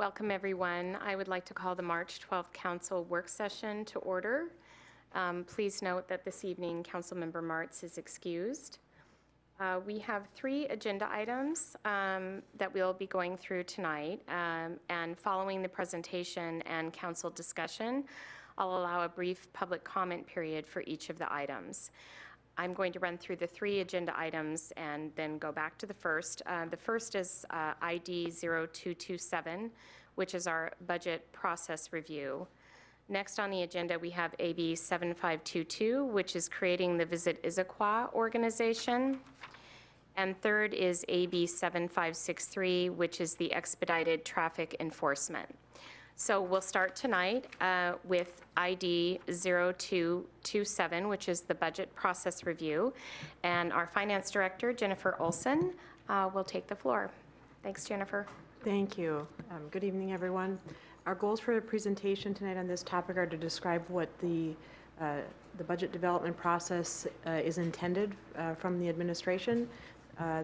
Welcome, everyone. I would like to call the March 12th Council Work Session to order. Please note that this evening, Councilmember Martz is excused. We have 3 agenda items that we'll be going through tonight, and following the presentation and council discussion, I'll allow a brief public comment period for each of the items. I'm going to run through the 3 agenda items and then go back to the first. The first is ID 0227, which is our budget process review. Next on the agenda, we have AB 7522, which is creating the Visit Issaquah organization. And third is AB 7563, which is the Expedited Traffic Enforcement. So we'll start tonight with ID 0227, which is the budget process review. And our finance director, Jennifer Olson, will take the floor. Thanks, Jennifer. Thank you. Good evening, everyone. Our goals for the presentation tonight on this topic are to describe what the budget development process is intended from the administration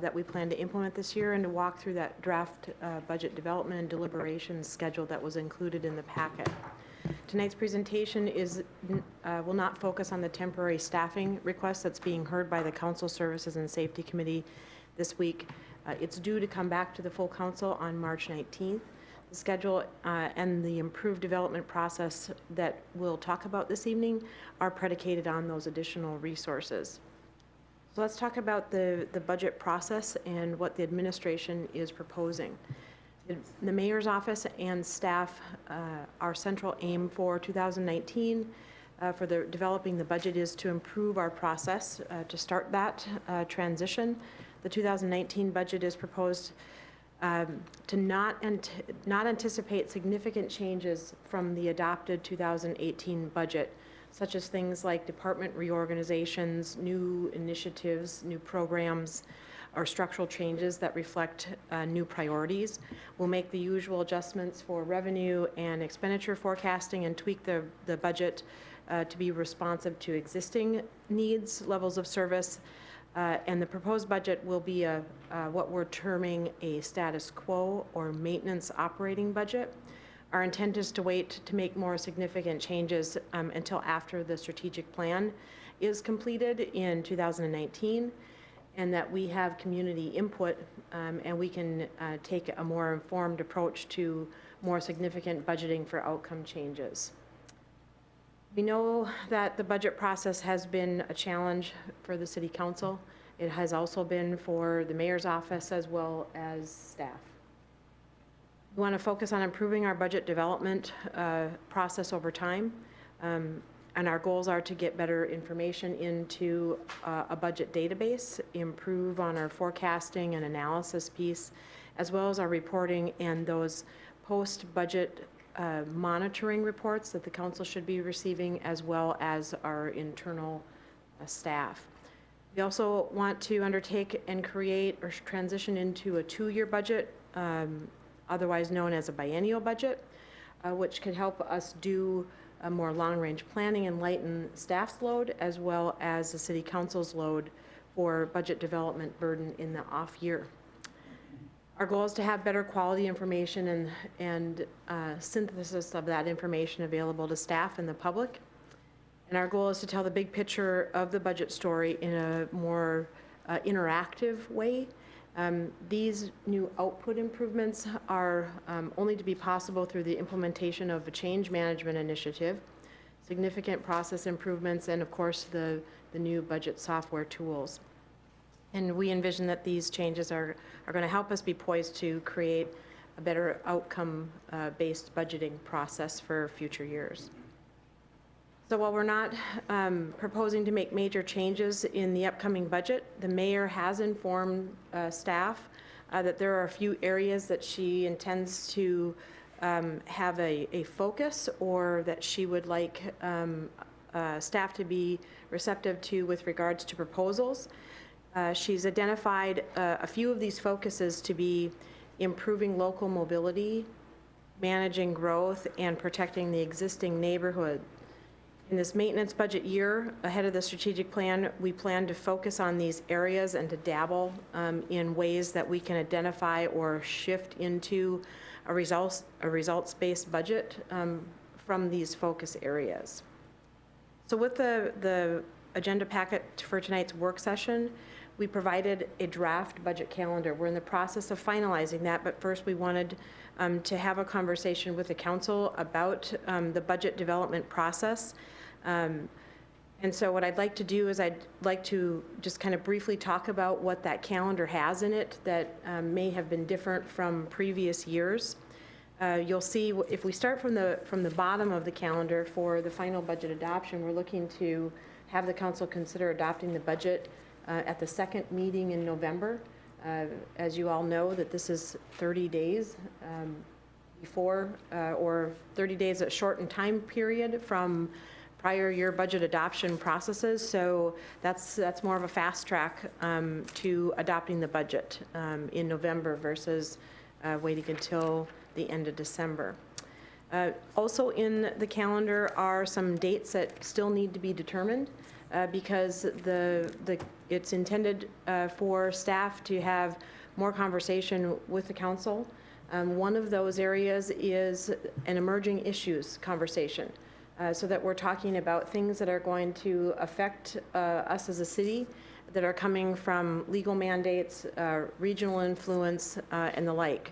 that we plan to implement this year, and to walk through that draft budget development and deliberation schedule that was included in the packet. Tonight's presentation will not focus on the temporary staffing request that's being heard by the Council Services and Safety Committee this week. It's due to come back to the full council on March 19th. The schedule and the improved development process that we'll talk about this evening are predicated on those additional resources. So let's talk about the budget process and what the administration is proposing. The Mayor's Office and staff, our central aim for 2019 for developing the budget is to improve our process to start that transition. The 2019 budget is proposed to not anticipate significant changes from the adopted 2018 budget, such as things like department reorganizations, new initiatives, new programs, or structural changes that reflect new priorities. We'll make the usual adjustments for revenue and expenditure forecasting and tweak the budget to be responsive to existing needs, levels of service, and the proposed budget will be what we're terming a status quo or maintenance operating budget. Our intent is to wait to make more significant changes until after the strategic plan is completed in 2019, and that we have community input and we can take a more informed approach to more significant budgeting for outcome changes. We know that the budget process has been a challenge for the City Council. It has also been for the Mayor's Office as well as staff. We want to focus on improving our budget development process over time, and our goals are to get better information into a budget database, improve on our forecasting and analysis piece, as well as our reporting and those post-budget monitoring reports that the council should be receiving, as well as our internal staff. We also want to undertake and create or transition into a 2-year budget, otherwise known as a biennial budget, which could help us do a more long-range planning and lighten staff's load, as well as the City Council's load for budget development burden in the off year. Our goal is to have better quality information and synthesis of that information available to staff and the public. And our goal is to tell the big picture of the budget story in a more interactive way. These new output improvements are only to be possible through the implementation of a change management initiative, significant process improvements, and of course the new budget software tools. And we envision that these changes are going to help us be poised to create a better outcome-based budgeting process for future years. So while we're not proposing to make major changes in the upcoming budget, the mayor has informed staff that there are a few areas that she intends to have a focus, or that she would like staff to be receptive to with regards to proposals. She's identified a few of these focuses to be improving local mobility, managing growth, and protecting the existing neighborhood. In this maintenance budget year, ahead of the strategic plan, we plan to focus on these areas and to dabble in ways that we can identify or shift into a results-based budget from these focus areas. So with the agenda packet for tonight's work session, we provided a draft budget calendar. We're in the process of finalizing that, but first we wanted to have a conversation with the council about the budget development process. And so what I'd like to do is I'd like to just kind of briefly talk about what that calendar has in it that may have been different from previous years. You'll see if we start from the bottom of the calendar for the final budget adoption, we're looking to have the council consider adopting the budget at the second meeting in November. As you all know, that this is 30 days before, or 30 days at shortened time period from prior year budget adoption processes. So that's more of a fast track to adopting the budget in November versus waiting until the end of December. Also in the calendar are some dates that still need to be determined because it's intended for staff to have more conversation with the council. One of those areas is an emerging issues conversation. So that we're talking about things that are going to affect us as a city that are coming from legal mandates, regional influence, and the like.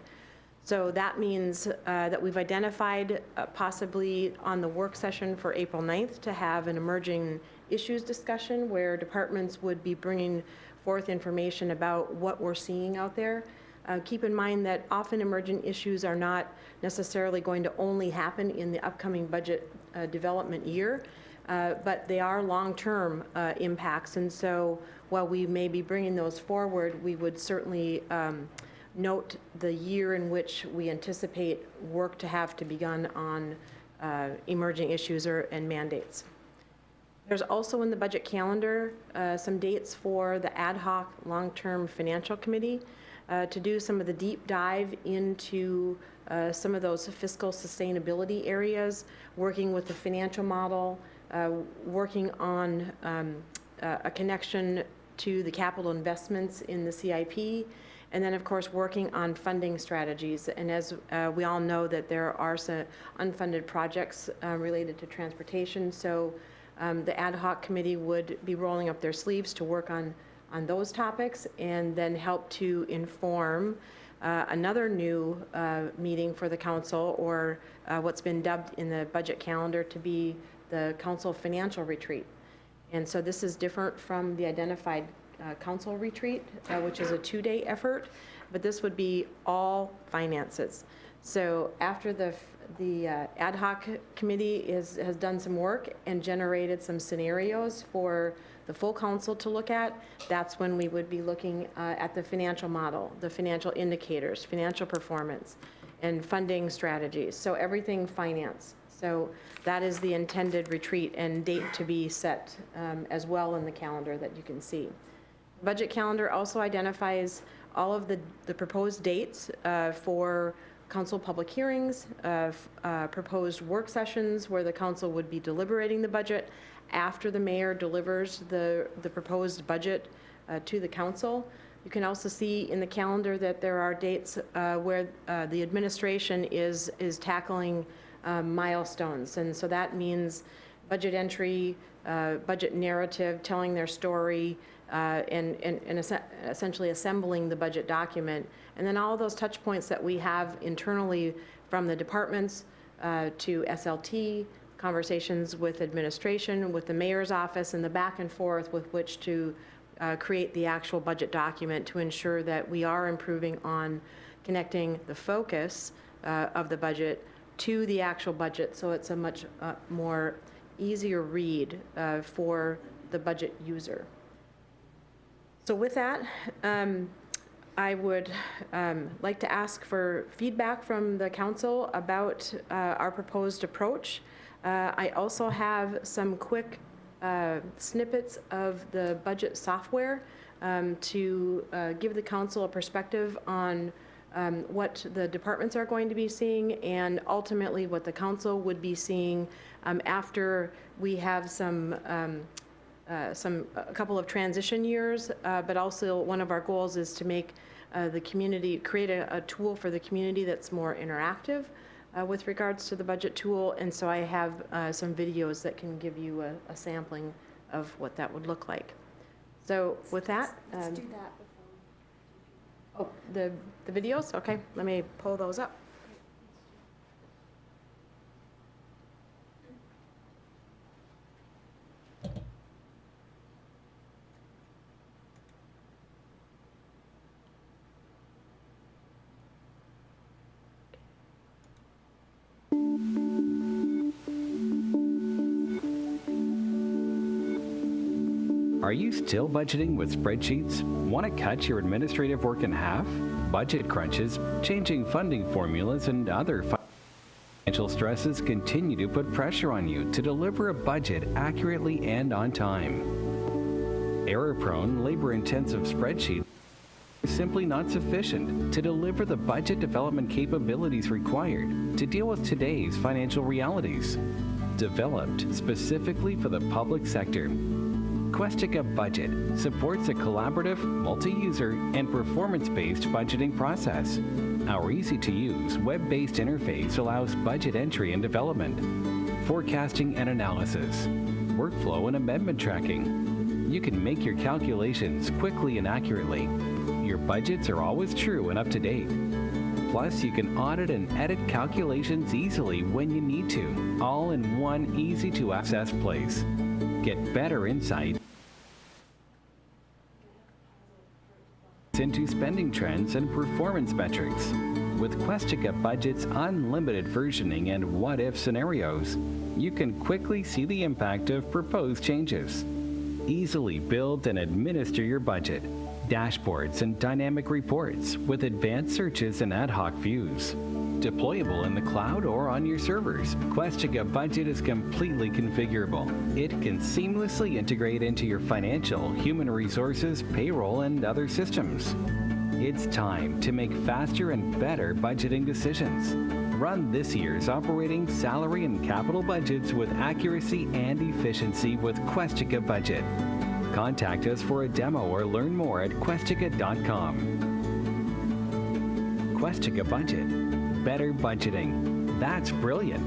So that means that we've identified possibly on the work session for April 9th to have an emerging issues discussion where departments would be bringing forth information about what we're seeing out there. Keep in mind that often emergent issues are not necessarily going to only happen in the upcoming budget development year, but they are long-term impacts. And so while we may be bringing those forward, we would certainly note the year in which we anticipate work to have to begun on emerging issues and mandates. There's also in the budget calendar some dates for the ad hoc long-term financial committee to do some of the deep dive into some of those fiscal sustainability areas, working with the financial model, working on a connection to the capital investments in the CIP, and then of course working on funding strategies. And as we all know that there are some unfunded projects related to transportation, so the ad hoc committee would be rolling up their sleeves to work on those topics and then help to inform another new meeting for the council, or what's been dubbed in the budget calendar to be the council financial retreat. And so this is different from the identified council retreat, which is a 2-day effort, but this would be all finances. So after the ad hoc committee has done some work and generated some scenarios for the full council to look at, that's when we would be looking at the financial model, the financial indicators, financial performance, and funding strategies. So everything finance. So that is the intended retreat and date to be set as well in the calendar that you can see. The budget calendar also identifies all of the proposed dates for council public hearings, proposed work sessions where the council would be deliberating the budget after the mayor delivers the proposed budget to the council. You can also see in the calendar that there are dates where the administration is tackling milestones. And so that means budget entry, budget narrative, telling their story, and essentially assembling the budget document. And then all of those touch points that we have internally from the departments to SLT, conversations with administration, with the mayor's office, and the back and forth with which to create the actual budget document to ensure that we are improving on connecting the focus of the budget to the actual budget, so it's a much more easier read for the budget user. So with that, I would like to ask for feedback from the council about our proposed approach. I also have some quick snippets of the budget software to give the council a perspective on what the departments are going to be seeing, and ultimately what the council would be seeing after we have a couple of transition years, but also one of our goals is to make the community, create a tool for the community that's more interactive with regards to the budget tool. And so I have some videos that can give you a sampling of what that would look like. So with that. Let's do that before. Oh, the videos? Okay, let me pull those up. Are you still budgeting with spreadsheets? Want to cut your administrative work in half? Budget crunches, changing funding formulas, and other financial stresses continue to put pressure on you to deliver a budget accurately and on time. Error-prone, labor-intensive spreadsheets is simply not sufficient to deliver the budget development capabilities required to deal with today's financial realities. Developed specifically for the public sector, Questica Budget supports a collaborative, multi-user, and performance-based budgeting process. Our easy-to-use, web-based interface allows budget entry and development, forecasting and analysis, workflow and amendment tracking. You can make your calculations quickly and accurately. Your budgets are always true and up to date. Plus, you can audit and edit calculations easily when you need to, all in one easy-to-access place. Get better insight into spending trends and performance metrics. With Questica Budget's unlimited versioning and what-if scenarios, you can quickly see the impact of proposed changes. Easily build and administer your budget, dashboards and dynamic reports with advanced searches and ad hoc views. Deployable in the cloud or on your servers, Questica Budget is completely configurable. It can seamlessly integrate into your financial, human resources, payroll, and other systems. It's time to make faster and better budgeting decisions. Run this year's operating, salary, and capital budgets with accuracy and efficiency with Questica Budget. Contact us for a demo or learn more at questica.com. Questica Budget. Better budgeting. That's brilliant.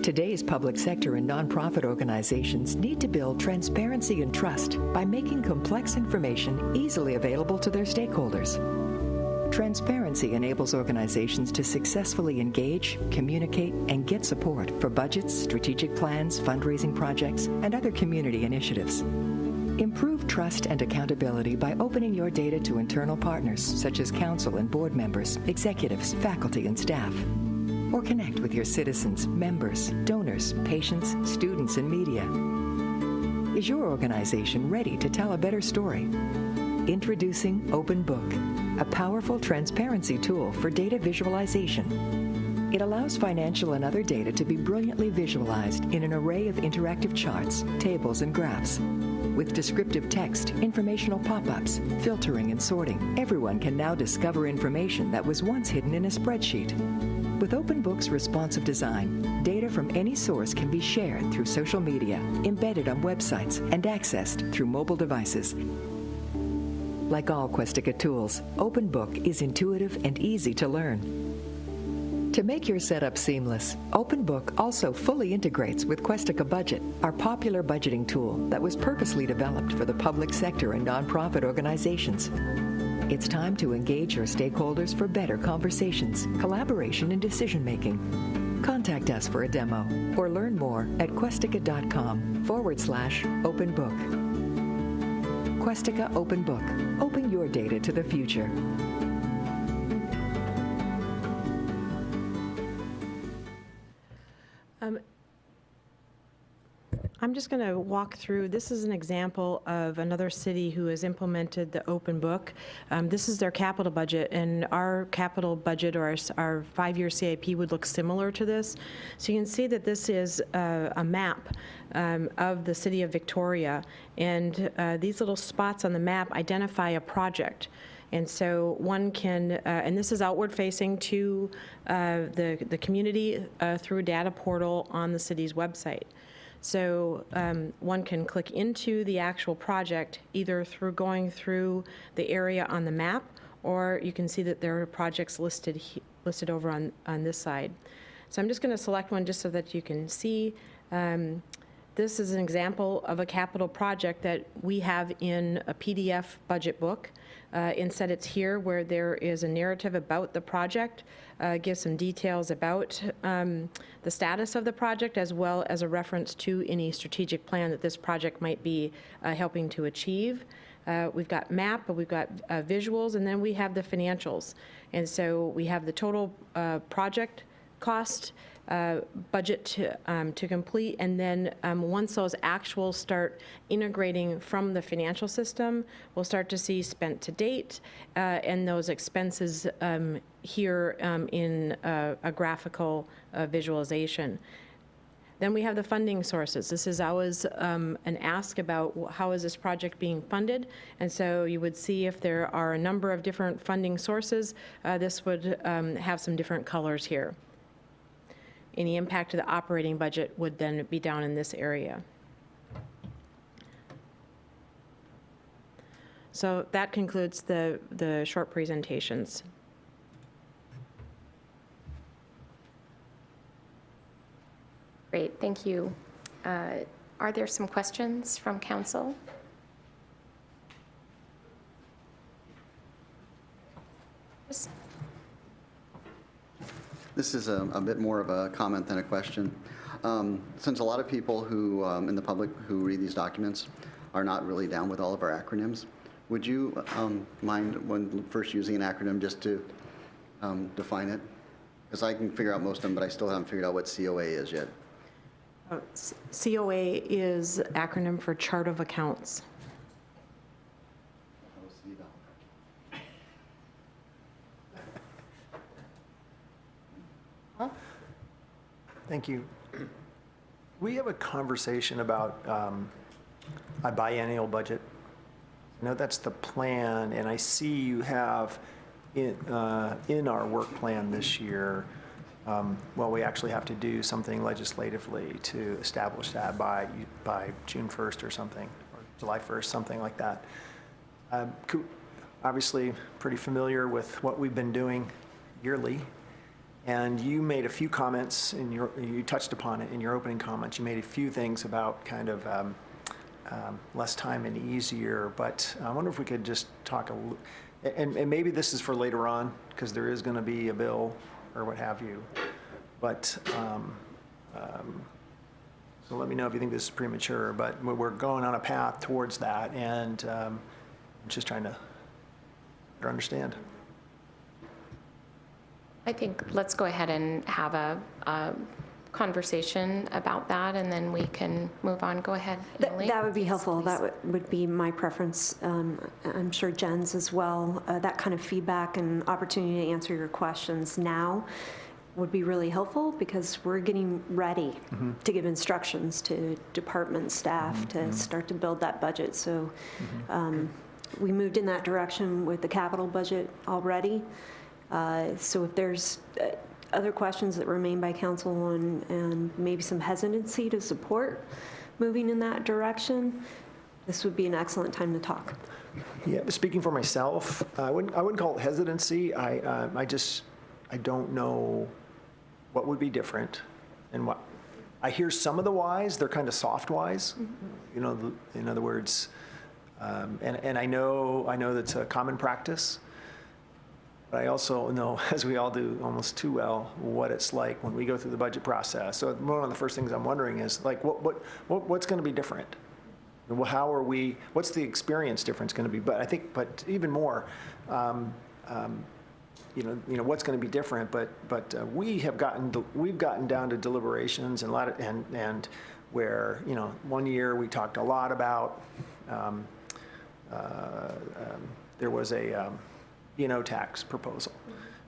Today's public sector and nonprofit organizations need to build transparency and trust by making complex information easily available to their stakeholders. Transparency enables organizations to successfully engage, communicate, and get support for budgets, strategic plans, fundraising projects, and other community initiatives. Improve trust and accountability by opening your data to internal partners such as council and board members, executives, faculty, and staff. Or connect with your citizens, members, donors, patients, students, and media. Is your organization ready to tell a better story? Introducing Open Book, a powerful transparency tool for data visualization. It allows financial and other data to be brilliantly visualized in an array of interactive charts, tables, and graphs. With descriptive text, informational pop-ups, filtering, and sorting, everyone can now discover information that was once hidden in a spreadsheet. With Open Book's responsive design, data from any source can be shared through social media, embedded on websites, and accessed through mobile devices. Like all Questica tools, Open Book is intuitive and easy to learn. To make your setup seamless, Open Book also fully integrates with Questica Budget, our popular budgeting tool that was purposely developed for the public sector and nonprofit organizations. It's time to engage your stakeholders for better conversations, collaboration, and decision-making. Contact us for a demo or learn more at questica.com/Open Book. Questica Open Book. Open your data to the future. I'm just going to walk through, this is an example of another city who has implemented the Open Book. This is their capital budget, and our capital budget or our 5-year CIP would look similar to this. So you can see that this is a map of the city of Victoria, and these little spots on the map identify a project. And so one can, and this is outward facing to the community through a data portal on the city's website. So one can click into the actual project either through going through the area on the map, or you can see that there are projects listed over on this side. So I'm just going to select one just so that you can see. This is an example of a capital project that we have in a PDF budget book. Instead, it's here where there is a narrative about the project, gives some details about the status of the project, as well as a reference to any strategic plan that this project might be helping to achieve. We've got map, but we've got visuals, and then we have the financials. And so we have the total project cost, budget to complete, and then once those actuals start integrating from the financial system, we'll start to see spent to date and those expenses here in a graphical visualization. Then we have the funding sources. This is always an ask about how is this project being funded, and so you would see if there are a number of different funding sources, this would have some different colors here. Any impact to the operating budget would then be down in this area. So that concludes the short presentations. Great, thank you. Are there some questions from council? Yes. This is a bit more of a comment than a question. Since a lot of people who, in the public who read these documents are not really down with all of our acronyms, would you mind when first using an acronym just to define it? Because I can figure out most of them, but I still haven't figured out what COA is yet. COA is acronym for Chart of Accounts. Thank you. We have a conversation about a biennial budget. I know that's the plan, and I see you have in our work plan this year, well, we actually have to do something legislatively to establish that by June 1st or something, or July 1st, something like that. Obviously, pretty familiar with what we've been doing yearly. And you made a few comments, you touched upon it in your opening comments. You made a few things about kind of less time and easier, but I wonder if we could just talk a little, and maybe this is for later on, because there is going to be a bill or what have you. But, so let me know if you think this is premature, but we're going on a path towards that, and I'm just trying to better understand. I think let's go ahead and have a conversation about that, and then we can move on. Go ahead, Emily. That would be helpful. That would be my preference. I'm sure Jen's as well. That kind of feedback and opportunity to answer your questions now would be really helpful, because we're getting ready to give instructions to department staff to start to build that budget. So we moved in that direction with the capital budget already. So if there's other questions that remain by council and maybe some hesitancy to support moving in that direction, this would be an excellent time to talk. Yeah, speaking for myself, I wouldn't call it hesitancy. I don't know what would be different, and what I hear some of the whys. They're kind of soft whys, you know. In other words, and I know that's a common practice. But I also know, as we all do almost too well, what it's like when we go through the budget process. So one of the first things I'm wondering is, like, what's going to be different? Well, how are we? What's the experience difference going to be? But I think, but even more, you know, what's going to be different? But we've gotten down to deliberations and and where, you know, one year we talked a lot about there was a tax proposal.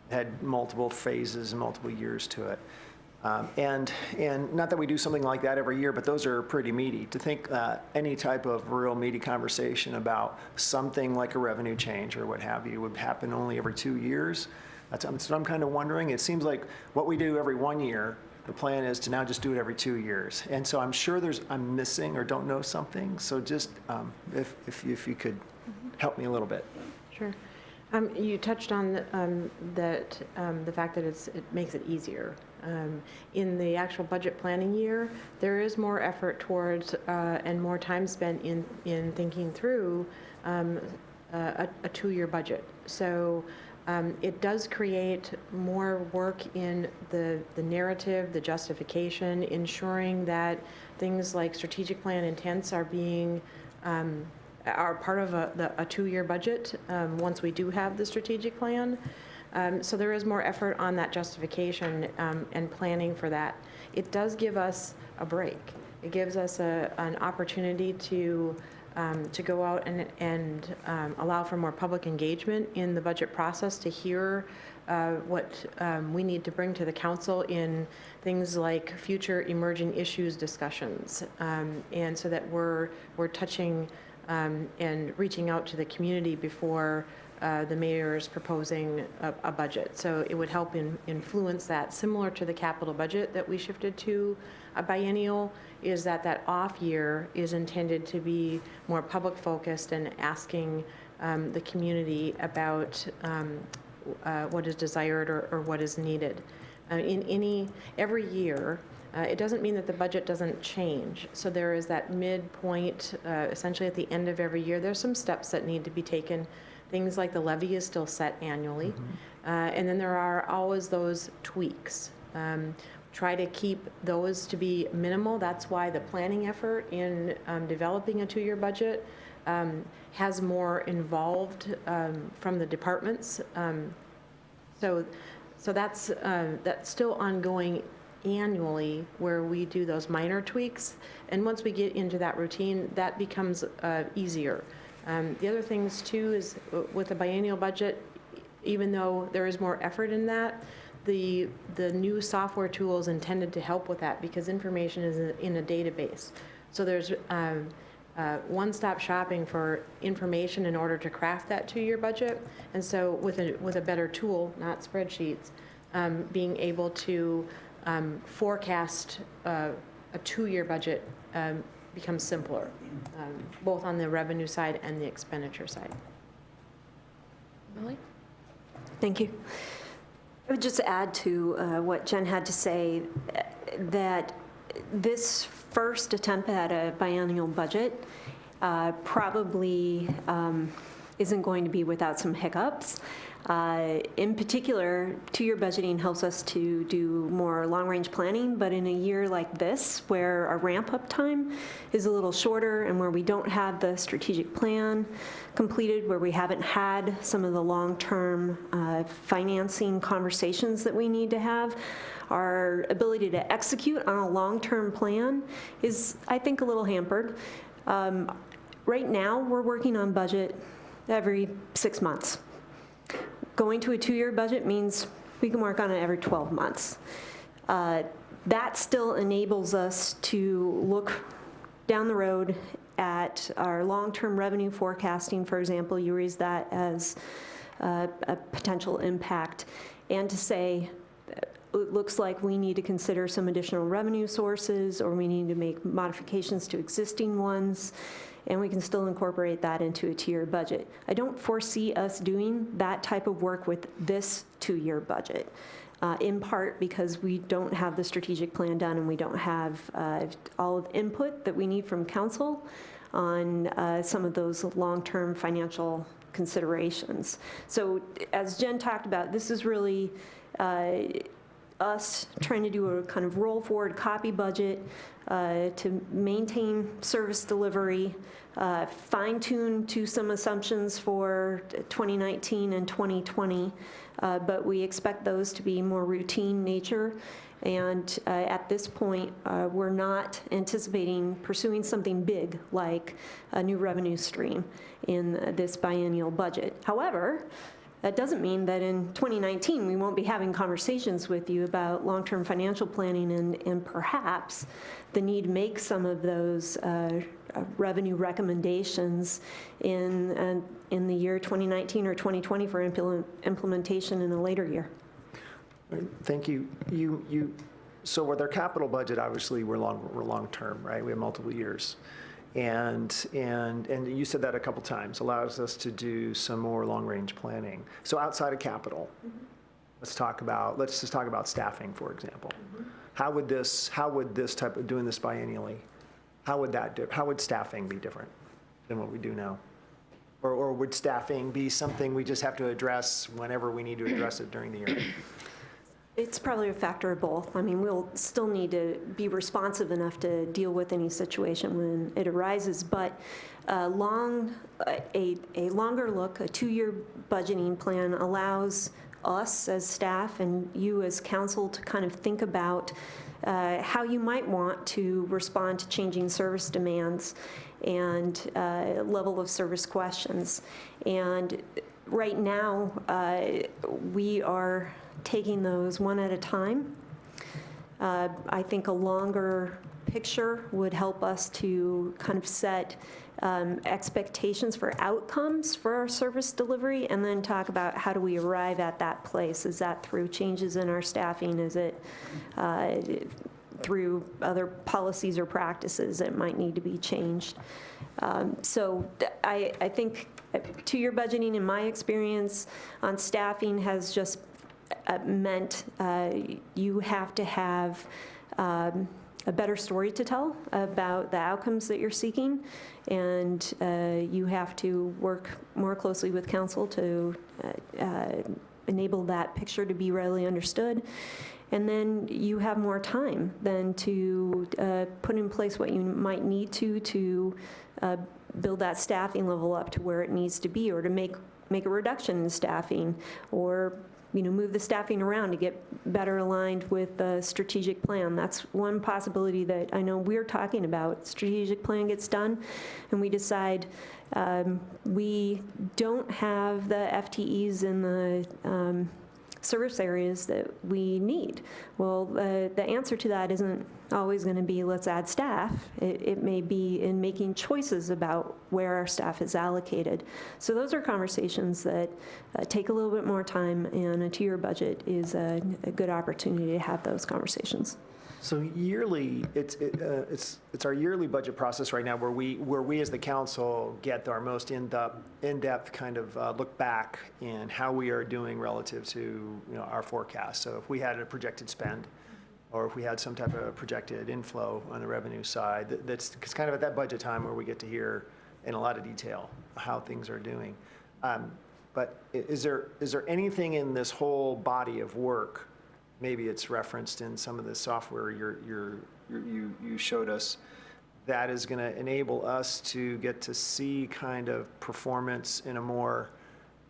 It had multiple phases and multiple years to it. And not that we do something like that every year, but those are pretty meaty. To think any type of real meaty conversation about something like a revenue change or what have you would happen only every 2 years, that's what I'm kind of wondering. It seems like what we do every 1 year, the plan is to now just do it every 2 years. And so I'm sure I'm missing or don't know something. So just if you could help me a little bit. Sure. You touched on the fact that it makes it easier. In the actual budget planning year, there is more effort towards and more time spent in thinking through a 2-year budget. So it does create more work in the narrative, the justification, ensuring that things like strategic plan intents are being are part of a 2-year budget once we do have the strategic plan. So there is more effort on that justification and planning for that. It does give us a break. It gives us an opportunity to go out and allow for more public engagement in the budget process, to hear what we need to bring to the council in things like future emerging issues discussions, and so that we're touching and reaching out to the community before the mayor is proposing a budget. So it would help influence that. Similar to the capital budget that we shifted to a biennial, is that off year is intended to be more public focused and asking the community about what is desired or what is needed. Every year, it doesn't mean that the budget doesn't change. So there is that midpoint, essentially at the end of every year. There's some steps that need to be taken. Things like the levy is still set annually. And then there are always those tweaks. Try to keep those to be minimal. That's why the planning effort in developing a 2-year budget has more involved from the departments. So that's still ongoing annually, where we do those minor tweaks. And once we get into that routine, that becomes easier. The other things too is with the biennial budget, even though there is more effort in that, the new software tool is intended to help with that, because information is in a database. So there's one-stop shopping for information in order to craft that 2-year budget. And so with a better tool, not spreadsheets, being able to forecast a 2-year budget becomes simpler, both on the revenue side and the expenditure side. Molly? Thank you. I would just add to what Jen had to say, that this first attempt at a biennial budget probably isn't going to be without some hiccups. In particular, 2-year budgeting helps us to do more long-range planning, but in a year like this, where our ramp-up time is a little shorter and where we don't have the strategic plan completed, where we haven't had some of the long-term financing conversations that we need to have, our ability to execute on a long-term plan is, I think, a little hampered. Right now, we're working on budget every 6 months. Going to a 2-year budget means we can work on it every 12 months. That still enables us to look down the road at our long-term revenue forecasting, for example. You raised that as a potential impact, and to say, it looks like we need to consider some additional revenue sources, or we need to make modifications to existing ones, and we can still incorporate that into a 2-year budget. I don't foresee us doing that type of work with this 2-year budget, in part because we don't have the strategic plan done, and we don't have all of the input that we need from council on some of those long-term financial considerations. So as Jen talked about, this is really us trying to do a kind of roll forward copy budget to maintain service delivery, fine tune to some assumptions for 2019 and 2020, but we expect those to be more routine nature. And at this point, we're not anticipating pursuing something big like a new revenue stream in this biennial budget. However, That doesn't mean that in 2019, we won't be having conversations with you about long-term financial planning and perhaps the need to make some of those revenue recommendations in the year 2019 or 2020 for implementation in a later year. Thank you. So with our capital budget, obviously, we're long-term, right? We have multiple years. And you said that a couple times, allows us to do some more long-range planning. So outside of capital, let's just talk about staffing, for example. How would this type of doing this biennially, how would staffing be different than what we do now? Or would staffing be something we just have to address whenever we need to address it during the year? It's probably a factor of both. I mean, we'll still need to be responsive enough to deal with any situation when it arises, but a longer look, a 2-year budgeting plan allows us as staff and you as council to kind of think about how you might want to respond to changing service demands and level of service questions. And right now, we are taking those one at a time. I think a longer picture would help us to kind of set expectations for outcomes for our service delivery and then talk about how do we arrive at that place. Is that through changes in our staffing? Is it through other policies or practices that might need to be changed? So I think 2-year budgeting, in my experience on staffing, has just meant you have to have a better story to tell about the outcomes that you're seeking, and you have to work more closely with council to enable that picture to be readily understood. And then you have more time then to put in place what you might need to build that staffing level up to where it needs to be, or to make a reduction in staffing, or move the staffing around to get better aligned with the strategic plan. That's one possibility that I know we're talking about. Strategic plan gets done, and we decide we don't have the FTEs in the service areas that we need. Well, the answer to that isn't always going to be let's add staff. It may be in making choices about where our staff is allocated. So those are conversations that take a little bit more time, and a 2-year budget is a good opportunity to have those conversations. So yearly, it's our yearly budget process right now where we as the council get our most in-depth kind of look back in how we are doing relative to our forecast. So if we had a projected spend, or if we had some type of projected inflow on the revenue side, it's kind of at that budget time where we get to hear in a lot of detail how things are doing. But is there anything in this whole body of work? Maybe it's referenced in some of the software you showed us, that is going to enable us to get to see kind of performance in a more,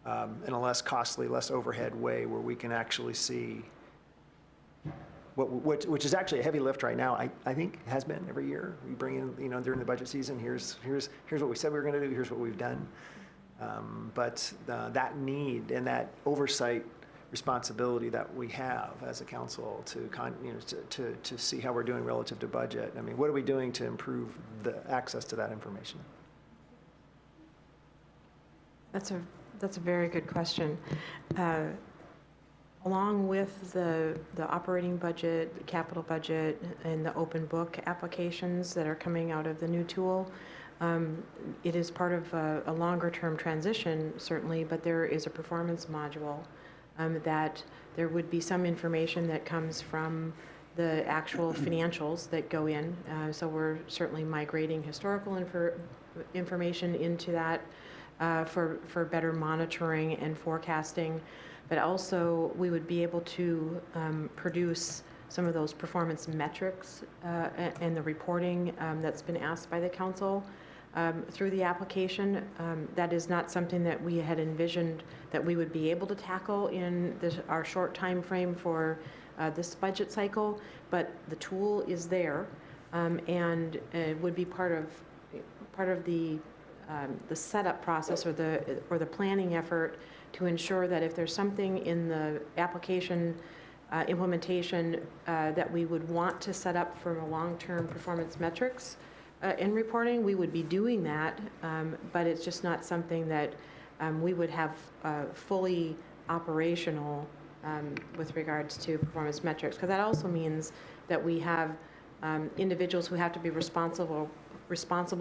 in a less costly, less overhead way, where we can actually see which is actually a heavy lift right now. I think it has been every year. We bring in, during the budget season, here's what we said we were going to do, here's what we've done. But that need and that oversight responsibility that we have as a council to see how we're doing relative to budget. I mean, what are we doing to improve the access to that information? That's a very good question. Along with the operating budget, the capital budget, and the open book applications that are coming out of the new tool, it is part of a longer term transition, certainly, but there is a performance module that there would be some information that comes from the actual financials that go in. So we're certainly migrating historical information into that for better monitoring and forecasting. But also we would be able to produce some of those performance metrics and the reporting that's been asked by the council through the application. That is not something that we had envisioned that we would be able to tackle in our short time frame for this budget cycle, but the tool is there, and it would be part of the the setup process or the planning effort to ensure that if there's something in the application implementation that we would want to set up for a long-term performance metrics in reporting, we would be doing that, but it's just not something that we would have fully operational with regards to performance metrics, because that also means that we have individuals who have to be responsible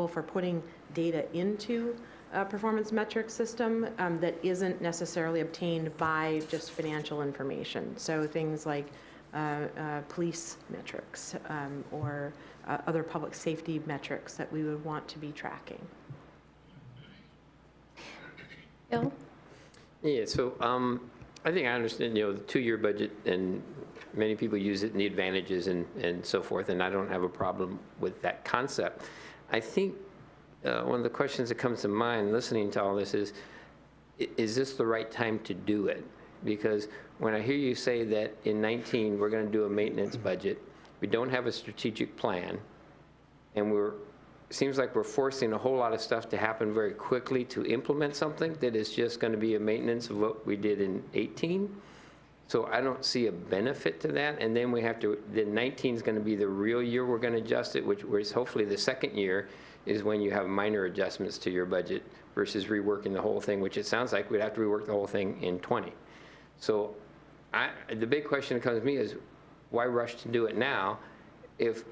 for putting data into a performance metrics system that isn't necessarily obtained by just financial information. So things like police metrics or other public safety metrics that we would want to be tracking. Bill? Yeah, so I think I understand, the 2-year budget, and many people use it and the advantages and so forth, and I don't have a problem with that concept. I think one of the questions that comes to mind listening to all this is this the right time to do it? Because when I hear you say that in 19 we're going to do a maintenance budget, we don't have a strategic plan, and seems like we're forcing a whole lot of stuff to happen very quickly to implement something that is just going to be a maintenance of what we did in 18. So I don't see a benefit to that. And then then 19 is going to be the real year we're going to adjust it, which is hopefully the second year is when you have minor adjustments to your budget versus reworking the whole thing, which it sounds like we'd have to rework the whole thing in 20. So the big question that comes to me is, why rush to do it now if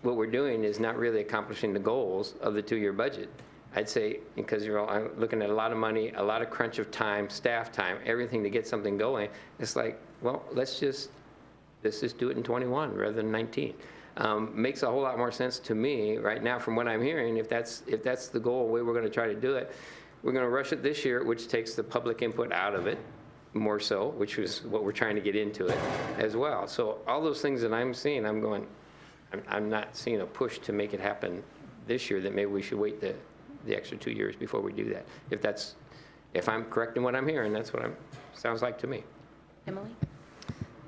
what we're doing is not really accomplishing the goals of the 2-year budget? I'd say, because I'm looking at a lot of money, a lot of crunch of time, staff time, everything to get something going. It's like, well, let's just do it in 21 rather than 19. Makes a whole lot more sense to me right now from what I'm hearing. If that's the goal, the way we're going to try to do it, we're going to rush it this year, which takes the public input out of it more so, which was what we're trying to get into it as well. So all those things that I'm seeing, I'm not seeing a push to make it happen this year, that maybe we should wait the extra 2 years before we do that. If I'm correct in what I'm hearing, that's what sounds like to me. Emily?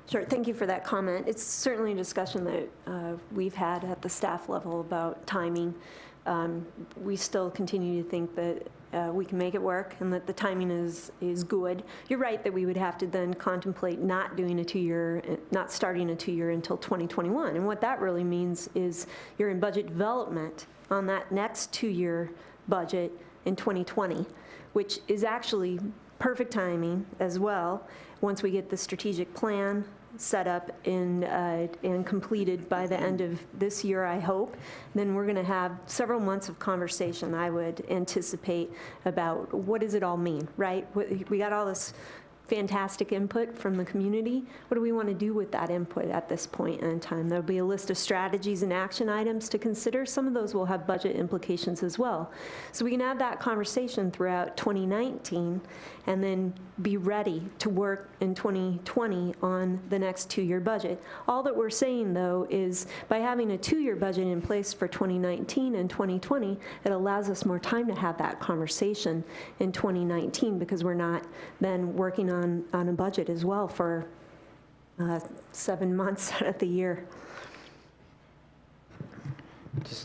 Sure, thank you for that comment. It's certainly a discussion that we've had at the staff level about timing. We still continue to think that we can make it work and that the timing is good. You're right that we would have to then contemplate not starting a 2-year until 2021. And what that really means is you're in budget development on that next 2-year budget in 2020, which is actually perfect timing as well. Once we get the strategic plan set up and completed by the end of this year, I hope, then we're going to have several months of conversation, I would anticipate, about what does it all mean, right? We got all this fantastic input from the community. What do we want to do with that input at this point in time? There'll be a list of strategies and action items to consider. Some of those will have budget implications as well. So we can have that conversation throughout 2019 and then be ready to work in 2020 on the next 2-year budget. All that we're saying, though, is by having a 2-year budget in place for 2019 and 2020, it allows us more time to have that conversation in 2019, because we're not then working on a budget as well for 7 months out of the year.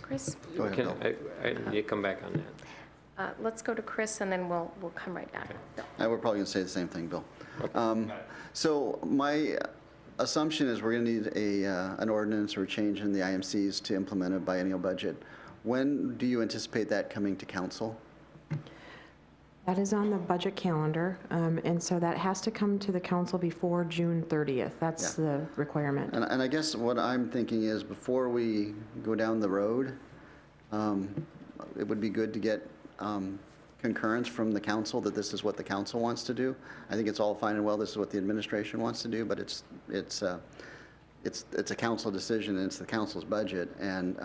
Chris? Go ahead, Bill. I need to come back on that. Let's go to Chris, and then we'll come right back. Bill. We're probably going to say the same thing, Bill. So my assumption is we're going to need an ordinance or a change in the IMCs to implement a biennial budget. When do you anticipate that coming to council? That is on the budget calendar, and so that has to come to the council before June 30th. That's the requirement. And I guess what I'm thinking is, before we go down the road, it would be good to get concurrence from the council that this is what the council wants to do. I think it's all fine and well, this is what the administration wants to do, but it's a council decision, and it's the council's budget. And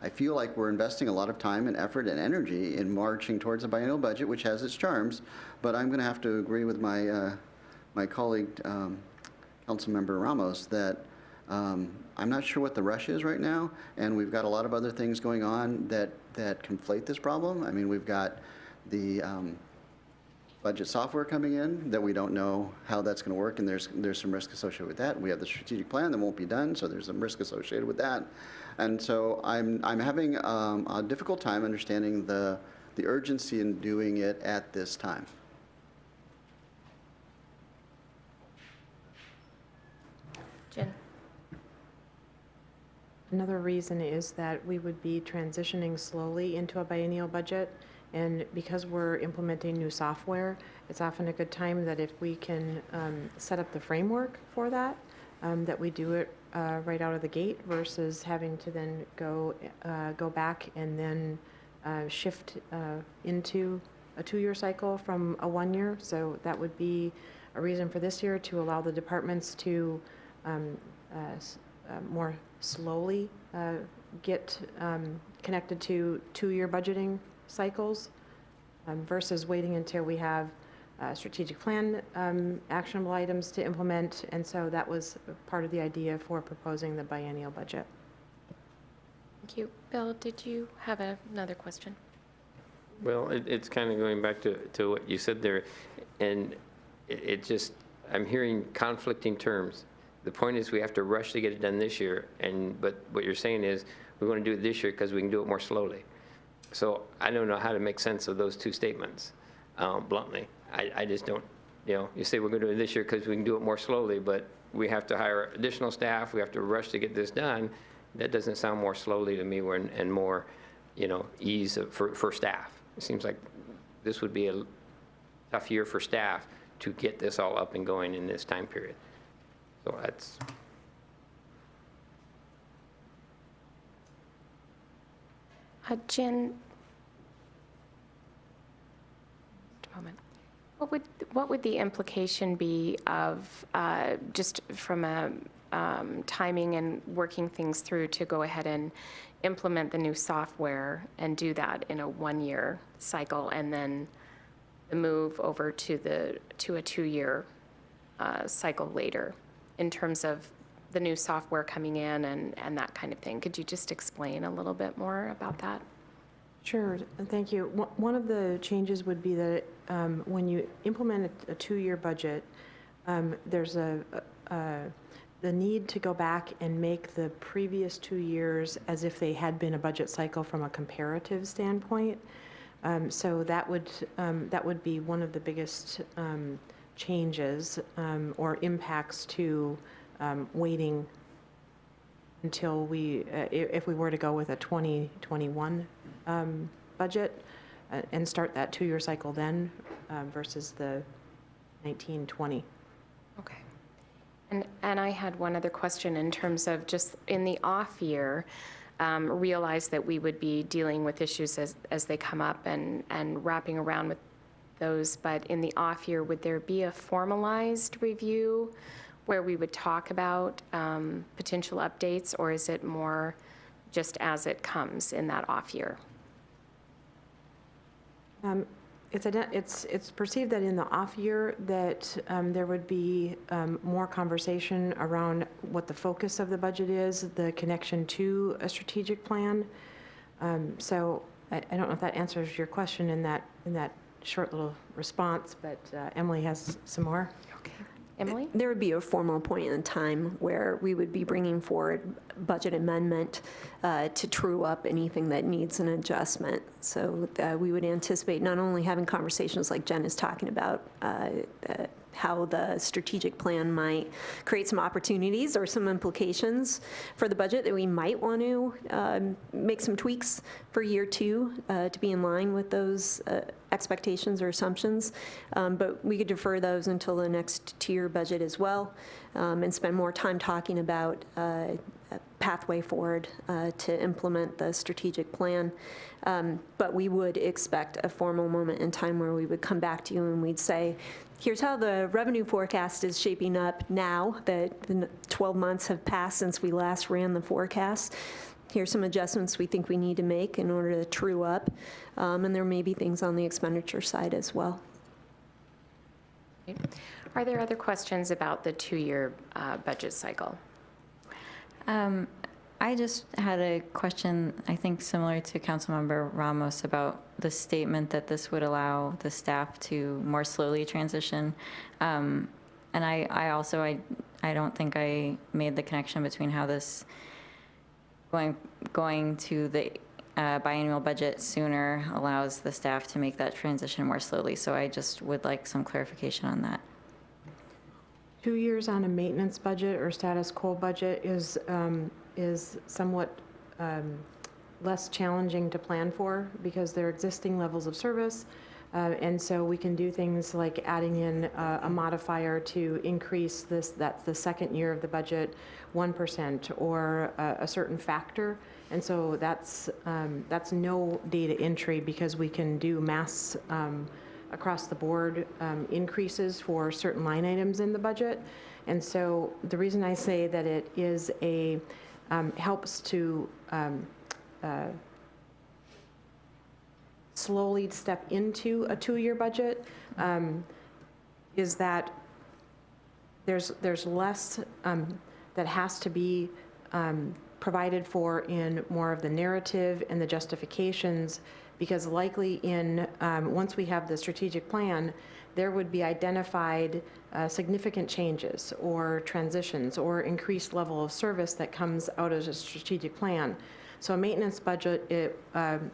I feel like we're investing a lot of time and effort and energy in marching towards a biennial budget, which has its charms. But I'm going to have to agree with my colleague, Councilmember Ramos, that I'm not sure what the rush is right now, and we've got a lot of other things going on that conflate this problem. I mean, we've got the budget software coming in that we don't know how that's going to work, and there's some risk associated with that. We have the strategic plan that won't be done, so there's some risk associated with that. And so I'm having a difficult time understanding the the urgency in doing it at this time? Jen? Another reason is that we would be transitioning slowly into a biennial budget, and because we're implementing new software, it's often a good time that if we can set up the framework for that, that we do it right out of the gate versus having to then go back and then shift into a 2-year cycle from a 1-year. So that would be a reason for this year to allow the departments to more slowly get connected to 2-year budgeting cycles versus waiting until we have strategic plan actionable items to implement. And so that was part of the idea for proposing the biennial budget. Thank you. Bill, did you have another question? Well, it's kind of going back to what you said there, and it just, I'm hearing conflicting terms. The point is we have to rush to get it done this year, but what you're saying is we want to do it this year because we can do it more slowly. So I don't know how to make sense of those two statements, bluntly. I just don't, you say we're going to do it this year because we can do it more slowly, but we have to hire additional staff, we have to rush to get this done. That doesn't sound more slowly to me and more, ease for staff. It seems like this would be a tough year for staff to get this all up and going in this time period. So that's. Jen, just a moment. What would the implication be of, just from a timing and working things through to go ahead and implement the new software and do that in a 1-year cycle, and then the move over to a 2-year cycle later in terms of the new software coming in and that kind of thing? Could you just explain a little bit more about that? Sure, and thank you. One of the changes would be that when you implement a 2-year budget, there's the need to go back and make the previous 2 years as if they had been a budget cycle from a comparative standpoint. So that would be one of the biggest changes or impacts to waiting until if we were to go with a 2021 budget and start that 2-year cycle then versus the 1920. Okay. And I had one other question in terms of just in the off year, realize that we would be dealing with issues as they come up and wrapping around with those, but in the off year, would there be a formalized review where we would talk about potential updates, or is it more just as it comes in that off year? It's perceived that in the off year that there would be more conversation around what the focus of the budget is, the connection to a strategic plan. So I don't know if that answers your question in that short little response, but Emily has some more. Okay. Emily? There would be a formal point in time where we would be bringing forward budget amendment to true up anything that needs an adjustment. So we would anticipate not only having conversations like Jen is talking about, how the strategic plan might create some opportunities or some implications for the budget that we might want to make some tweaks for year 2 to be in line with those expectations or assumptions. But we could defer those until the next 2-year budget as well, and spend more time talking about a pathway forward to implement the strategic plan. But we would expect a formal moment in time where we would come back to you and we'd say, here's how the revenue forecast is shaping up now that the 12 months have passed since we last ran the forecast. Here's some adjustments we think we need to make in order to true up. And there may be things on the expenditure side as well. Are there other questions about the 2-year budget cycle? I just had a question, I think similar to Councilmember Ramos, about the statement that this would allow the staff to more slowly transition. And I also, I don't think I made the connection between how this going to the biannual budget sooner allows the staff to make that transition more slowly. So I just would like some clarification on that. 2 years on a maintenance budget or status quo budget is somewhat less challenging to plan for because they're existing levels of service. And so we can do things like adding in a modifier to increase that's the second year of the budget 1% or a certain factor. And so that's no data entry because we can do mass across the board increases for certain line items in the budget. And so the reason I say that it is helps to slowly step into a 2-year budget is that there's less that has to be provided for in more of the narrative and the justifications, because likely once we have the strategic plan, there would be identified significant changes or transitions or increased level of service that comes out of a strategic plan. So a maintenance budget,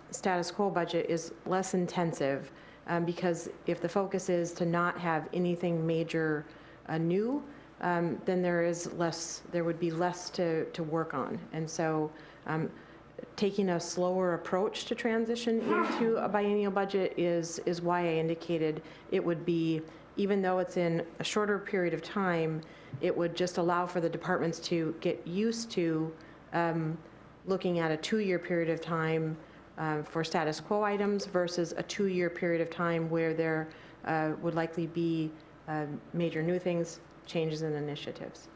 status quo budget, is less intensive because if the focus is to not have anything major new, then there would be less to work on. And so taking a slower approach to transition into a biennial budget is why I indicated it would be, even though it's in a shorter period of time, it would just allow for the departments to get used to looking at a 2-year period of time for status quo items versus a 2-year period of time where there would likely be major new things, changes in initiatives.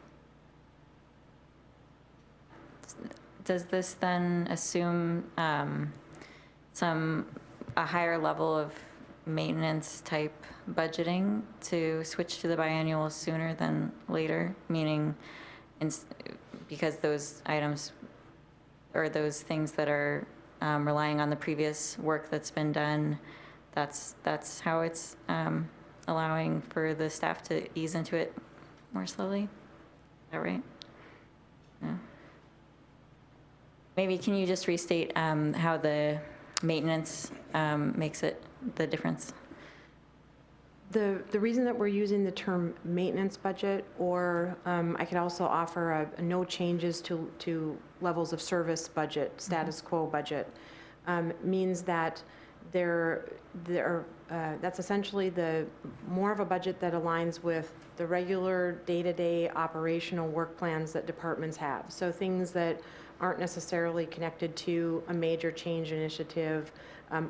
Does this then assume a higher level of maintenance type budgeting to switch to the biannual sooner than later? Meaning, because those items or those things that are relying on the previous work that's been done, that's how it's allowing for the staff to ease into it more slowly? Is that right? Yeah. Maybe can you just restate how the maintenance makes it the difference? The reason that we're using the term maintenance budget, or I could also offer a no changes to levels of service budget, status quo budget, means that that's essentially more of a budget that aligns with the regular day-to-day operational work plans that departments have. So things that aren't necessarily connected to a major change initiative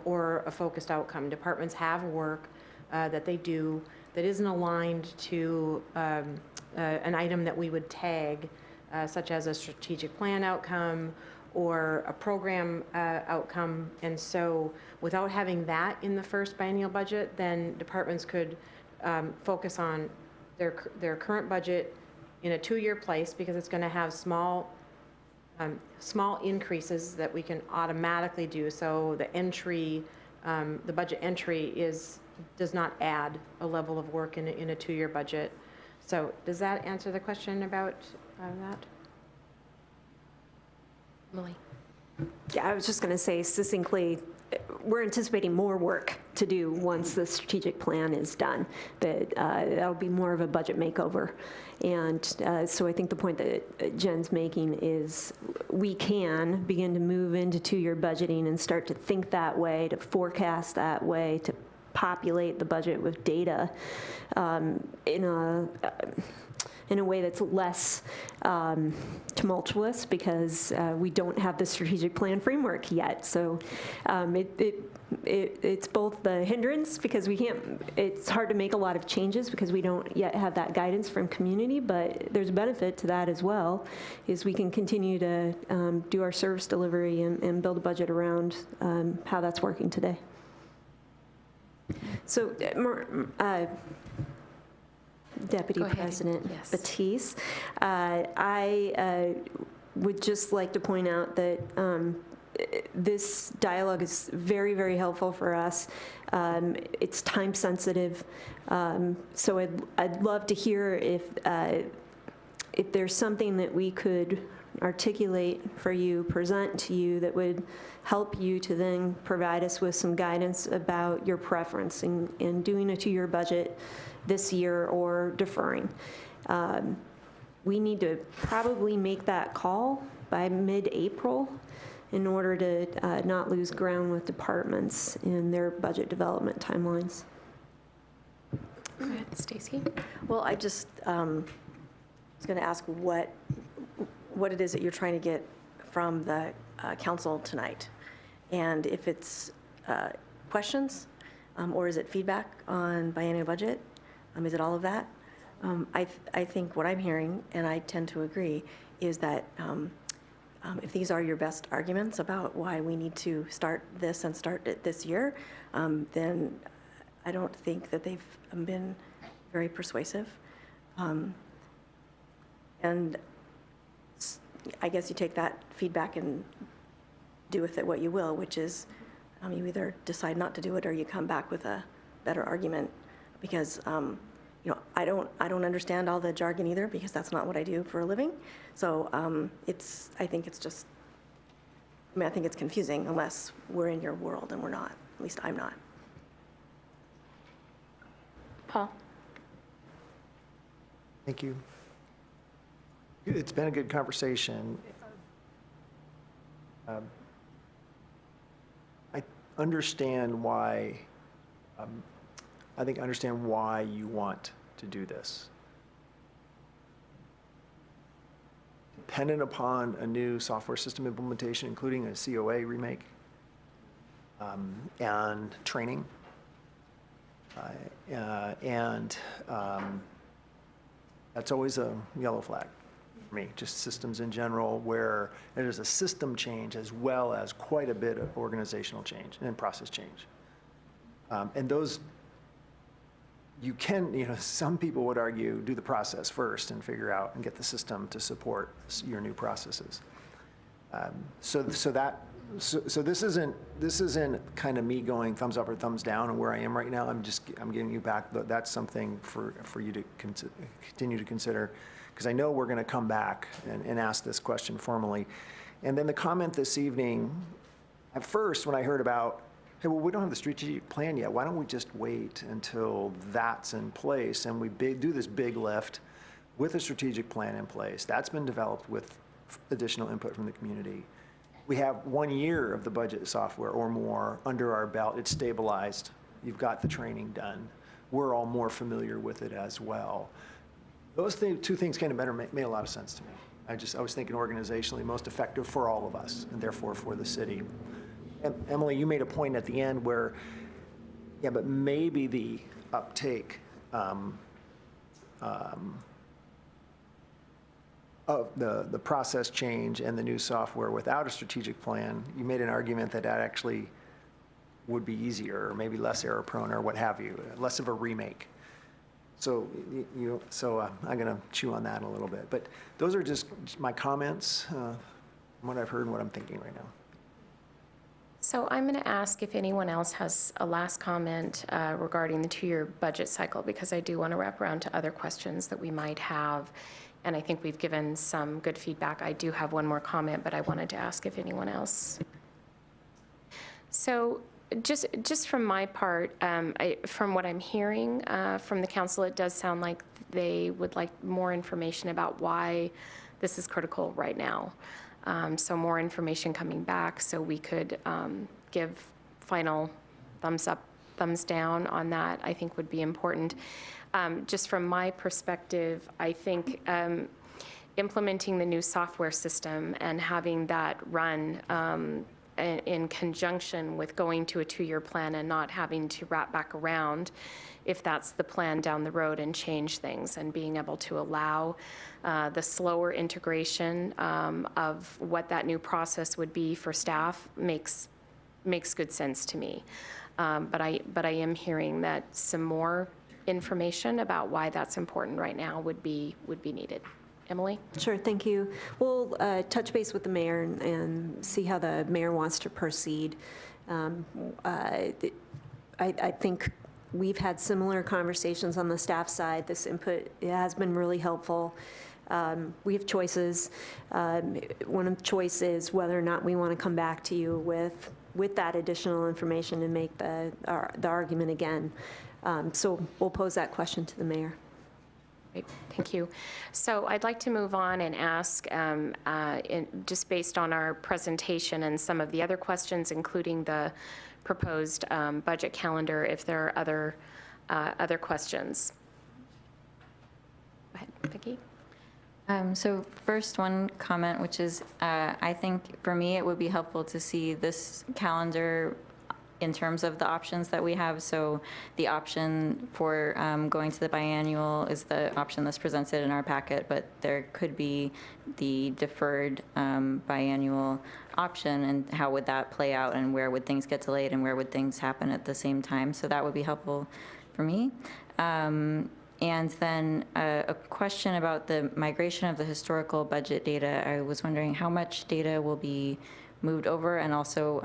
or a focused outcome. Departments have work that they do that isn't aligned to an item that we would tag, such as a strategic plan outcome or a program outcome. And so without having that in the first biennial budget, then departments could focus on their current budget in a 2-year place, because it's going to have small increases that we can automatically do. So the budget entry does not add a level of work in a 2-year budget. So does that answer the question about that? Emily? Yeah, I was just going to say succinctly, we're anticipating more work to do once the strategic plan is done. That'll be more of a budget makeover. And so I think the point that Jen's making is we can begin to move into 2-year budgeting and start to think that way, to forecast that way, to populate the budget with data in a way that's less tumultuous, because we don't have the strategic plan framework yet. So it's both the hindrance, because it's hard to make a lot of changes because we don't yet have that guidance from community, but there's a benefit to that as well, is we can continue to do our service delivery and build a budget around how that's working today. So, Deputy Go ahead. President Yes. Batiste, I would just like to point out that this dialogue is very, very helpful for us. It's time sensitive, so I'd love to hear if there's something that we could articulate for you, present to you, that would help you to then provide us with some guidance about your preference in doing a two-year budget this year or deferring. We need to probably make that call by mid-April in order to not lose ground with departments in their budget development timelines. Go ahead, Stacy. Well, I just was going to ask what it is that you're trying to get from the council tonight, and if it's questions, or is it feedback on biennial budget? Is it all of that? I think what I'm hearing, and I tend to agree, is that if these are your best arguments about why we need to start this and start it this year, then I don't think that they've been very persuasive. And I guess you take that feedback and do with it what you will, which is you either decide not to do it or you come back with a better argument, because I don't understand all the jargon either, because that's not what I do for a living. So I think it's confusing unless we're in your world, and we're not. At least I'm not. Paul? Thank you. It's been a good conversation. I understand why, understand why you want to do this. Dependent upon a new software system implementation, including a COA remake and training. That's always a yellow flag for me, just systems in general, where there's a system change as well as quite a bit of organizational change and process change. And those, you can, some people would argue, do the process first and figure out and get the system to support your new processes. So this isn't kind of me going thumbs up or thumbs down on where I am right now. I'm giving you back. That's something for you to continue to consider, because I know we're going to come back and ask this question formally. And then the comment this evening, at first when I heard about, hey, well, we don't have the strategic plan yet. Why don't we just wait until that's in place and we do this big lift with a strategic plan in place? That's been developed with additional input from the community. We have 1 year of the budget software or more under our belt. It's stabilized. You've got the training done. We're all more familiar with it as well. Those two things kind of made a lot of sense to me. I was thinking organizationally most effective for all of us, and therefore for the city. Emily, you made a point at the end where, yeah, but maybe the uptake of the process change and the new software without a strategic plan, you made an argument that actually would be easier, or maybe less error prone, or what have you, less of a remake. So I'm going to chew on that a little bit. But those are just my comments, what I've heard and what I'm thinking right now. So I'm going to ask if anyone else has a last comment regarding the two-year budget cycle, because I do want to wrap around to other questions that we might have. And I think we've given some good feedback. I do have one more comment, but I wanted to ask if anyone else. So just from my part, from what I'm hearing from the council, it does sound like they would like more information about why this is critical right now. So more information coming back so we could give final thumbs up, thumbs down on that, I think would be important. Just from my perspective, I think implementing the new software system and having that run in conjunction with going to a two-year plan and not having to wrap back around, if that's the plan down the road, and change things, and being able to allow the slower integration of what that new process would be for staff makes good sense to me. But I am hearing that some more information about why that's important right now would be needed. Emily? Sure, thank you. We'll touch base with the mayor and see how the mayor wants to proceed. I think we've had similar conversations on the staff side. This input has been really helpful. We have choices. One of the choices is whether or not we want to come back to you with that additional information and make the argument again. So we'll pose that question to the mayor. Great, thank you. So I'd like to move on and ask, just based on our presentation and some of the other questions, including the proposed budget calendar, if there are other questions. Go ahead, Vicki. So first, one comment, which is, I think for me, it would be helpful to see this calendar in terms of the options that we have. So the option for going to the biannual is the option that's presented in our packet, but there could be the deferred biannual option, and how would that play out, and where would things get delayed, and where would things happen at the same time. So that would be helpful for me. And then a question about the migration of the historical budget data. I was wondering how much data will be moved over, and also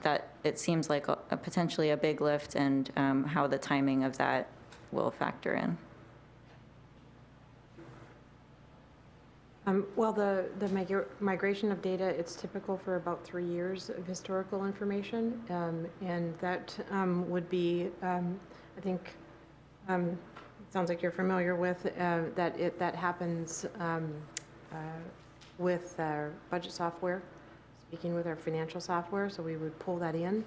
that it seems like potentially a big lift, and how the timing of that will factor in. Well, the migration of data, it's typical for about 3 years of historical information, and that would be, I think, sounds like you're familiar with, that happens with our budget software, speaking with our financial software, so we would pull that in.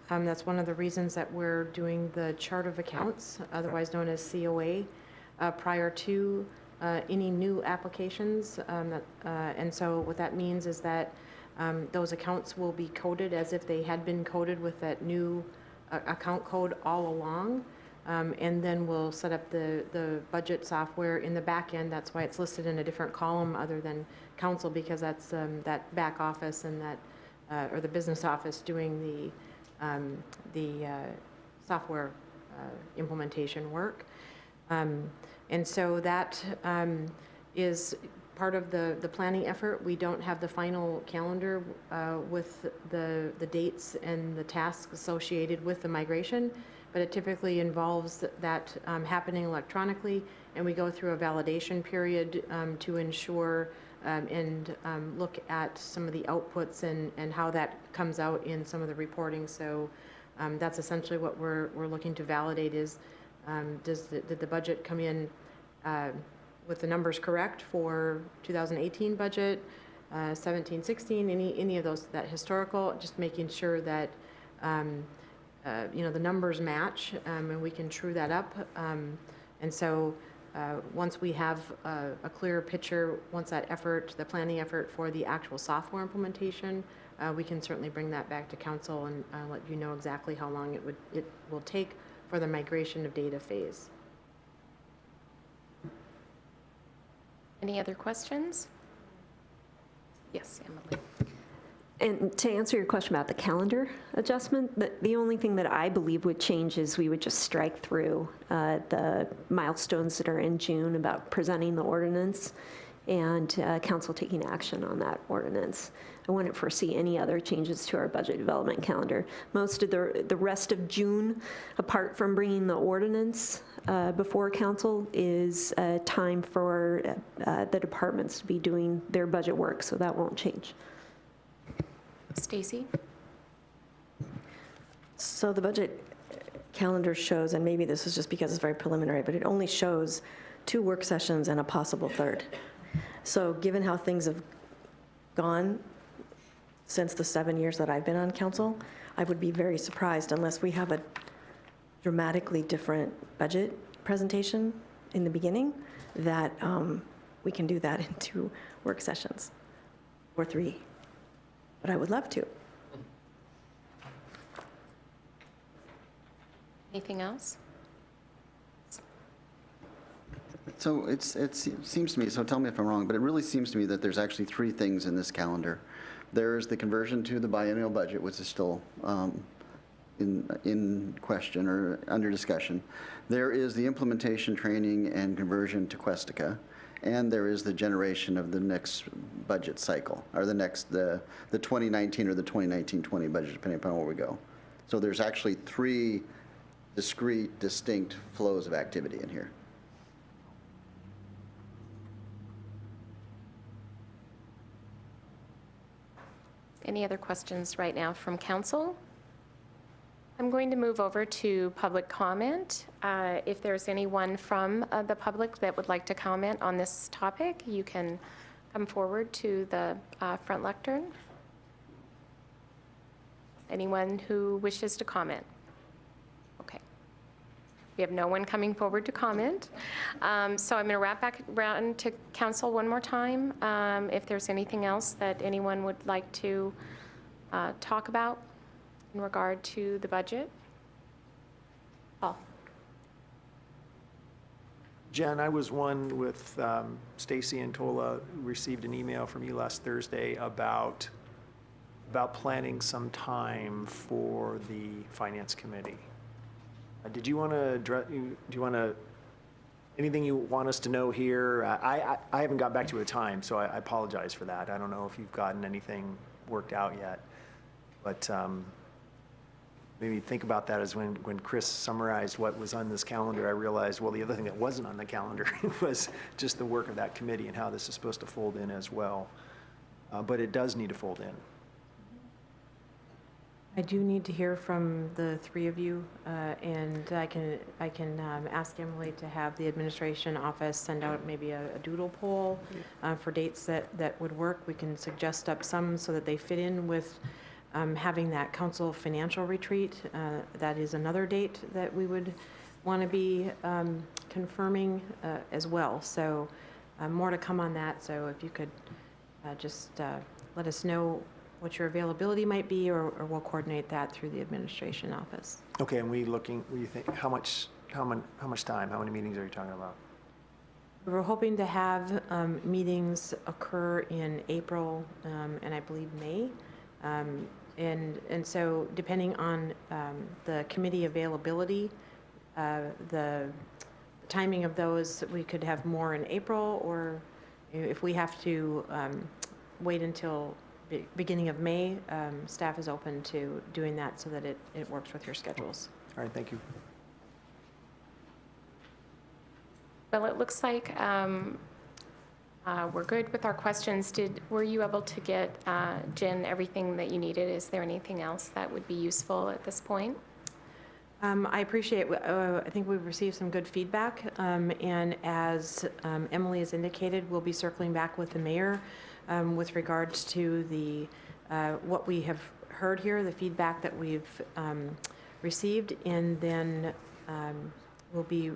That's one of the reasons that we're doing the chart of accounts, otherwise known as COA, prior to any new applications. And so what that means is that those accounts will be coded as if they had been coded with that new account code all along. And then we'll set up the budget software in the back end. That's why it's listed in a different column other than council, because that's that back office and that, or the business office doing the software implementation work. And so that is part of the planning effort. We don't have the final calendar with the dates and the tasks associated with the migration, but it typically involves that happening electronically, and we go through a validation period to ensure and look at some of the outputs and how that comes out in some of the reporting. So that's essentially what we're looking to validate is, did the budget come in with the numbers correct for 2018 budget, 17, 16, any of those, that historical, just making sure that the numbers match, and we can true that up. And so once we have a clearer picture, once that effort, the planning effort for the actual software implementation, we can certainly bring that back to council and let you know exactly how long it will take for the migration of data phase. Any other questions? Yes, Emily. And to answer your question about the calendar adjustment, the only thing that I believe would change is we would just strike through the milestones that are in June about presenting the ordinance and council taking action on that ordinance. I wouldn't foresee any other changes to our budget development calendar. Most of the rest of June, apart from bringing the ordinance before council, is time for the departments to be doing their budget work, so that won't change. Stacy? So the budget calendar shows, and maybe this is just because it's very preliminary, but it only shows 2 work sessions and a possible third. So given how things have gone since the 7 years that I've been on council, I would be very surprised unless we have a dramatically different budget presentation in the beginning, that we can do that in 2 work sessions or 3. But I would love to. Anything else? So it seems to me, so tell me if I'm wrong, but it really seems to me that there's actually 3 things in this calendar. There's the conversion to the biennial budget, which is still in question or under discussion. There is the implementation training and conversion to Questica. And there is the generation of the next budget cycle, or the 2019 or the 2019-20 budget, depending upon where we go. So there's actually 3 discrete, distinct flows of activity in here. Any other questions right now from council? I'm going to move over to public comment. If there's anyone from the public that would like to comment on this topic, you can come forward to the front lectern. Anyone who wishes to comment? Okay. We have no one coming forward to comment. So I'm going to wrap back around to council one more time. If there's anything else that anyone would like to talk about in regard to the budget. Paul. Jen, I was one with Stacy and Tola, received an email from you last Thursday about planning some time for the Finance Committee. Did you want to address, anything you want us to know here? I haven't got back to a time, so I apologize for that. I don't know if you've gotten anything worked out yet. But maybe think about that as when Chris summarized what was on this calendar, I realized, well, the other thing that wasn't on the calendar was just the work of that committee and how this is supposed to fold in as well. But it does need to fold in. I do need to hear from the three of you, and I can ask Emily to have the administration office send out maybe a doodle poll for dates that would work. We can suggest up some so that they fit in with having that council financial retreat. That is another date that we would want to be confirming as well. So more to come on that. So if you could just let us know what your availability might be, or we'll coordinate that through the administration office. Okay, and we think, how much time, how many meetings are you talking about? We're hoping to have meetings occur in April and I believe May. And so depending on the committee availability, the timing of those, we could have more in April, or if we have to wait until beginning of May, staff is open to doing that so that it works with your schedules. All right, thank you. Well, it looks like we're good with our questions. Were you able to get, Jen, everything that you needed? Is there anything else that would be useful at this point? I appreciate, I think we've received some good feedback, and as Emily has indicated, we'll be circling back with the mayor with regards to the what we have heard here, the feedback that we've received, and then we'll be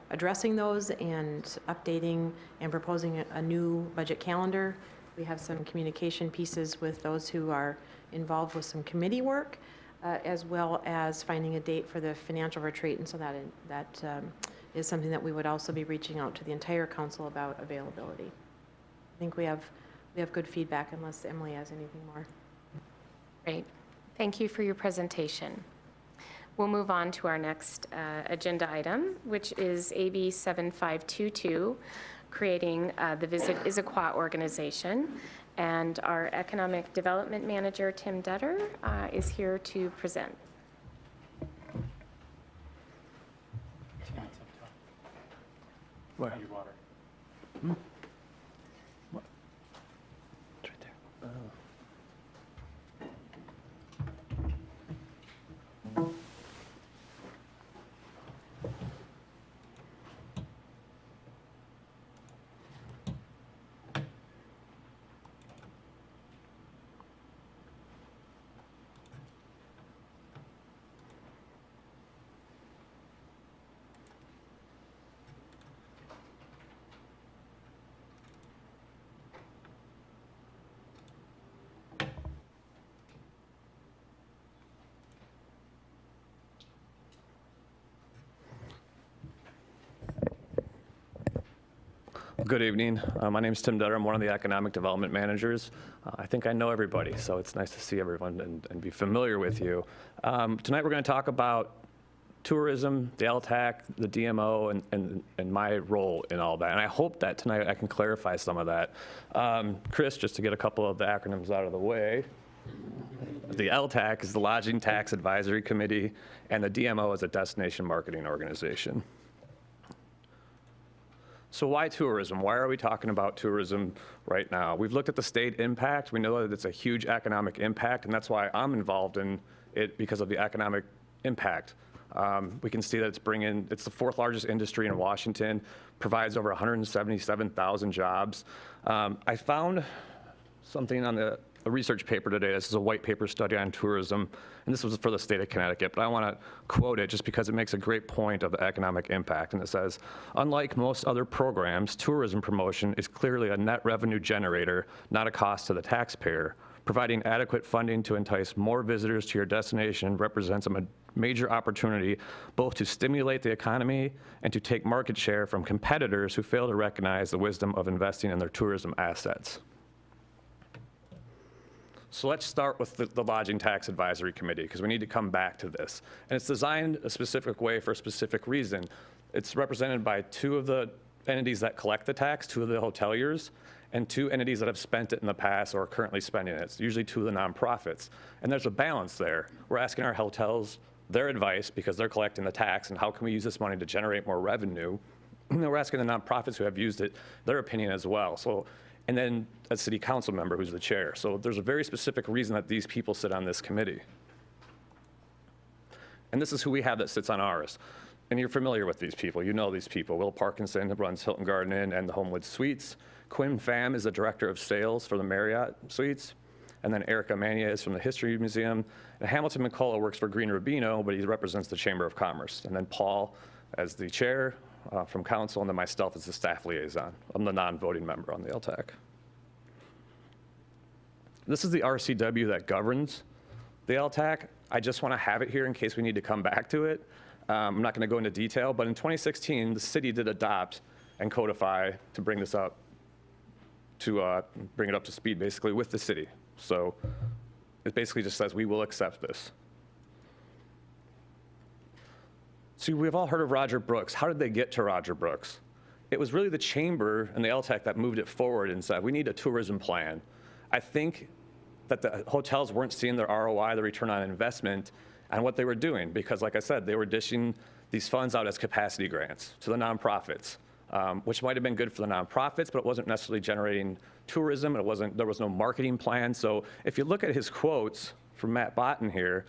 addressing those and updating and proposing a new budget calendar. We have some communication pieces with those who are involved with some committee work, as well as finding a date for the financial retreat, and so that is something that we would also be reaching out to the entire council about availability. I think we have good feedback, unless Emily has anything more. Great. Thank you for your presentation. We'll move on to our next agenda item, which is AB 7522, creating the Visit Issaquah organization. And our Economic Development Manager, Tim Detter, is here to present. Where? Water. What? It's right there. Oh. Good evening. My name is Tim Detter. I'm one of the economic development managers. I think I know everybody, so it's nice to see everyone and be familiar with you. Tonight we're going to talk about tourism, the LTAC, the DMO, and my role in all that. And I hope that tonight I can clarify some of that. Chris, just to get a couple of the acronyms out of the way. The LTAC is the Lodging Tax Advisory Committee, and the DMO is a destination marketing organization. So why tourism? Why are we talking about tourism right now? We've looked at the state impact. We know that it's a huge economic impact, and that's why I'm involved in it, because of the economic impact. We can see that it's the fourth largest industry in Washington, provides over 177,000 jobs. I found something on a research paper today. This is a white paper study on tourism, and this was for the state of Connecticut, but I want to quote it just because it makes a great point of the economic impact. And it says, unlike most other programs, tourism promotion is clearly a net revenue generator, not a cost to the taxpayer. Providing adequate funding to entice more visitors to your destination represents a major opportunity both to stimulate the economy and to take market share from competitors who fail to recognize the wisdom of investing in their tourism assets. So let's start with the Lodging Tax Advisory Committee, because we need to come back to this. And it's designed a specific way for a specific reason. It's represented by two of the entities that collect the tax, two of the hoteliers, and two entities that have spent it in the past or are currently spending it. It's usually two of the nonprofits. And there's a balance there. We're asking our hotels their advice because they're collecting the tax, and how can we use this money to generate more revenue? And then we're asking the nonprofits who have used it their opinion as well. And then a city council member who's the chair. So there's a very specific reason that these people sit on this committee. And this is who we have that sits on ours. And you're familiar with these people. You know these people. Will Parkinson runs Hilton Garden Inn and the Homewood Suites. Quinn Pham is the director of sales for the Marriott Suites. And then Erica Mania is from the History Museum. And Hamilton McCullough works for Green Rubino, but he represents the Chamber of Commerce. And then Paul as the chair from council, and then myself as the staff liaison. I'm the non-voting member on the LTAC. This is the RCW that governs the LTAC. I just want to have it here in case we need to come back to it. I'm not going to go into detail, but in 2016, the city did adopt and codify to bring this up, to bring it up to speed, basically, with the city. So it basically just says, we will accept this. So we've all heard of Roger Brooks. How did they get to Roger Brooks? It was really the chamber and the LTAC that moved it forward and said, we need a tourism plan. I think that the hotels weren't seeing their ROI, the return on investment, and what they were doing, because like I said, they were dishing these funds out as capacity grants to the nonprofits, which might have been good for the nonprofits, but it wasn't necessarily generating tourism. There was no marketing plan. So if you look at his quotes from Matt Botten here,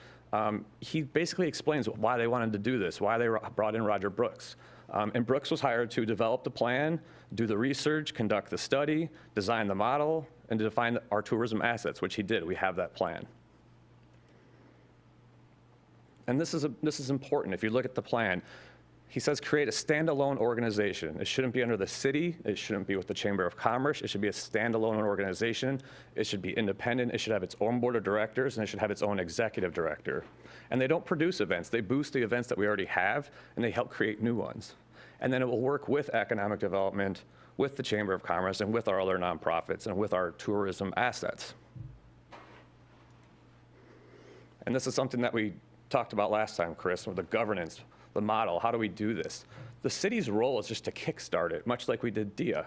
he basically explains why they wanted to do this, why they brought in Roger Brooks. And Brooks was hired to develop the plan, do the research, conduct the study, design the model, and to define our tourism assets, which he did. We have that plan. And this is important. If you look at the plan, he says create a standalone organization. It shouldn't be under the city. It shouldn't be with the Chamber of Commerce. It should be a standalone organization. It should be independent. It should have its own board of directors, and it should have its own executive director. And they don't produce events. They boost the events that we already have, and they help create new ones. And then it will work with economic development, with the Chamber of Commerce, and with our other nonprofits, and with our tourism assets. And this is something that we talked about last time, Chris, with the governance, the model. How do we do this? The city's role is just to kickstart it, much like we did DIA.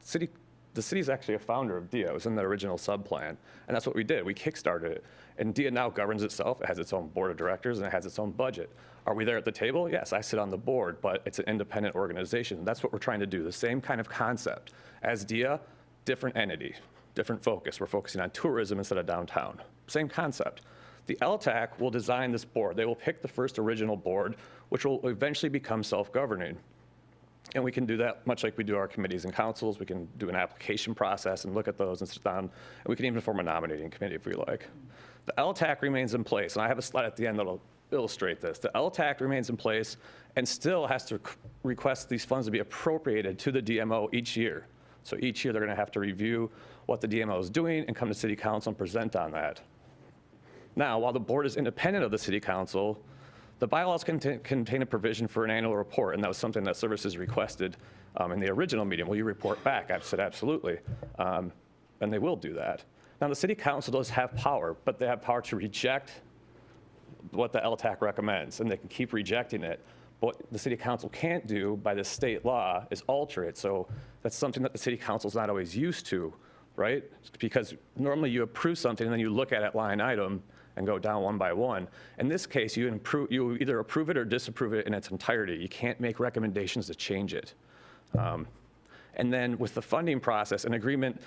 The city's actually a founder of DIA. It was in the original subplan, and that's what we did. We kickstarted it, and DIA now governs itself. It has its own board of directors, and it has its own budget. Are we there at the table? Yes, I sit on the board, but it's an independent organization. That's what we're trying to do, the same kind of concept. As DIA, different entity, different focus. We're focusing on tourism instead of downtown. Same concept. The LTAC will design this board. They will pick the first original board, which will eventually become self-governing. And we can do that much like we do our committees and councils. We can do an application process and look at those and sit down. And we can even form a nominating committee if we like. The LTAC remains in place, and I have a slide at the end that'll illustrate this. The LTAC remains in place and still has to request these funds to be appropriated to the DMO each year. So each year they're going to have to review what the DMO is doing and come to City Council and present on that. Now, while the board is independent of the City Council, the bylaws contain a provision for an annual report, and that was something that services requested in the original meeting. Will you report back? I said absolutely, and they will do that. Now, the City Council does have power, but they have power to reject what the LTAC recommends, and they can keep rejecting it. But what the City Council can't do by the state law is alter it. So that's something that the City Council's not always used to, right? Because normally you approve something and then you look at it line item and go down one by one. In this case, you either approve it or disapprove it in its entirety. You can't make recommendations to change it. And then with the funding process, an agreement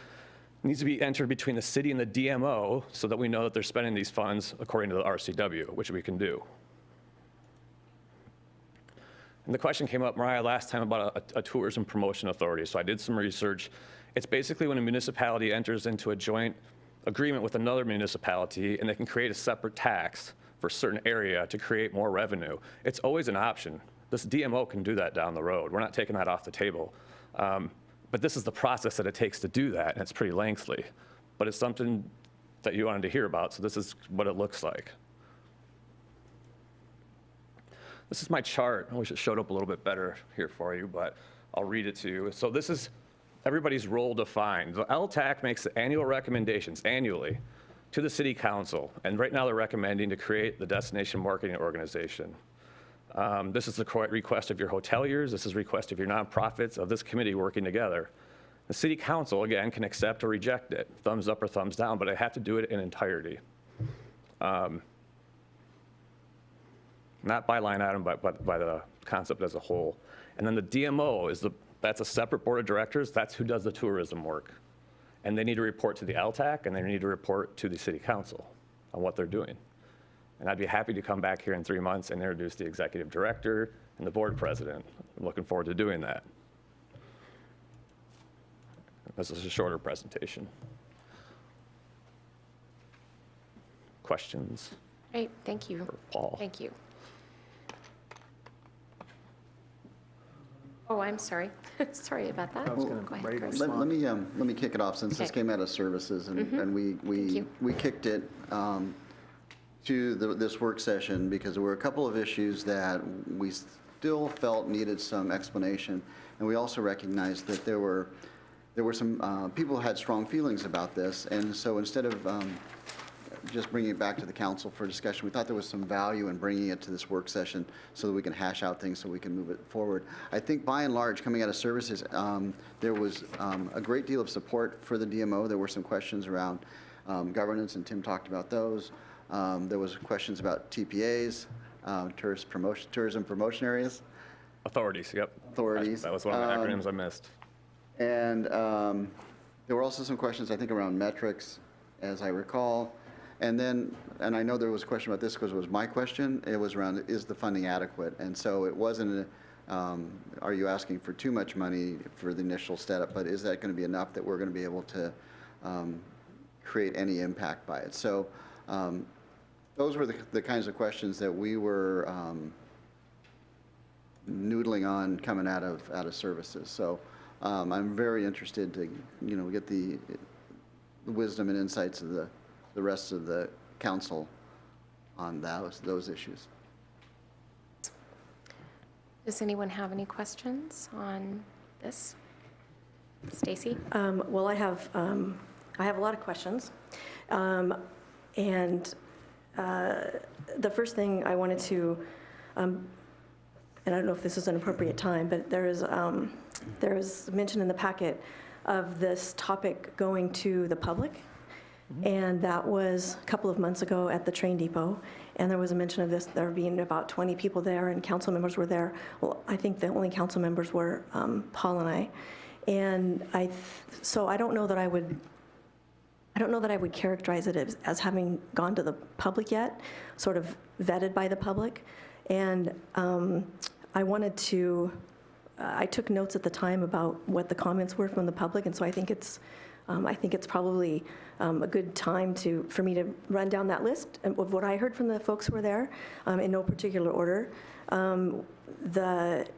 needs to be entered between the city and the DMO so that we know that they're spending these funds according to the RCW, which we can do. And the question came up, Mariah, last time about a tourism promotion authority. So I did some research. It's basically when a municipality enters into a joint agreement with another municipality and they can create a separate tax for a certain area to create more revenue. It's always an option. This DMO can do that down the road. We're not taking that off the table. But this is the process that it takes to do that, and it's pretty lengthy. But it's something that you wanted to hear about, so this is what it looks like. This is my chart. I wish it showed up a little bit better here for you, but I'll read it to you. So this is everybody's role defined. The LTAC makes the annual recommendations annually to the city council, and right now they're recommending to create the destination marketing organization. This is the request of your hoteliers. This is the request of your nonprofits, of this committee working together. The city council, again, can accept or reject it, thumbs up or thumbs down, but I have to do it in entirety. Not by line item, but by the concept as a whole. And then the DMO that's a separate board of directors. That's who does the tourism work. And they need to report to the LTAC, and they need to report to the city council on what they're doing. And I'd be happy to come back here in 3 months and introduce the executive director and the board president. I'm looking forward to doing that. This is a shorter presentation. Questions? Great, thank you. For Paul. Thank you. Oh, I'm sorry. Sorry about that. was gonna Go ahead, ready to Chris. Let me kick it off since this Okay. came out of services, and you. we kicked it to this work session because there were a couple of issues that we still felt needed some explanation, and we also recognized that there were some people who had strong feelings about this, and so instead of just bringing it back to the council for discussion, we thought there was some value in bringing it to this work session so that we can hash out things so we can move it forward. I think by and large, coming out of services, there was a great deal of support for the DMO. There were some questions around governance, and Tim talked about those. There was questions about TPAs, tourism promotion areas. Authorities, yep. Authorities. That was one of the acronyms I missed. And there were also some questions, I think, around metrics, as I recall. And then, and I know there was a question about this because it was my question, it was around, is the funding adequate? And so it wasn't, are you asking for too much money for the initial setup, but is that going to be enough that we're going to be able to create any impact by it? So those were the kinds of questions that we were noodling on coming out of services. So I'm very interested to, get the wisdom and insights of the rest of the council on those issues. Does anyone have any questions on this? Stacy? Well, I have a lot of questions. And the first thing I wanted to, and I don't know if this is an appropriate time, but there is mention in the packet of this topic going to the public. And that was a couple of months ago at the train depot. And there was a mention of this, there being about 20 people there and council members were there. Well, I think the only council members were Paul and I. And so I don't know that I would characterize it as having gone to the public yet, sort of vetted by the public. And I took notes at the time about what the comments were from the public, and so I think it's probably a good time for me to run down that list of what I heard from the folks who were there, in no particular order. That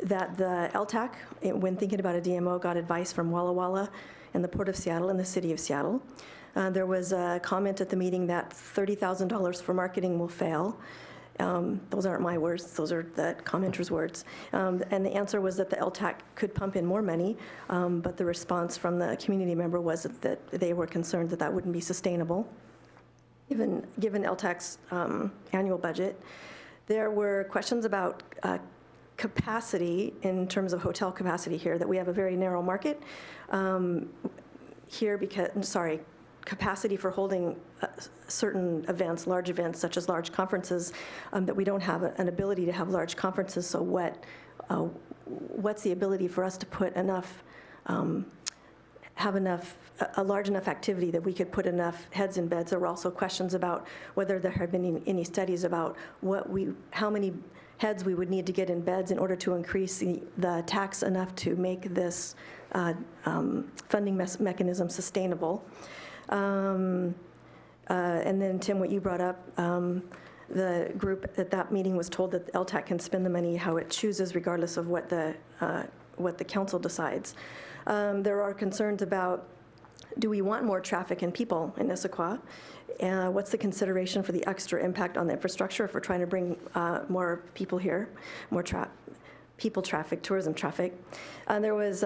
the LTAC, when thinking about a DMO, got advice from Walla Walla and the Port of Seattle and the City of Seattle. There was a comment at the meeting that $30,000 for marketing will fail. Those aren't my words, those are the commenters' words. And the answer was that the LTAC could pump in more money, but the response from the community member was that they were concerned that that wouldn't be sustainable, given LTAC's annual budget. There were questions about capacity in terms of hotel capacity here, that we have a very narrow market here capacity for holding certain events, large events, such as large conferences, that we don't have an ability to have large conferences. So what's the ability for us to put enough, have enough, a large enough activity that we could put enough heads in beds. There were also questions about whether there had been any studies about how many heads we would need to get in beds in order to increase the tax enough to make this funding mechanism sustainable. And then, Tim, what you brought up, the group at that meeting was told that LTAC can spend the money how it chooses, regardless of what the council decides. There are concerns about, do we want more traffic and people in Issaquah? What's the consideration for the extra impact on the infrastructure if we're trying to bring more people here, more people traffic, tourism traffic? There was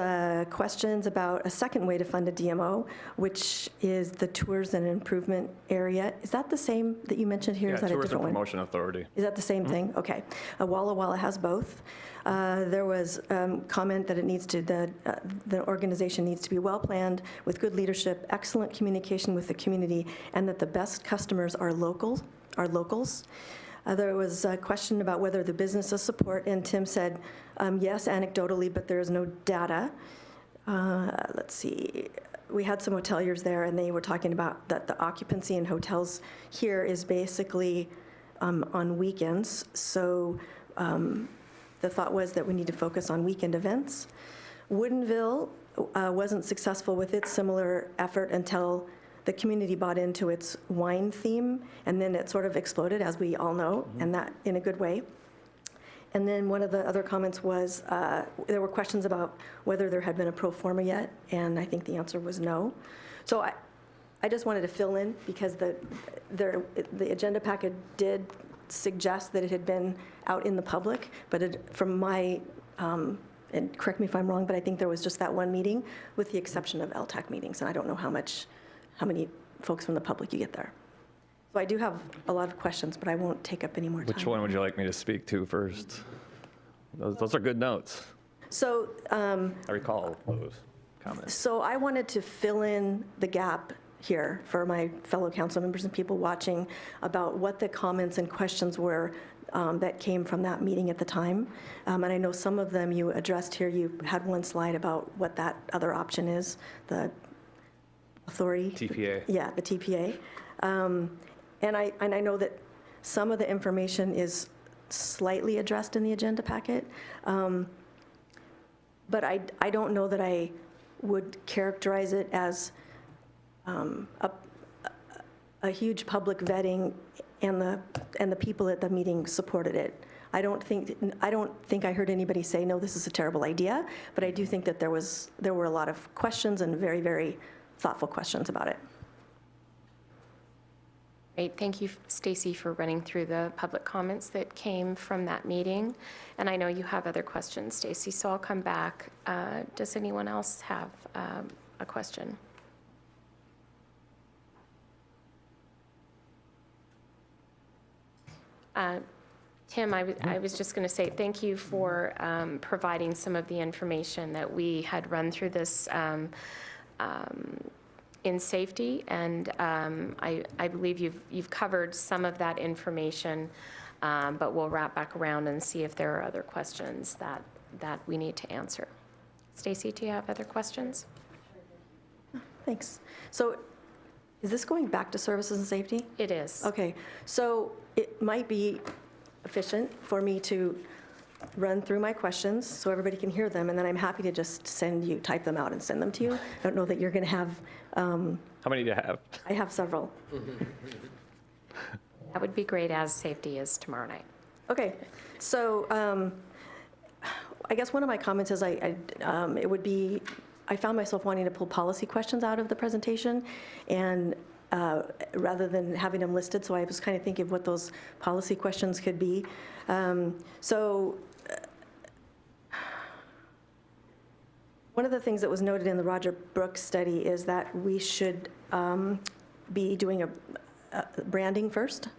questions about a second way to fund a DMO, which is the Tours and Improvement Area. Is that the same that you mentioned here? Yeah, Is that a Tourism different one? Promotion Authority. Is that the same thing? Okay. Walla Walla has both. There was comment that it needs to, the organization needs to be well-planned, with good leadership, excellent communication with the community, and that the best customers are locals. There was a question about whether the businesses support, and Tim said, yes, anecdotally, but there is no data. Let's see. We had some hoteliers there, and they were talking about that the occupancy in hotels here is basically on weekends. So the thought was that we need to focus on weekend events. Woodinville wasn't successful with its similar effort until the community bought into its wine theme, and then it sort of exploded, as we all know, and that in a good way. And then one of the other comments was there were questions about whether there had been a pro forma yet, and I think the answer was no. So I just wanted to fill in, because the agenda packet did suggest that it had been out in the public, but from my, and correct me if I'm wrong, but I think there was just that one meeting, with the exception of LTAC meetings, and I don't know how many folks from the public you get there. So I do have a lot of questions, but I won't take up any more time. Which one would you like me to speak to first? Those are good notes. So I recall those comments. So I wanted to fill in the gap here for my fellow council members and people watching about what the comments and questions were that came from that meeting at the time. And I know some of them you addressed here. You had one slide about what that other option is, the authority. TPA. Yeah, the TPA. And I know that some of the information is slightly addressed in the agenda packet. But I don't know that I would characterize it as a huge public vetting, and the people at the meeting supported it. I don't think I heard anybody say, no, this is a terrible idea, but I do think that there were a lot of questions, and very, very thoughtful questions about it. Great. Thank you, Stacy, for running through the public comments that came from that meeting. And I know you have other questions, Stacy, so I'll come back. Does anyone else have a question? Tim, I was just going to say thank you for providing some of the information that we had run through this in safety, and I believe you've covered some of that information, but we'll wrap back around and see if there are other questions that we need to answer. Stacy, do you have other questions? Thanks. So is this going back to services and safety? It is. Okay, so it might be efficient for me to run through my questions so everybody can hear them, and then I'm happy to just type them out and send them to you. I don't know that you're going to have. How many do you have? I have several. That would be great, as safety is tomorrow night. Okay, so I guess one of my comments is it would be, I found myself wanting to pull policy questions out of the presentation, and rather than having them listed, so I was kind of thinking of what those policy questions could be. One of the things that was noted in the Roger Brooks study is that we should be doing a branding first,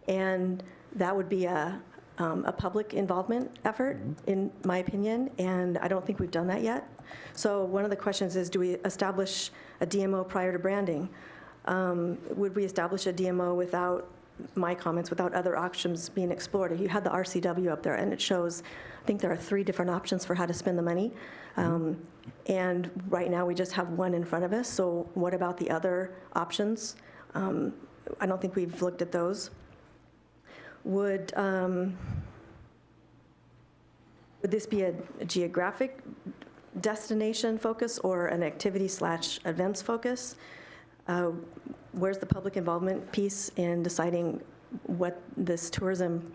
and that would be a public involvement effort, in my opinion, and I don't think we've done that yet. So one of the questions is, do we establish a DMO prior to branding? Would we establish a DMO without my comments, without other options being explored. You had the RCW up there, and it shows, I think there are 3 different options for how to spend the money. And right now, we just have one in front of us, so what about the other options? I don't think we've looked at those. Would this be a geographic destination focus or an activity/events focus? Where's the public involvement piece in deciding what this tourism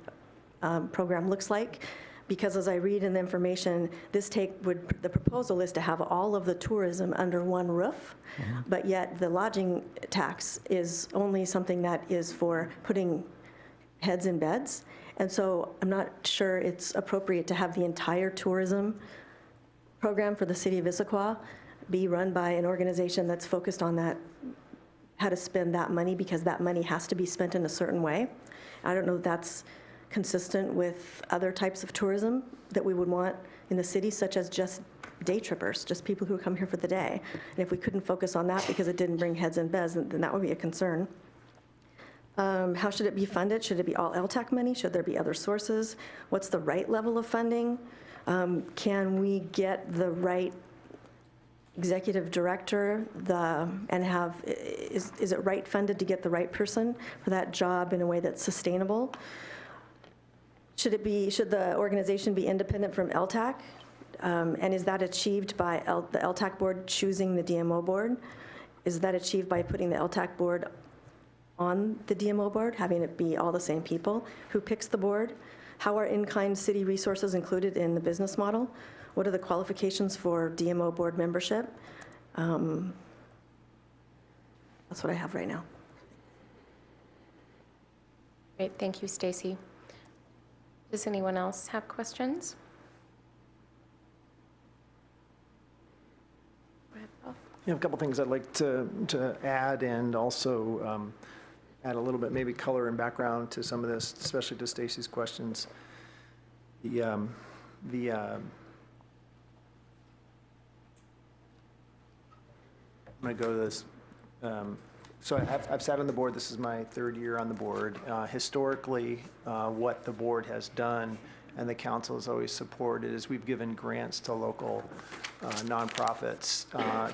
program looks like? Because as I read in the information, the proposal is to have all of the tourism under one roof, but yet the lodging tax is only something that is for putting heads in beds. And so I'm not sure it's appropriate to have the entire tourism program for the city of Issaquah be run by an organization that's focused on that, how to spend that money, because that money has to be spent in a certain way. I don't know if that's consistent with other types of tourism that we would want in the city, such as just day trippers, just people who come here for the day. And if we couldn't focus on that because it didn't bring heads and beds, then that would be a concern. How should it be funded? Should it be all LTAC money? Should there be other sources? What's the right level of funding? Can we get the right executive director is it right funded to get the right person for that job in a way that's sustainable? Should the organization be independent from LTAC? And is that achieved by the LTAC board choosing the DMO board? Is that achieved by putting the LTAC board on the DMO board, having it be all the same people? Who picks the board? How are in-kind city resources included in the business model? What are the qualifications for DMO board membership? That's what I have right now. Great, thank you, Stacy. Does anyone else have questions? Go ahead, Paul. A couple things I'd like to add, and also add a little bit maybe color and background to some of this, especially to Stacy's questions. I'm going to go to this. So I've sat on the board. This is my 3rd year on the board. Historically, what the board has done and the council has always supported is we've given grants to local nonprofits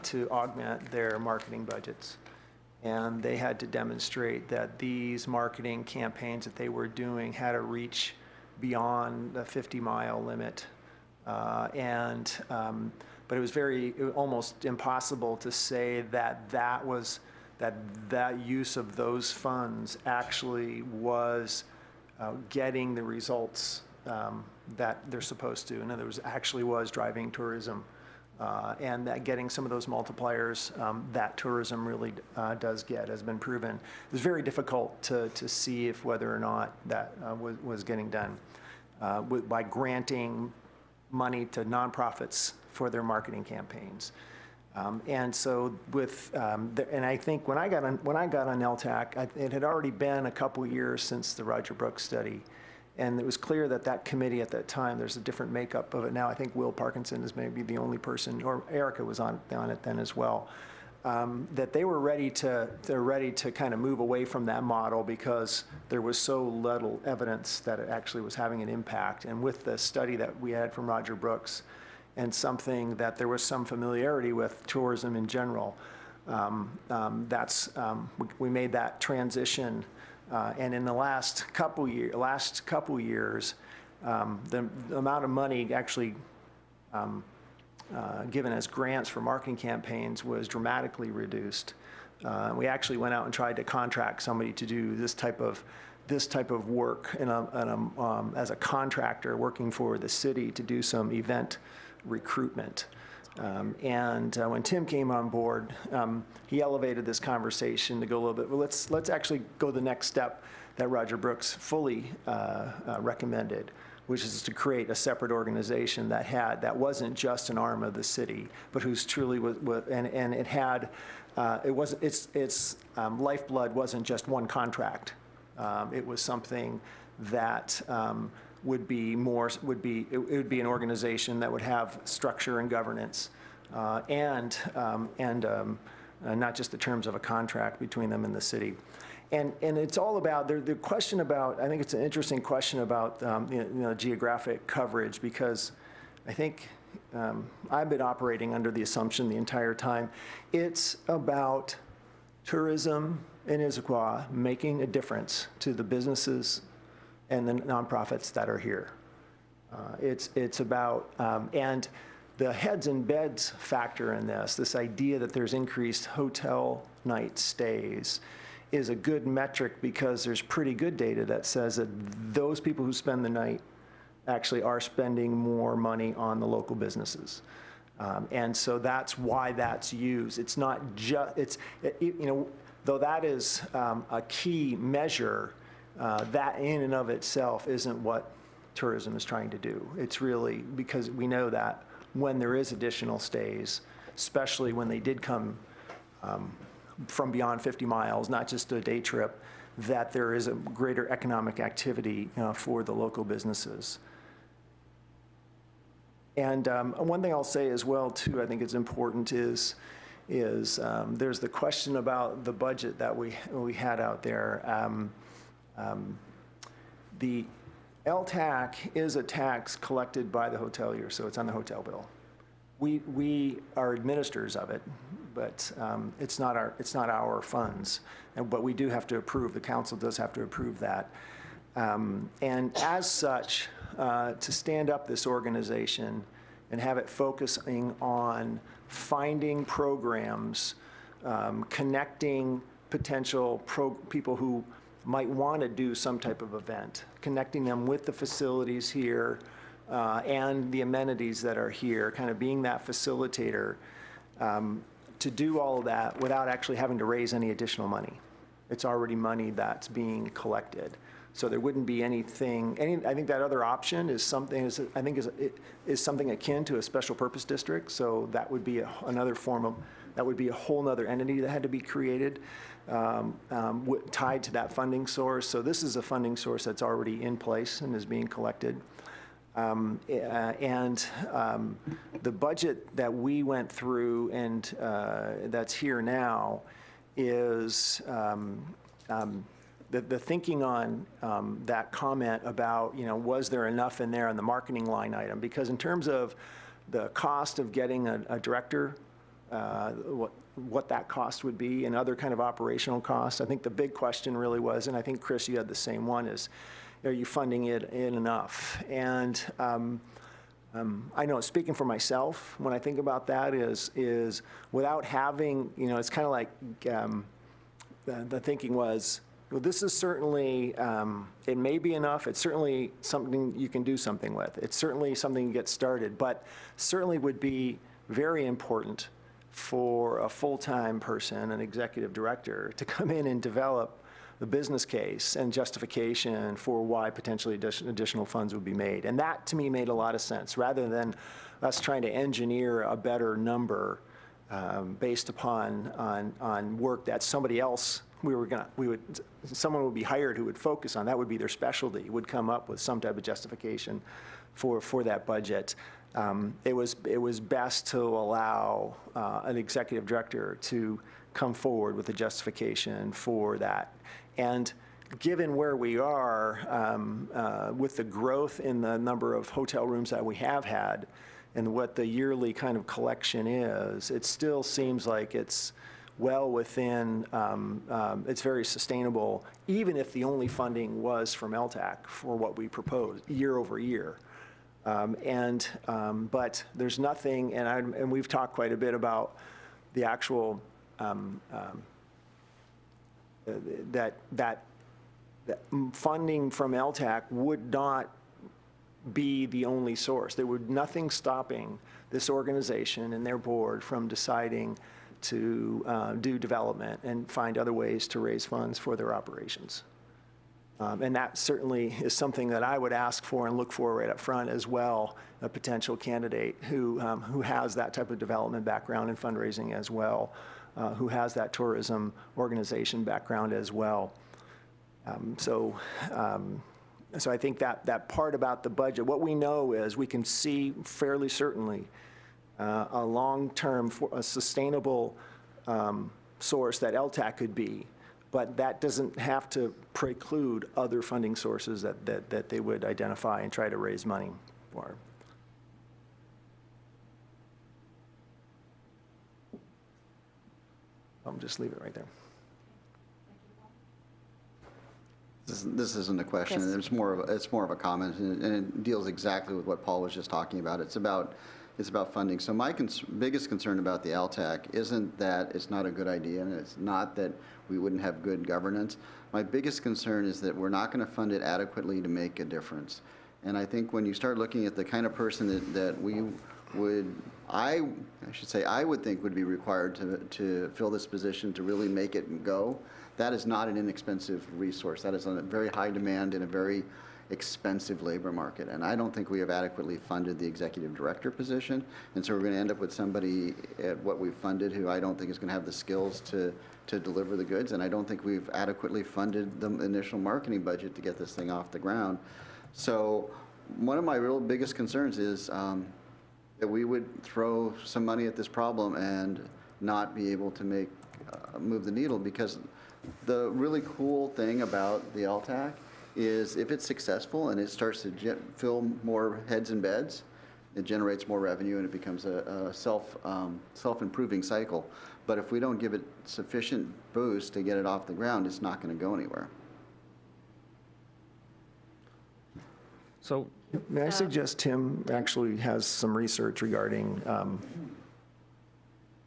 to augment their marketing budgets. And they had to demonstrate that these marketing campaigns that they were doing had a reach beyond the 50-mile limit. But it was almost impossible to say that use of those funds actually was getting the results that they're supposed to. In other words, actually was driving tourism. And that getting some of those multipliers that tourism really does get has been proven. It was very difficult to see whether or not that was getting done by granting money to nonprofits for their marketing campaigns. And so and I think when I got on LTAC, it had already been a couple years since the Roger Brooks study. And it was clear that committee at that time, there's a different makeup of it now. I think Will Parkinson is maybe the only person, or Erica was on it then as well, that they were ready to kind of move away from that model because there was so little evidence that it actually was having an impact. And with the study that we had from Roger Brooks, and something that there was some familiarity with tourism in general, we made that transition. And in the last couple years, the amount of money actually given as grants for marketing campaigns was dramatically reduced. We actually went out and tried to contract somebody to do this type of work as a contractor working for the city to do some event recruitment. When Tim came on board, he elevated this conversation to go a little bit, well, let's actually go the next step that Roger Brooks fully recommended, which is to create a separate organization that wasn't just an arm of the city, but whose truly was and it had, its lifeblood wasn't just one contract. It was something that it would be an organization that would have structure and governance, and not just the terms of a contract between them and the city. And it's all about, the question about, I think it's an interesting question about geographic coverage, because I think I've been operating under the assumption the entire time it's about tourism in Issaquah making a difference to the businesses and the nonprofits that are here. It's about, and the heads and beds factor in this idea that there's increased hotel night stays is a good metric, because there's pretty good data that says that those people who spend the night actually are spending more money on the local businesses. And so that's why that's used. It's not just, though that is a key measure, that in and of itself isn't what tourism is trying to do. It's really because we know that when there is additional stays, especially when they did come from beyond 50 miles, not just a day trip, that there is a greater economic activity for the local businesses. And one thing I'll say as well, too, I think it's important is there's the question about the budget that we had out there. The LTAC is a tax collected by the hotelier, so it's on the hotel bill. We are administrators of it, but it's not our funds. But we do have to approve. The council does have to approve that. And as such, to stand up this organization and have it focusing on finding programs, connecting potential people who might want to do some type of event, connecting them with the facilities here and the amenities that are here, kind of being that facilitator, to do all of that without actually having to raise any additional money. It's already money that's being collected. So there wouldn't be anything, I think that other option is something, is something akin to a special purpose district. So that would be another form of, that would be a whole nother entity that had to be created, tied to that funding source. So this is a funding source that's already in place and is being collected. The budget that we went through and that's here now is the thinking on that comment about, was there enough in there on the marketing line item? Because in terms of the cost of getting a director, what that cost would be and other kind of operational costs, I think the big question really was, and I think, Chris, you had the same one, is, are you funding it in enough? And I know, speaking for myself, when I think about that is without having, it's kind of like the thinking was, well, this is certainly, it may be enough. It's certainly something you can do something with. It's certainly something to get started, but certainly would be very important for a full-time person, an executive director, to come in and develop the business case and justification for why potentially additional funds would be made. And that, to me, made a lot of sense, rather than us trying to engineer a better number based upon on work that somebody else, someone would be hired who would focus on. That would be their specialty, would come up with some type of justification for that budget. It was best to allow an executive director to come forward with a justification for that. And given where we are with the growth in the number of hotel rooms that we have had and what the yearly kind of collection is, it still seems like it's well within, it's very sustainable, even if the only funding was from LTAC for what we proposed year over year. But there's nothing, and we've talked quite a bit about the actual that funding from LTAC would not be the only source. There would nothing stopping this organization and their board from deciding to do development and find other ways to raise funds for their operations. And that certainly is something that I would ask for and look for right up front as well, a potential candidate who has that type of development background and fundraising as well, who has that tourism organization background as well. So I think that part about the budget, what we know is we can see fairly certainly a long-term, a sustainable source that LTAC could be but that doesn't have to preclude other funding sources that they would identify and try to raise money for. I'll just leave it right there. This isn't a question, Yes. it's more of a comment, and it deals exactly with what Paul was just talking about. It's about funding. So my biggest concern about the LTAC isn't that it's not a good idea, and it's not that we wouldn't have good governance. My biggest concern is that we're not going to fund it adequately to make a difference. And I think when you start looking at the kind of person that we would, I would think would be required to fill this position to really make it go, that is not an inexpensive resource. That is a very high demand in a very expensive labor market. And I don't think we have adequately funded the executive director position. And so we're going to end up with somebody at what we've funded who I don't think is going to have the skills to deliver the goods. And I don't think we've adequately funded the initial marketing budget to get this thing off the ground. So one of my real biggest concerns is that we would throw some money at this problem and not be able to move the needle, because the really cool thing about the LTAC is if it's successful and it starts to fill more heads and beds, it generates more revenue and it becomes a self-improving cycle. But if we don't give it sufficient boost to get it off the ground, it's not going to go anywhere. So May I suggest Tim actually has some research regarding,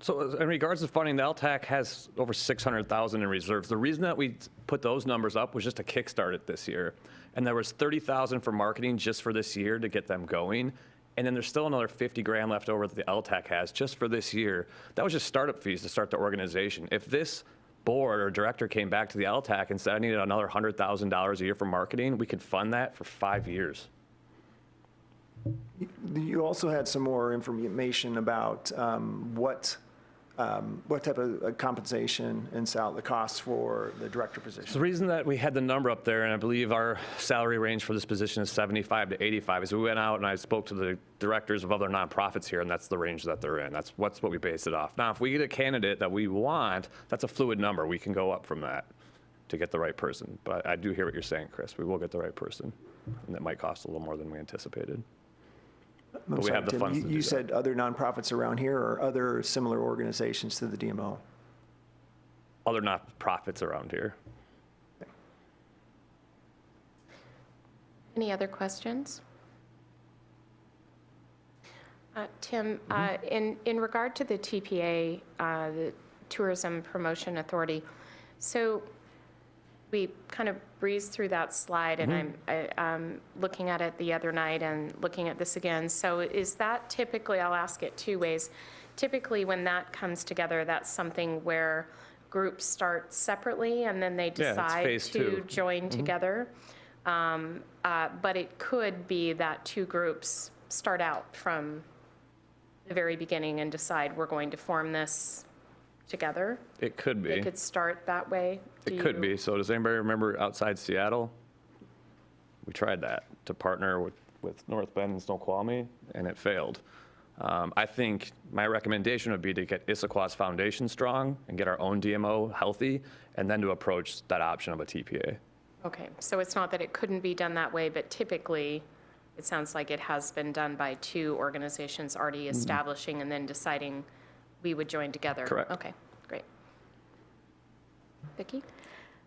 So in regards to funding, the LTAC has over 600,000 in reserves. The reason that we put those numbers up was just to kickstart it this year. And there was 30,000 for marketing just for this year to get them going. And then there's still another 50 grand left over that the LTAC has just for this year. That was just startup fees to start the organization. If this board or director came back to the LTAC and said, I needed another $100,000 a year for marketing, we could fund that for 5 years. you also had some more information about what type of compensation and the costs for the director So the position. reason that we had the number up there, and I believe our salary range for this position is 75 to 85, is we went out and I spoke to the directors of other nonprofits here, and that's the range that they're in. That's what we base it off. Now, if we get a candidate that we want, that's a fluid number. We can go up from that to get the right person. But I do hear what you're saying, Chris. We will get the right person, and that might cost a little more than we anticipated. I'm we sorry, have the Tim, funds to do You that. said other nonprofits around here or other similar organizations to the DMO? Other nonprofits around here. Any other questions? Tim, in regard to the TPA, the Tourism Promotion Authority, so we kind of breezed through that slide, and I'm looking at it the other night and looking at this again. So is that typically, I'll ask it two ways. Typically, when that comes together, that's something where groups start separately and then they it's decide phase to two. join together. But it could be that two groups start out from the very beginning and decide we're going to form this together. It could be. They could start that way. It could be. So does anybody remember outside Seattle? We tried that to partner with North Bend and Snoqualmie, and it failed. I think my recommendation would be to get Issaquah's foundation strong and get our own DMO healthy, and then to approach that option of a TPA. Okay, so it's not that it couldn't be done that way, but typically, it sounds like it has been done by two organizations already establishing and then deciding we would join together. Correct. Okay, great. Vicki?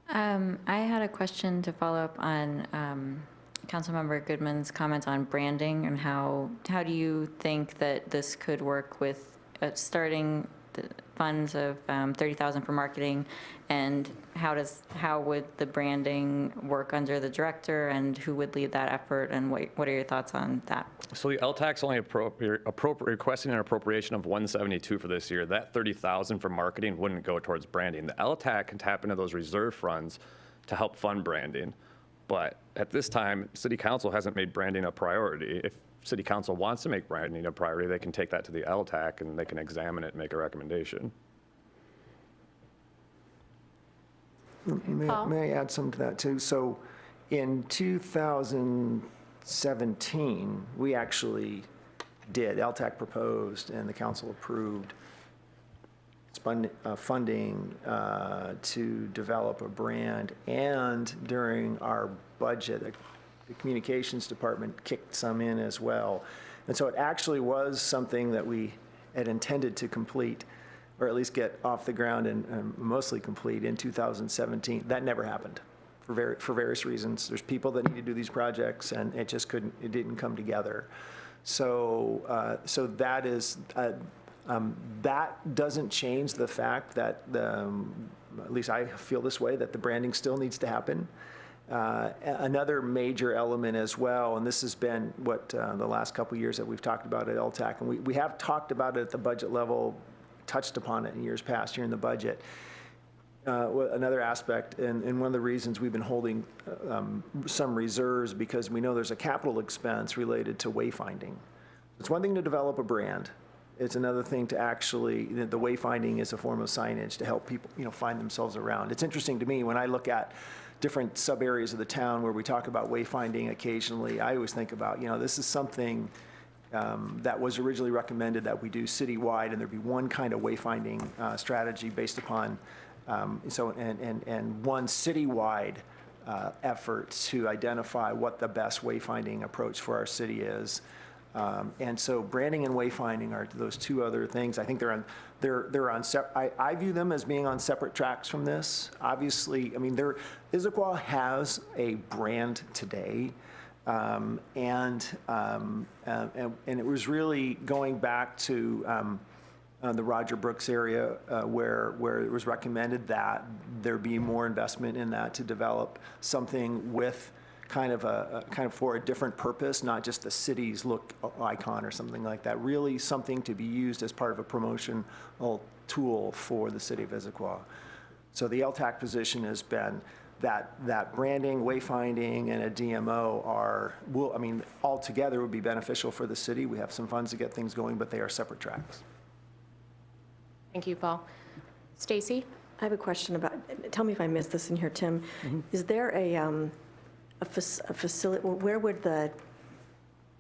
I had a question to follow up on Councilmember Goodman's comment on branding, and how do you think that this could work with starting the funds of 30,000 for marketing, and how would the branding work under the director, and who would lead that effort, and what are your thoughts on that? So the LTAC's only requesting an appropriation of 172 for this year. That 30,000 for marketing wouldn't go towards branding. The LTAC can tap into those reserve funds to help fund branding. But at this time, City Council hasn't made branding a priority. If City Council wants to make branding a priority, they can take that to the LTAC and they can examine it and make a recommendation. Paul? May I add something to that too? So in 2017, we actually did, LTAC proposed and the council approved funding to develop a brand, and during our budget, the communications department kicked some in as well. And so it actually was something that we had intended to complete, or at least get off the ground and mostly complete in 2017. That never happened for various reasons. There's people that need to do these projects, and it just it didn't come together. So, that is, that doesn't change the fact that, at least I feel this way, that the branding still needs to happen. Another major element as well, and this has been what the last couple of years that we've talked about at LTAC, and we have talked about it at the budget level, touched upon it in years past here in the budget. Another aspect, and one of the reasons we've been holding some reserves, because we know there's a capital expense related to wayfinding. It's one thing to develop a brand. It's another thing to actually, the wayfinding is a form of signage to help people, find themselves around. It's interesting to me when I look at different sub-areas of the town where we talk about wayfinding occasionally, I always think about, this is something that was originally recommended that we do citywide, and there'd be one kind of wayfinding strategy based upon, and one citywide effort to identify what the best wayfinding approach for our city is. And so branding and wayfinding are those two other things. I think I view them as being on separate tracks from this. Obviously, Issaquah has a brand today. And it was really going back to the Roger Brooks area where it was recommended that there be more investment in that to develop something with kind of for a different purpose, not just the city's look icon or something like that. Really something to be used as part of a promotional tool for the city of Issaquah. So the LTAC position has been that branding, wayfinding, and a DMO all together would be beneficial for the city. We have some funds to get things going, but they are separate tracks. Thank you, Paul. Stacy? I have a question about, tell me if I missed this in here, Tim. Mm-hmm. Is there a facility, where would the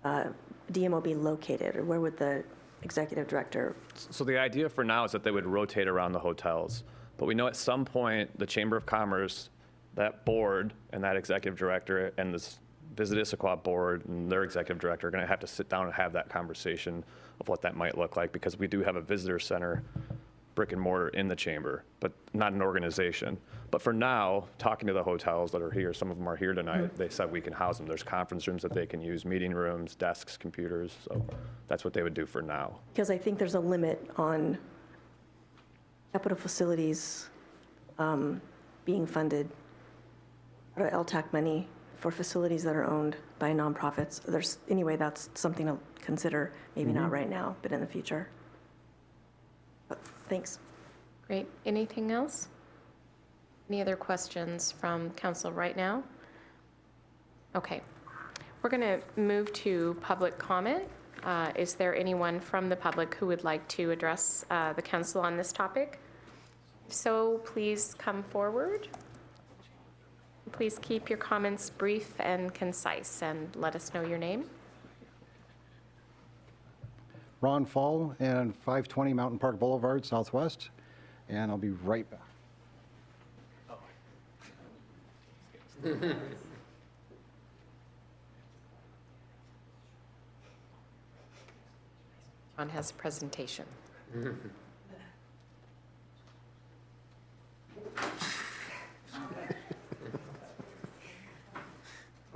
DMO be located, or where would the executive director? So the idea for now is that they would rotate around the hotels. But we know at some point, the Chamber of Commerce, that board and that executive director and this Visit Issaquah board and their executive director are going to have to sit down and have that conversation of what that might look like, because we do have a visitor center, brick and mortar in the chamber, but not an organization. But for now, talking to the hotels that are here, some of them are here tonight, they said we can house them. There's conference rooms that they can use, meeting rooms, desks, computers. So that's what they would do for now. Because I think there's a limit on capital facilities being funded out of LTAC money for facilities that are owned by nonprofits. That's something to consider, maybe not right now, but in the future. But thanks. Great. Anything else? Any other questions from council right now? Okay. We're going to move to public comment. Is there anyone from the public who would like to address the council on this topic? If so, please come forward. Please keep your comments brief and concise, and let us know your name. Ron Fall and 520 Mountain Park Boulevard, Southwest, and I'll be right back. Ron has a presentation.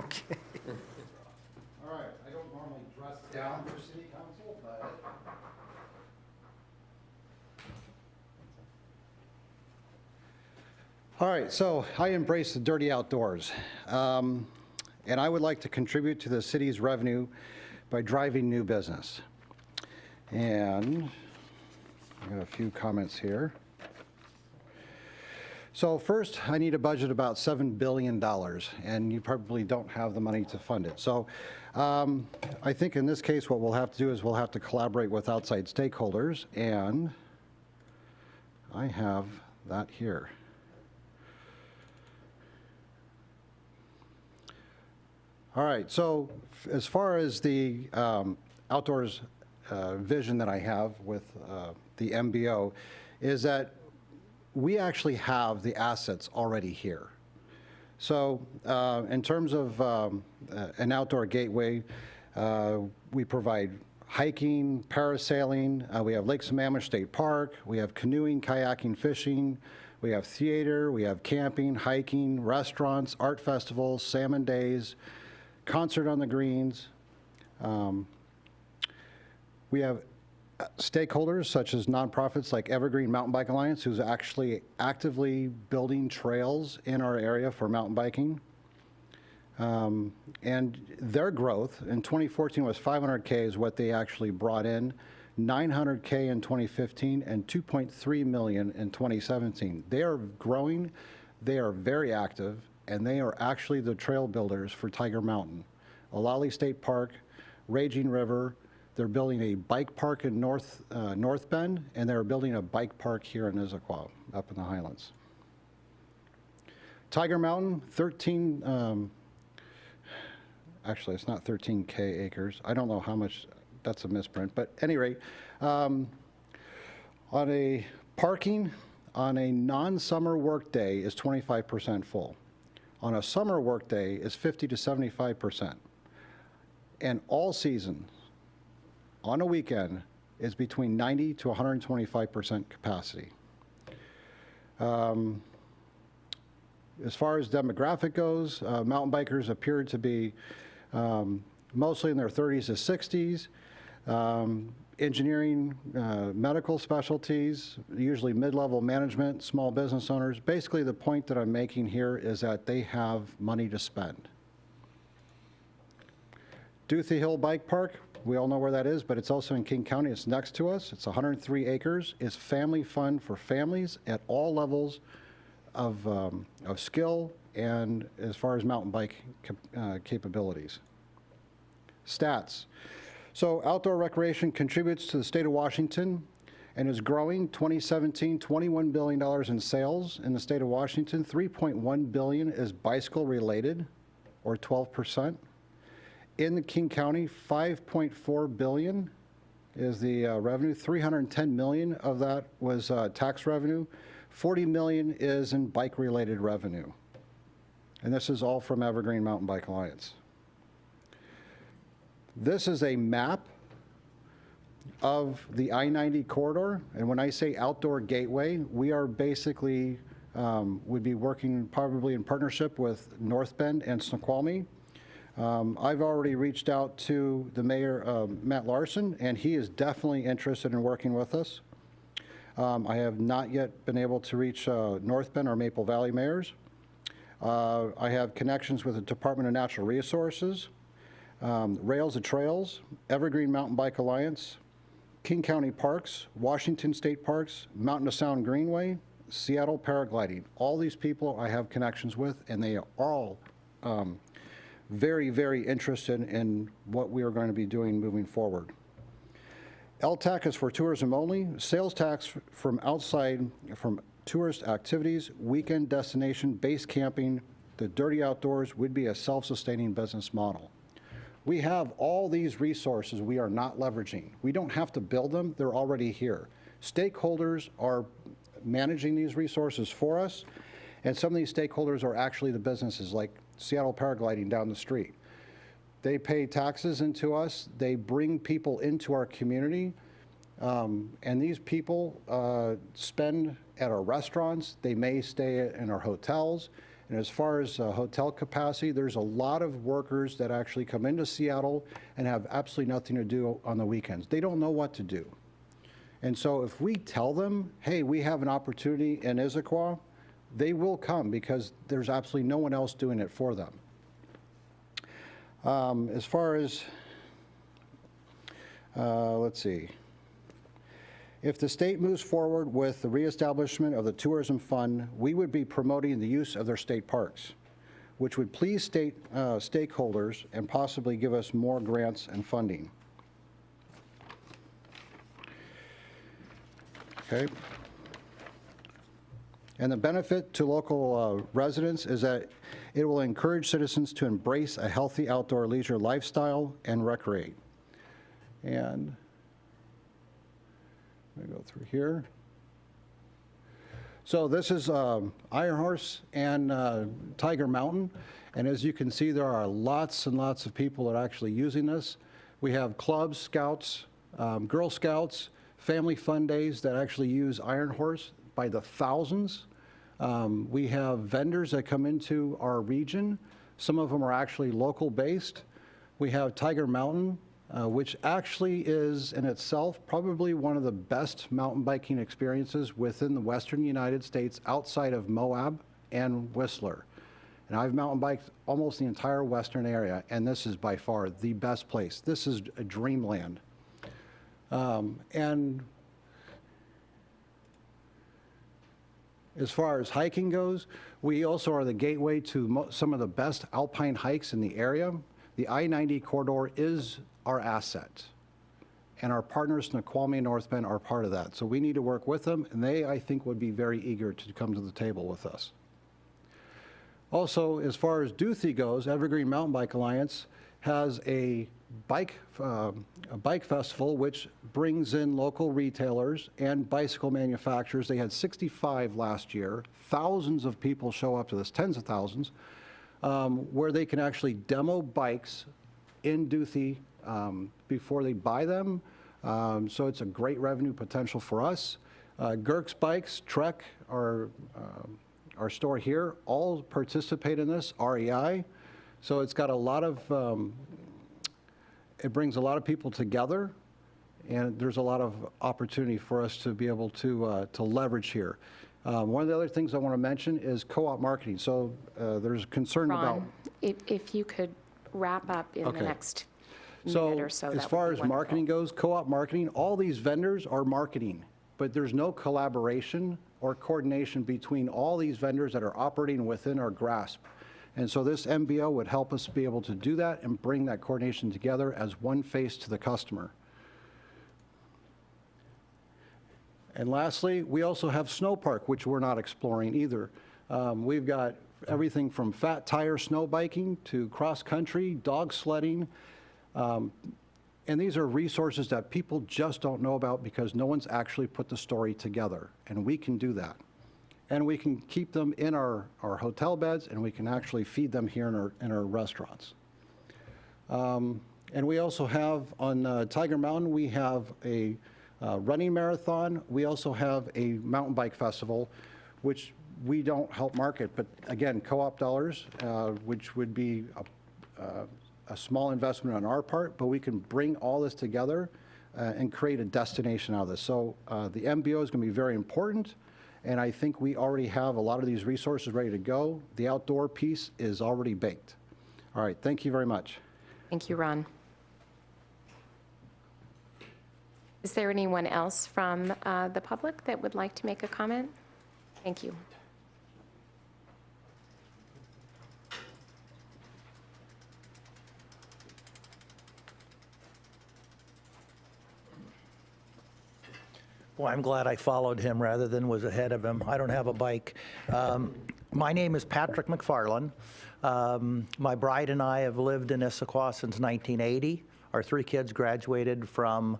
Okay. All right, I don't normally dress down for city council, but all right, so I embrace the dirty outdoors, and I would like to contribute to the city's revenue by driving new business. And I got a few comments here. So first, I need a budget about $7 billion, and you probably don't have the money to fund it. So I think in this case, what we'll have to do is we'll have to collaborate with outside stakeholders, and I have that here. All right, so as far as the outdoors vision that I have with the MBO is that we actually have the assets already here. So in terms of an outdoor gateway, we provide hiking, parasailing, we have Lake Sammamish State Park, we have canoeing, kayaking, fishing, we have theater, we have camping, hiking, restaurants, art festivals, salmon days, concert on the greens. We have stakeholders such as nonprofits like Evergreen Mountain Bike Alliance, who's actually actively building trails in our area for mountain biking. And their growth in 2014 was 500K is what they actually brought in, 900K in 2015, and 2.3 million in 2017. They are growing, they are very active, and they are actually the trail builders for Tiger Mountain, Olali State Park, Raging River. They're building a bike park in North Bend, and they're building a bike park here in Issaquah, up in the Highlands. Tiger Mountain, actually, it's not 13K acres. I don't know how much, that's a misprint. But at any rate, on a parking, on a non-summer work day is 25% full. On a summer work day is 50 to 75%. And all season, on a weekend, is between 90 to 125% capacity. As far as demographic goes, mountain bikers appear to be mostly in their 30s to 60s, engineering, medical specialties, usually mid-level management, small business owners. Basically, the point that I'm making here is that they have money to spend. Duthie Hill Bike Park, we all know where that is, but it's also in King County. It's next to us. It's 103 acres. It's family fun for families at all levels of skill and as far as mountain bike capabilities. Stats. So outdoor recreation contributes to the state of Washington and is growing. 2017, $21 billion in sales in the state of Washington. 3.1 billion is bicycle related, or 12%. In the King County, 5.4 billion is the revenue. 310 million of that was tax revenue. 40 million is in bike-related revenue. And this is all from Evergreen Mountain Bike Alliance. This is a map of the I-90 corridor. And when I say outdoor gateway, we are basically, would be working probably in partnership with North Bend and Snoqualmie. I've already reached out to the mayor, Matt Larson, and he is definitely interested in working with us. I have not yet been able to reach North Bend or Maple Valley mayors. I have connections with the Department of Natural Resources, Rails to Trails, Evergreen Mountain Bike Alliance, King County Parks, Washington State Parks, Mountain to Sound Greenway, Seattle Paragliding. All these people I have connections with, and they are all very, very interested in what we are going to be doing moving forward. LTAC is for tourism only. Sales tax from outside, from tourist activities, weekend destination, base camping, the dirty outdoors would be a self-sustaining business model. We have all these resources we are not leveraging. We don't have to build them, they're already here. Stakeholders are managing these resources for us, and some of these stakeholders are actually the businesses like Seattle Paragliding down the street. They pay taxes into us, they bring people into our community, and these people spend at our restaurants, they may stay in our hotels, and as far as hotel capacity, there's a lot of workers that actually come into Seattle and have absolutely nothing to do on the weekends. They don't know what to do. And so if we tell them, hey, we have an opportunity in Issaquah, they will come because there's absolutely no one else doing it for them. As far as, let's see, if the state moves forward with the reestablishment of the tourism fund, we would be promoting the use of their state parks, which would please state stakeholders and possibly give us more grants and funding. Okay. And the benefit to local residents is that it will encourage citizens to embrace a healthy outdoor leisure lifestyle and recreate. And I'm going to go through here. So this is Iron Horse and Tiger Mountain. And as you can see, there are lots and lots of people that are actually using this. We have clubs, scouts, Girl Scouts, family fun days that actually use Iron Horse by the thousands. We have vendors that come into our region. Some of them are actually local based. We have Tiger Mountain, which actually is in itself probably one of the best mountain biking experiences within the western United States outside of Moab and Whistler. And I've mountain biked almost the entire western area, and this is by far the best place. This is a dreamland. And as far as hiking goes, we also are the gateway to some of the best alpine hikes in the area. The I-90 corridor is our asset, and our partners, Snoqualmie and North Bend, are part of that. So we need to work with them, and they, I think, would be very eager to come to the table with us. Also, as far as Duthie goes, Evergreen Mountain Bike Alliance has a bike festival which brings in local retailers and bicycle manufacturers. They had 65 last year. Thousands of people show up to this, tens of thousands, where they can actually demo bikes in Duthie before they buy them. So it's a great revenue potential for us. Gerk's Bikes, Trek, our store here, all participate in this, REI. So it's got a lot of, it brings a lot of people together, and there's a lot of opportunity for us to be able to leverage here. One of the other things I want to mention is co-op marketing. So there's concern about... Ron, if you could wrap up in the next minute or so, as far as marketing goes, co-op marketing, all these vendors are marketing, but there's no collaboration or coordination between all these vendors that are operating within our grasp. And so this MBO would help us be able to do that and bring that coordination together as one face to the customer. And lastly, we also have Snow Park, which we're not exploring either. We've got everything from fat tire snow biking to cross country, dog sledding. And these are resources that people just don't know about because no one's actually put the story together. And we can do that. And we can keep them in our hotel beds, and we can actually feed them here in our restaurants. And we also have on Tiger Mountain, we have a running marathon. We also have a mountain bike festival, which we don't help market, but again, co-op dollars, which would be a small investment on our part, but we can bring all this together and create a destination out of this. So the MBO is going to be very important, and I think we already have a lot of these resources ready to go. The outdoor piece is already baked. All right, thank you very much. Thank you, Ron. Is there anyone else from the public that would like to make a comment? Thank you. Well, I'm glad I followed him rather than was ahead of him. I don't have a bike. My name is Patrick McFarland. My bride and I have lived in Issaquah since 1980. Our 3 kids graduated from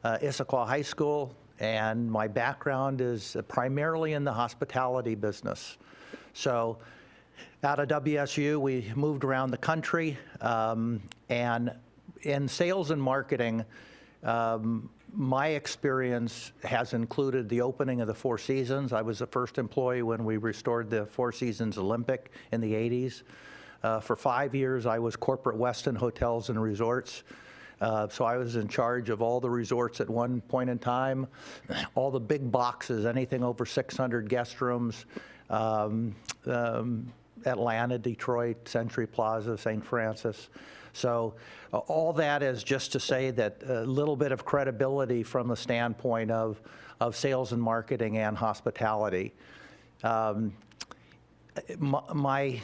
Issaquah High School, and my background is primarily in the hospitality business. So out of WSU, we moved around the country, and in sales and marketing, my experience has included the opening of the Four Seasons. I was the first employee when we restored the Four Seasons Olympic in the 80s. For 5 years, I was corporate Westin Hotels and Resorts. So I was in charge of all the resorts at one point in time, all the big boxes, anything over 600 guest rooms, Atlanta, Detroit, Century Plaza, St. Francis. So all that is just to say that a little bit of credibility from the standpoint of sales and marketing and hospitality. My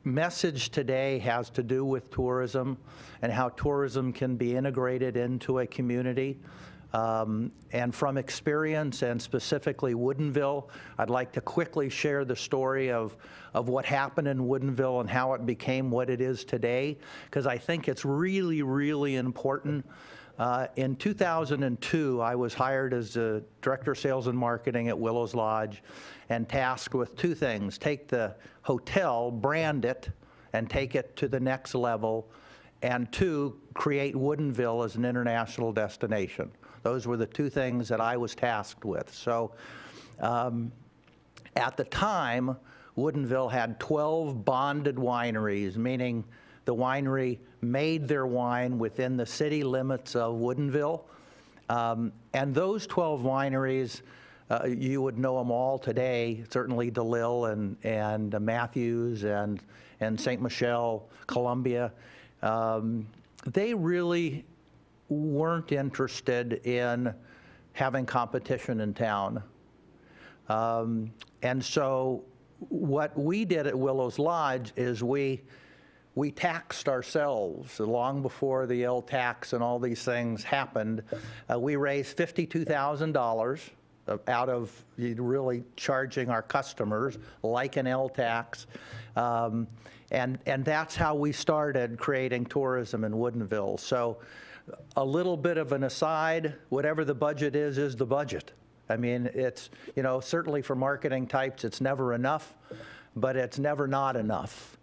message today has to do with tourism and how tourism can be integrated into a community. And from experience, and specifically Woodinville, I'd like to quickly share the story of what happened in Woodinville and how it became what it is today, because I think it's really, really important. In 2002, I was hired as the Director of Sales and Marketing at Willows Lodge and tasked with two things: take the hotel, brand it, and take it to the next level, and two, create Woodinville as an international destination. Those were the two things that I was tasked with. So at the time, Woodinville had 12 bonded wineries, meaning the winery made their wine within the city limits of Woodinville. And those 12 wineries, you would know them all today, certainly DeLille and Matthews and St. Michel, Columbia. They really weren't interested in having competition in town. And so what we did at Willows Lodge is we taxed ourselves long before the L tax and all these things happened. We raised $52,000 out of really charging our customers like an L tax. And that's how we started creating tourism in Woodinville. So a little bit of an aside, whatever the budget is the budget. I mean, it's, certainly for marketing types, it's never enough, but it's never not enough.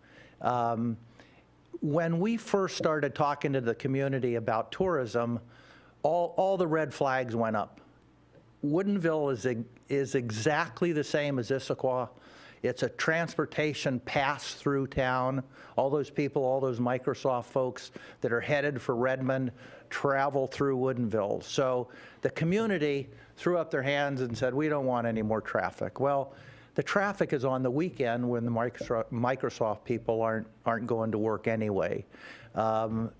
When we first started talking to the community about tourism, all the red flags went up. Woodinville is exactly the same as Issaquah. It's a transportation pass-through town. All those people, all those Microsoft folks that are headed for Redmond travel through Woodinville. So the community threw up their hands and said, we don't want any more traffic. Well, the traffic is on the weekend when the Microsoft people aren't going to work anyway. Some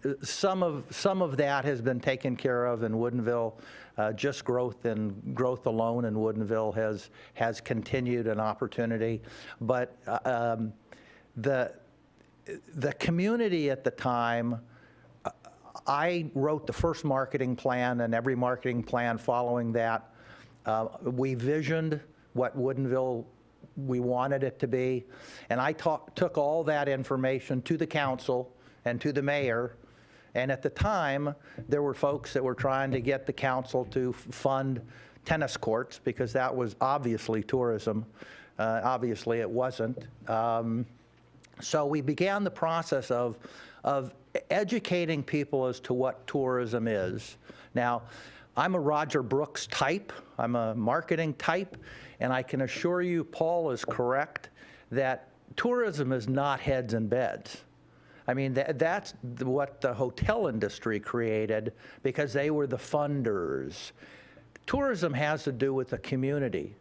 of that has been taken care of in Woodinville. Just growth alone in Woodinville has continued an opportunity. But the community at the time, I wrote the first marketing plan, and every marketing plan following that, we visioned what Woodinville we wanted it to be. And I took all that information to the council and to the mayor. And at the time, there were folks that were trying to get the council to fund tennis courts because that was obviously tourism. Obviously, it wasn't. So we began the process of educating people as to what tourism is. Now, I'm a Roger Brooks type. I'm a marketing type. And I can assure you, Paul is correct, that tourism is not heads and beds. I mean, that's what the hotel industry created because they were the funders. Tourism has to do with the community.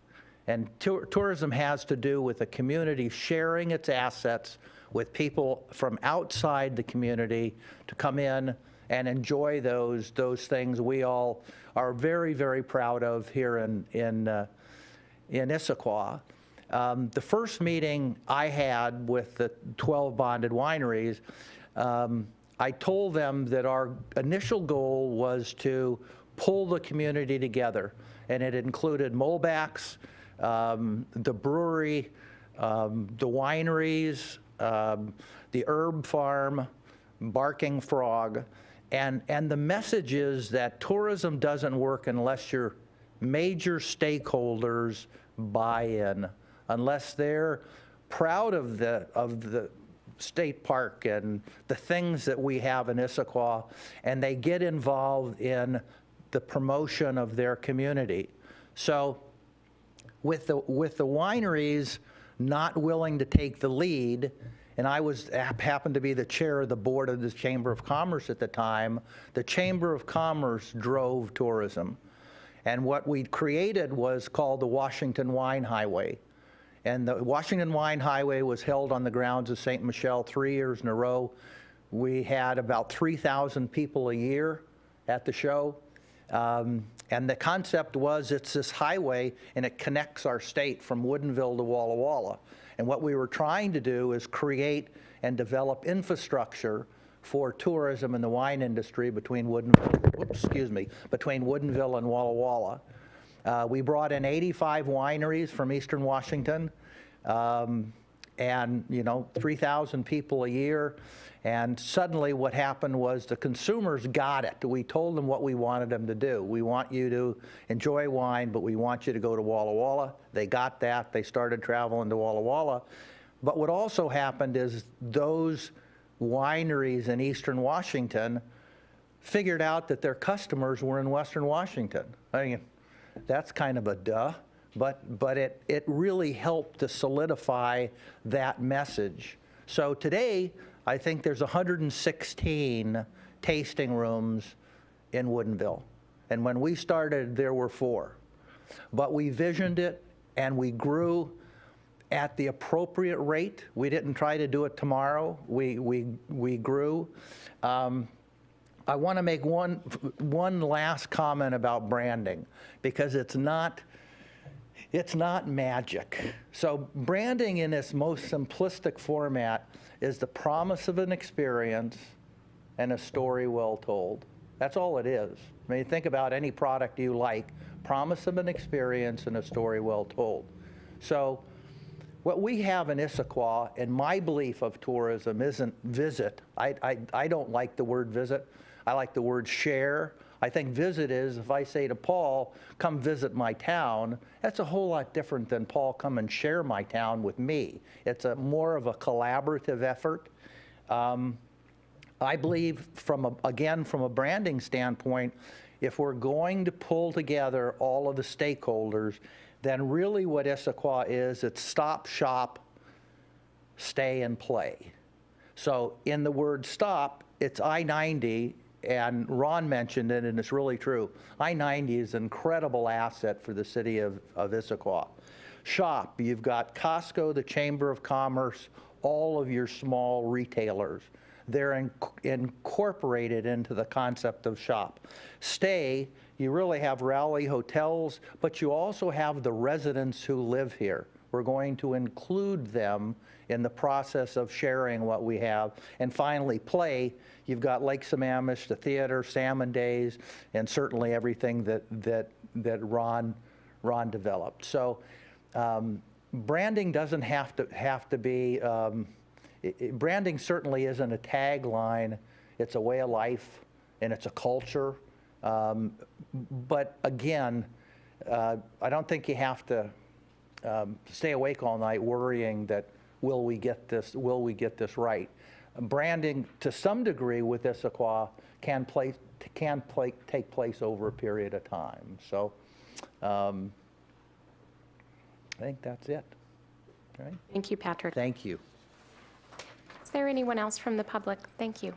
And tourism has to do with the community sharing its assets with people from outside the community to come in and enjoy those things we all are very, very proud of here in Issaquah. The first meeting I had with the 12 bonded wineries, I told them that our initial goal was to pull the community together, and it included Molbach's, the brewery, the wineries, the herb farm, Barking Frog, and the message is that tourism doesn't work unless your major stakeholders buy in, unless they're proud of the state park and the things that we have in Issaquah, and they get involved in the promotion of their community. So with the wineries not willing to take the lead, and I happened to be the chair of the board of the Chamber of Commerce at the time, the Chamber of Commerce drove tourism. And what we created was called the Washington Wine Highway. And the Washington Wine Highway was held on the grounds of St. Michel 3 years in a row. We had about 3,000 people a year at the show. And the concept was it's this highway and it connects our state from Woodinville to Walla Walla. And what we were trying to do is create and develop infrastructure for tourism in the wine industry between Woodinville between Woodinville and Walla Walla. We brought in 85 wineries from Eastern Washington, and 3,000 people a year. And suddenly what happened was the consumers got it. We told them what we wanted them to do. We want you to enjoy wine, but we want you to go to Walla Walla. They got that. They started traveling to Walla Walla. But what also happened is those wineries in Eastern Washington figured out that their customers were in Western Washington. I mean, that's kind of a duh, but it really helped to solidify that message. So today, I think there's 116 tasting rooms in Woodinville. And when we started, there were 4. But we visioned it and we grew at the appropriate rate. We didn't try to do it tomorrow. We grew. I want to make one last comment about branding, because it's not magic. So branding in its most simplistic format is the promise of an experience and a story well told. That's all it is. I mean, think about any product you like, promise of an experience and a story well told. So what we have in Issaquah, and my belief of tourism, isn't visit. I don't like the word visit. I like the word share. I think visit is, if I say to Paul, come visit my town, that's a whole lot different than Paul, come and share my town with me. It's more of a collaborative effort. I believe, from a branding standpoint, if we're going to pull together all of the stakeholders, then really what Issaquah is, it's stop, shop, stay, and play. So in the word stop, it's I-90, and Ron mentioned it, and it's really true. I-90 is an incredible asset for the city of Issaquah. Shop, you've got Costco, the Chamber of Commerce, all of your small retailers. They're incorporated into the concept of shop. Stay, you really have Raleigh hotels, but you also have the residents who live here. We're going to include them in the process of sharing what we have. And finally, play. You've got Lake Sammamish, the theater, Salmon Days, and certainly everything that Ron developed. So branding doesn't have to be. Branding certainly isn't a tagline. It's a way of life, and it's a culture. But again, I don't think you have to stay awake all night worrying that will we get this right. Branding, to some degree, with Issaquah can take place over a period of time. So I think that's it. All right. Thank you, Patrick. Thank you. Is there anyone else from the public? Thank you.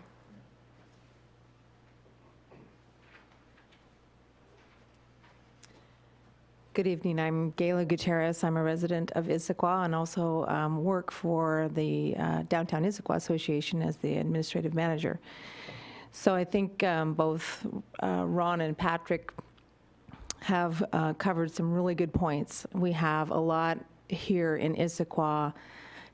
Good evening. I'm Gayla Gutierrez. I'm a resident of Issaquah and also work for the Downtown Issaquah Association as the administrative manager. So I think both Ron and Patrick have covered some really good points. We have a lot here in Issaquah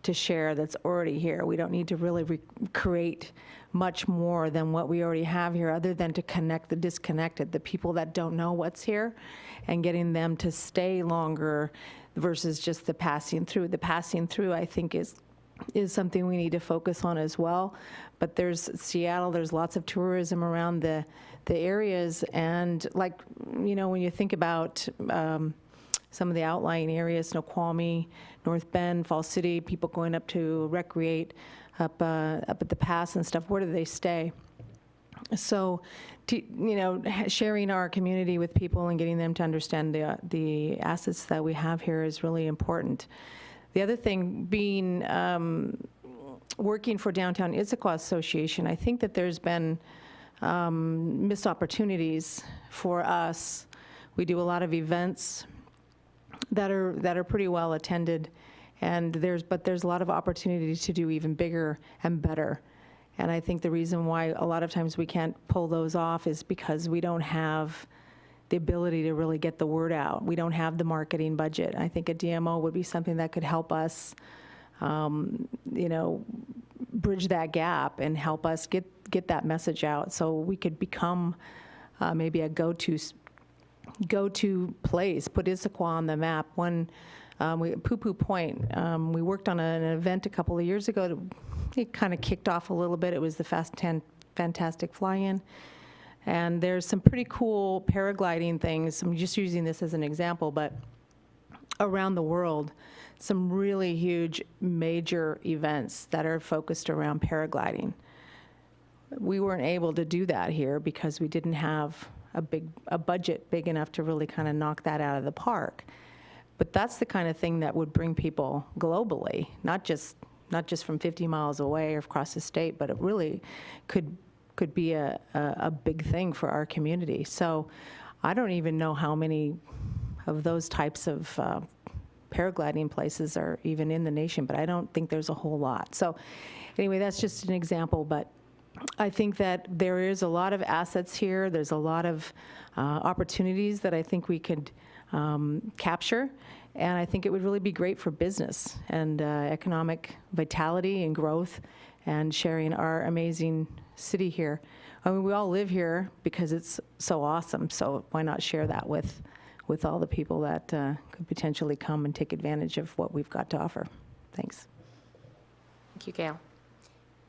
to share that's already here. We don't need to really create much more than what we already have here, other than to connect the disconnected, the people that don't know what's here, and getting them to stay longer versus just the passing through. The passing through, I think, is something we need to focus on as well. But there's Seattle, there's lots of tourism around the areas, and like, when you think about some of the outlying areas, Snoqualmie, North Bend, Fall City, people going up to recreate up at the pass and stuff, where do they stay? So, sharing our community with people and getting them to understand the assets that we have here is really important. The other thing being working for Downtown Issaquah Association, I think that there's been missed opportunities for us. We do a lot of events that are pretty well attended, and there's a lot of opportunities to do even bigger and better. And I think the reason why a lot of times we can't pull those off is because we don't have the ability to really get the word out. We don't have the marketing budget. I think a DMO would be something that could help us, bridge that gap and help us get that message out, so we could become maybe a go-to place, put Issaquah on the map. Poo-Poo Point, we worked on an event a couple of years ago. It kind of kicked off a little bit. It was the Fantastic Fly-In. And there's some pretty cool paragliding things. I'm just using this as an example, but around the world, some really huge major events that are focused around paragliding. We weren't able to do that here because we didn't have a budget big enough to really kind of knock that out of the park. But that's the kind of thing that would bring people globally, not just from 50 miles away or across the state, but it really could be a big thing for our community. So I don't even know how many of those types of paragliding places are even in the nation, but I don't think there's a whole lot. So anyway, that's just an example, but I think that there is a lot of assets here. There's a lot of opportunities that I think we could capture, and I think it would really be great for business and economic vitality and growth and sharing our amazing city here. I mean, we all live here because it's so awesome, so why not share that with all the people that could potentially come and take advantage of what we've got to offer. Thanks. Thank you, Gail.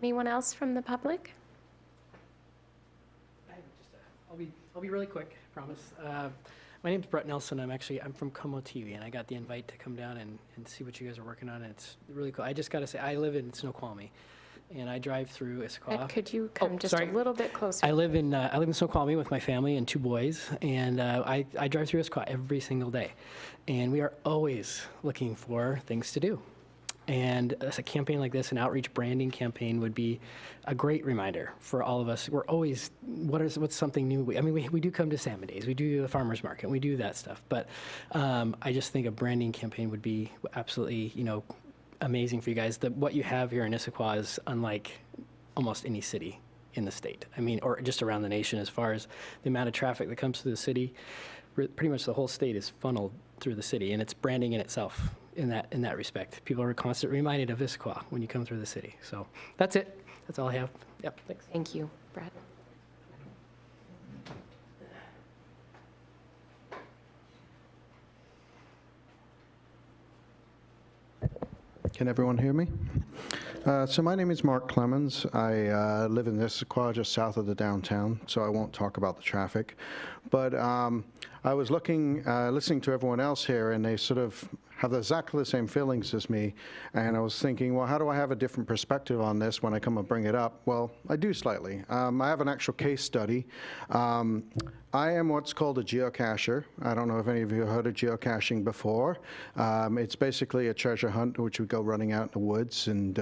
Anyone else from the public? I'll be really quick, promise. My name's Brett Nelson. I'm from Como TV, and I got the invite to come down and see what you guys are working on, and it's really cool. I just got to say, I live in Snoqualmie, and I drive through Issaquah. Could you come just a little bit closer? I live in Snoqualmie with my family and 2 boys, and I drive through Issaquah every single day, and we are always looking for things to do. And a campaign like this, an outreach branding campaign, would be a great reminder for all of us. We're always, what's something new? We do come to Salmon Days, we do the farmers market, we do that stuff. But I just think a branding campaign would be absolutely, amazing for you guys. What you have here in Issaquah is unlike almost any city in the state. Or just around the nation, as far as the amount of traffic that comes through the city. Pretty much the whole state is funneled through the city, and it's branding in itself in that respect. People are constantly reminded of Issaquah when you come through the city. So that's it. That's all I have. Yep, thanks. Thank you, Brad. Can everyone hear me? So my name is Mark Clemens. I live in Issaquah, just south of the downtown, so I won't talk about the traffic. But I was listening to everyone else here, and they sort of have exactly the same feelings as me. And I was thinking, well, how do I have a different perspective on this when I come and bring it up? Well, I do slightly. I have an actual case study. I am what's called a geocacher. I don't know if any of you have heard of geocaching before. It's basically a treasure hunt, which we go running out in the woods and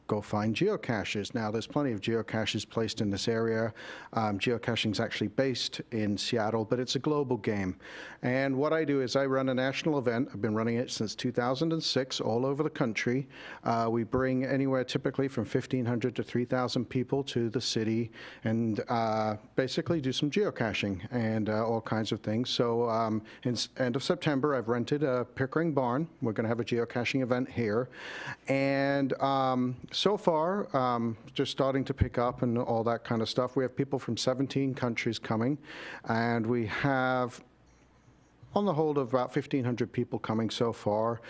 go find geocaches. Now, there's plenty of geocaches placed in this area. Geocaching is actually based in Seattle, but it's a global game. And what I do is I run a national event. I've been running it since 2006 all over the country. We bring anywhere typically from 1,500 to 3,000 people to the city and basically do some geocaching and all kinds of things. So in end of September, I've rented a Pickering barn. We're going to have a geocaching event here. And so far, just starting to pick up and all that kind of stuff. We have people from 17 countries coming, and we have on the whole of about 1,500 people coming so far.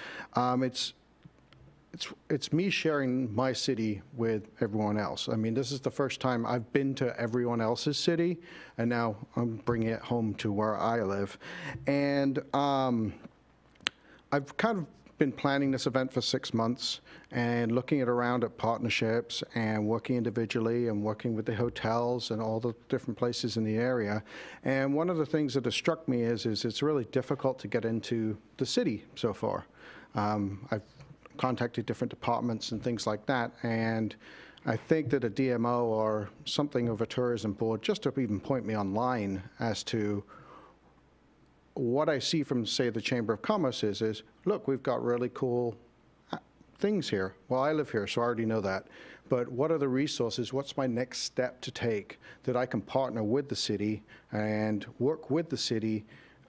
It's me sharing my city with everyone else. I mean, this is the first time I've been to everyone else's city, and now I'm bringing it home to where I live. And I've kind of been planning this event for 6 months and looking around at partnerships and working individually and working with the hotels and all the different places in the area. And one of the things that has struck me is it's really difficult to get into the city so far. I've contacted different departments and things like that, and I think that a DMO or something of a tourism board, just to even point me online as to what I see from, say, the Chamber of Commerce is look, we've got really cool things here. Well, I live here, so I already know that. But what are the resources? What's my next step to take that I can partner with the city and work with the city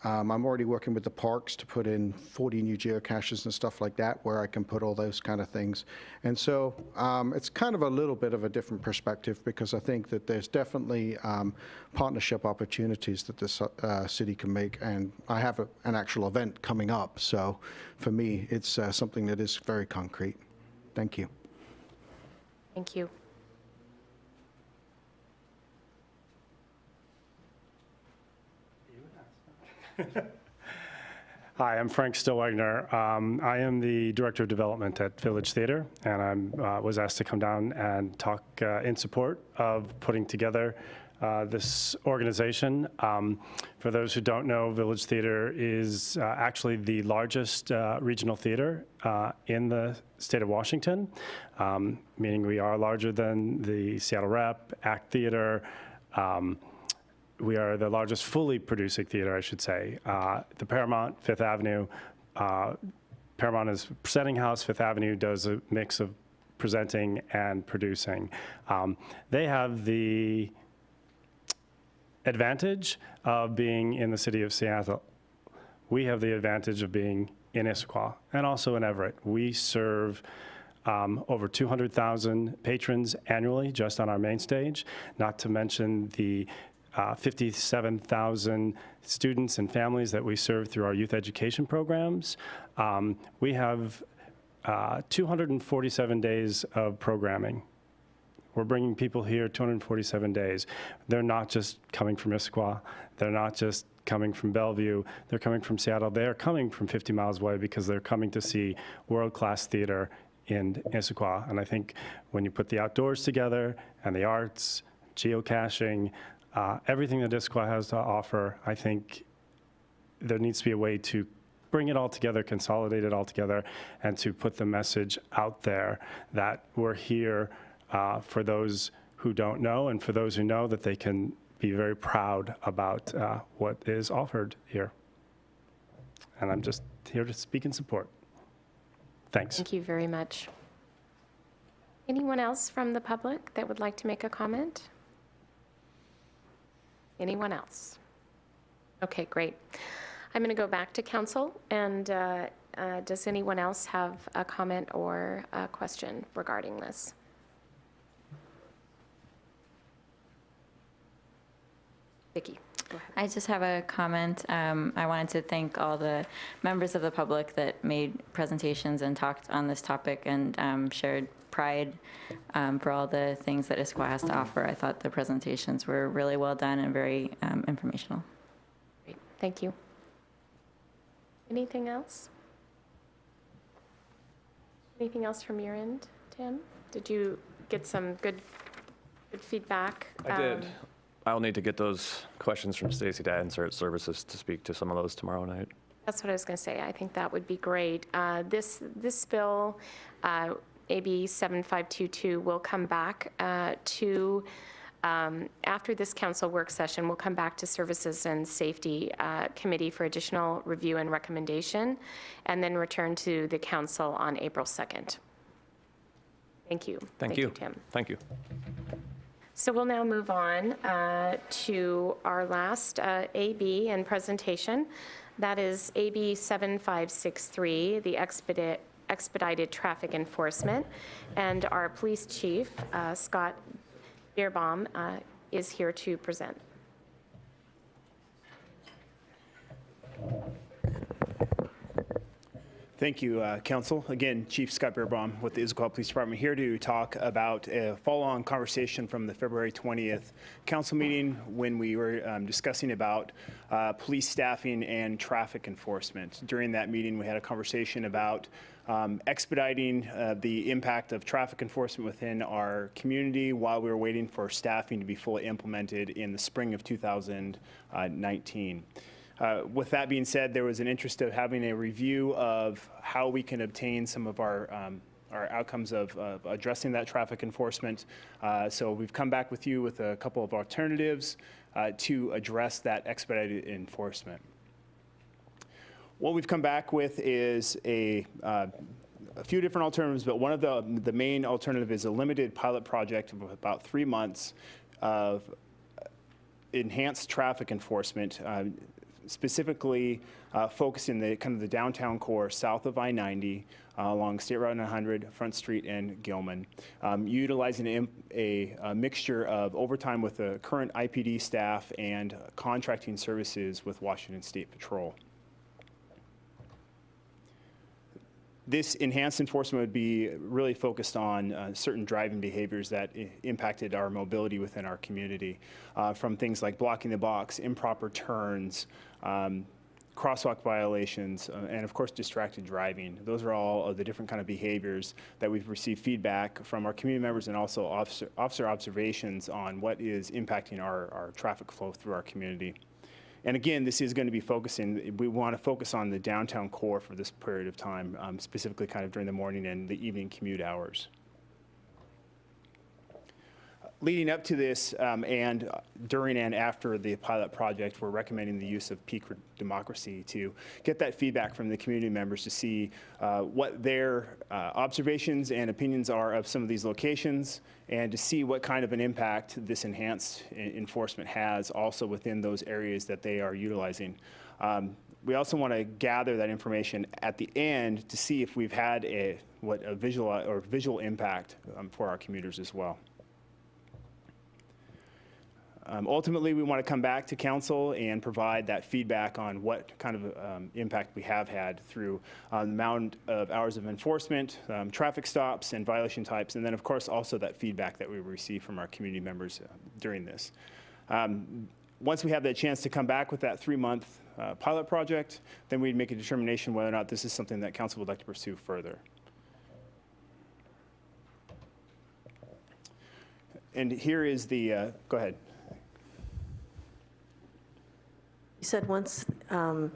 I'm already working with the parks to put in 40 new geocaches and stuff like that, where I can put all those kind of things. And so it's kind of a little bit of a different perspective, because I think that there's definitely partnership opportunities that this city can make. And I have an actual event coming up. So for me, it's something that is very concrete. Thank you. Thank you. Hi, I'm Frank Stillwagner. I am the Director of Development at Village Theater, and I was asked to come down and talk in support of putting together this organization. For those who don't know, Village Theater is actually the largest regional theater in the state of Washington, meaning we are larger than the Seattle Rep, Act Theater. We are the largest fully producing theater, I should say. The Paramount, Fifth Avenue. Paramount is presenting house. Fifth Avenue does a mix of presenting and producing. They have the advantage of being in the city of Seattle. We have the advantage of being in Issaquah and also in Everett. We serve over 200,000 patrons annually just on our main stage, not to mention the 57,000 students and families that we serve through our youth education programs. We have 247 days of programming. We're bringing people here 247 days. They're not just coming from Issaquah. They're not just coming from Bellevue. They're coming from Seattle. They're coming from 50 miles away because they're coming to see world-class theater in Issaquah. And I think when you put the outdoors together and the arts, geocaching, everything that Issaquah has to offer, I think there needs to be a way to bring it all together, consolidate it all together, and to put the message out there that we're here for those who don't know, and for those who know, that they can be very proud about what is offered here. And I'm just here to speak in support. Thanks. Thank you very much. Anyone else from the public that would like to make a comment? Anyone else? Okay, great. I'm going to go back to council, and does anyone else have a comment or a question regarding this? Vicki, go ahead. I just have a comment. I wanted to thank all the members of the public that made presentations and talked on this topic and shared pride for all the things that Issaquah has to offer. I thought the presentations were really well done and very informational. Great, thank you. Anything else? Anything else from your end, Tim? Did you get some good feedback? I did. I'll need to get those questions from Stacy to Insert Services to speak to some of those tomorrow night. That's what I was going to say. I think that would be great. This bill, AB 7522, will come back to, after this council work session, we'll come back to Services and Safety Committee for additional review and recommendation, and then return to the council on April 2nd. Thank you. Thank you, Tim. Thank you. So we'll now move on to our last AB and presentation. That is AB 7563, the Expedited Traffic Enforcement. And our police chief, Scott Bierbaum, is here to present. Thank you, Council. Again, Chief Scott Bierbaum with the Issaquah Police Department, here to talk about a follow-on conversation from the February 20th council meeting when we were discussing about police staffing and traffic enforcement. During that meeting, we had a conversation about expediting the impact of traffic enforcement within our community while we were waiting for staffing to be fully implemented in the spring of 2019. With that being said, there was an interest of having a review of how we can obtain some of our outcomes of addressing that traffic enforcement. So we've come back with you with a couple of alternatives to address that expedited enforcement. What we've come back with is a few different alternatives, but one of the main alternative is a limited pilot project of about 3 months of enhanced traffic enforcement. specifically focused in the kind of the downtown core south of I-90 along State Route 100, Front Street, and Gilman, utilizing a mixture of overtime with the current IPD staff and contracting services with Washington State Patrol. This enhanced enforcement would be really focused on certain driving behaviors that impacted our mobility within our community, from things like blocking the box, improper turns, crosswalk violations, and of course distracted driving. Those are all of the different kind of behaviors that we've received feedback from our community members and also officer observations on what is impacting our traffic flow through our community. And again, this is going to be focusing, we want to focus on the downtown core for this period of time, specifically kind of during the morning and the evening commute hours. Leading up to this and during and after the pilot project, we're recommending the use of peak democracy to get that feedback from the community members to see what their observations and opinions are of some of these locations, and to see what kind of an impact this enhanced enforcement has also within those areas that they are utilizing. We also want to gather that information at the end to see if we've had a visual impact for our commuters as well. Ultimately, we want to come back to council and provide that feedback on what kind of impact we have had through the amount of hours of enforcement, traffic stops, and violation types, and then, of course, also that feedback that we receive from our community members during this. Once we have that chance to come back with that 3-month pilot project, then we'd make a determination whether or not this is something that council would like to pursue further. And here is the, go ahead. You said once the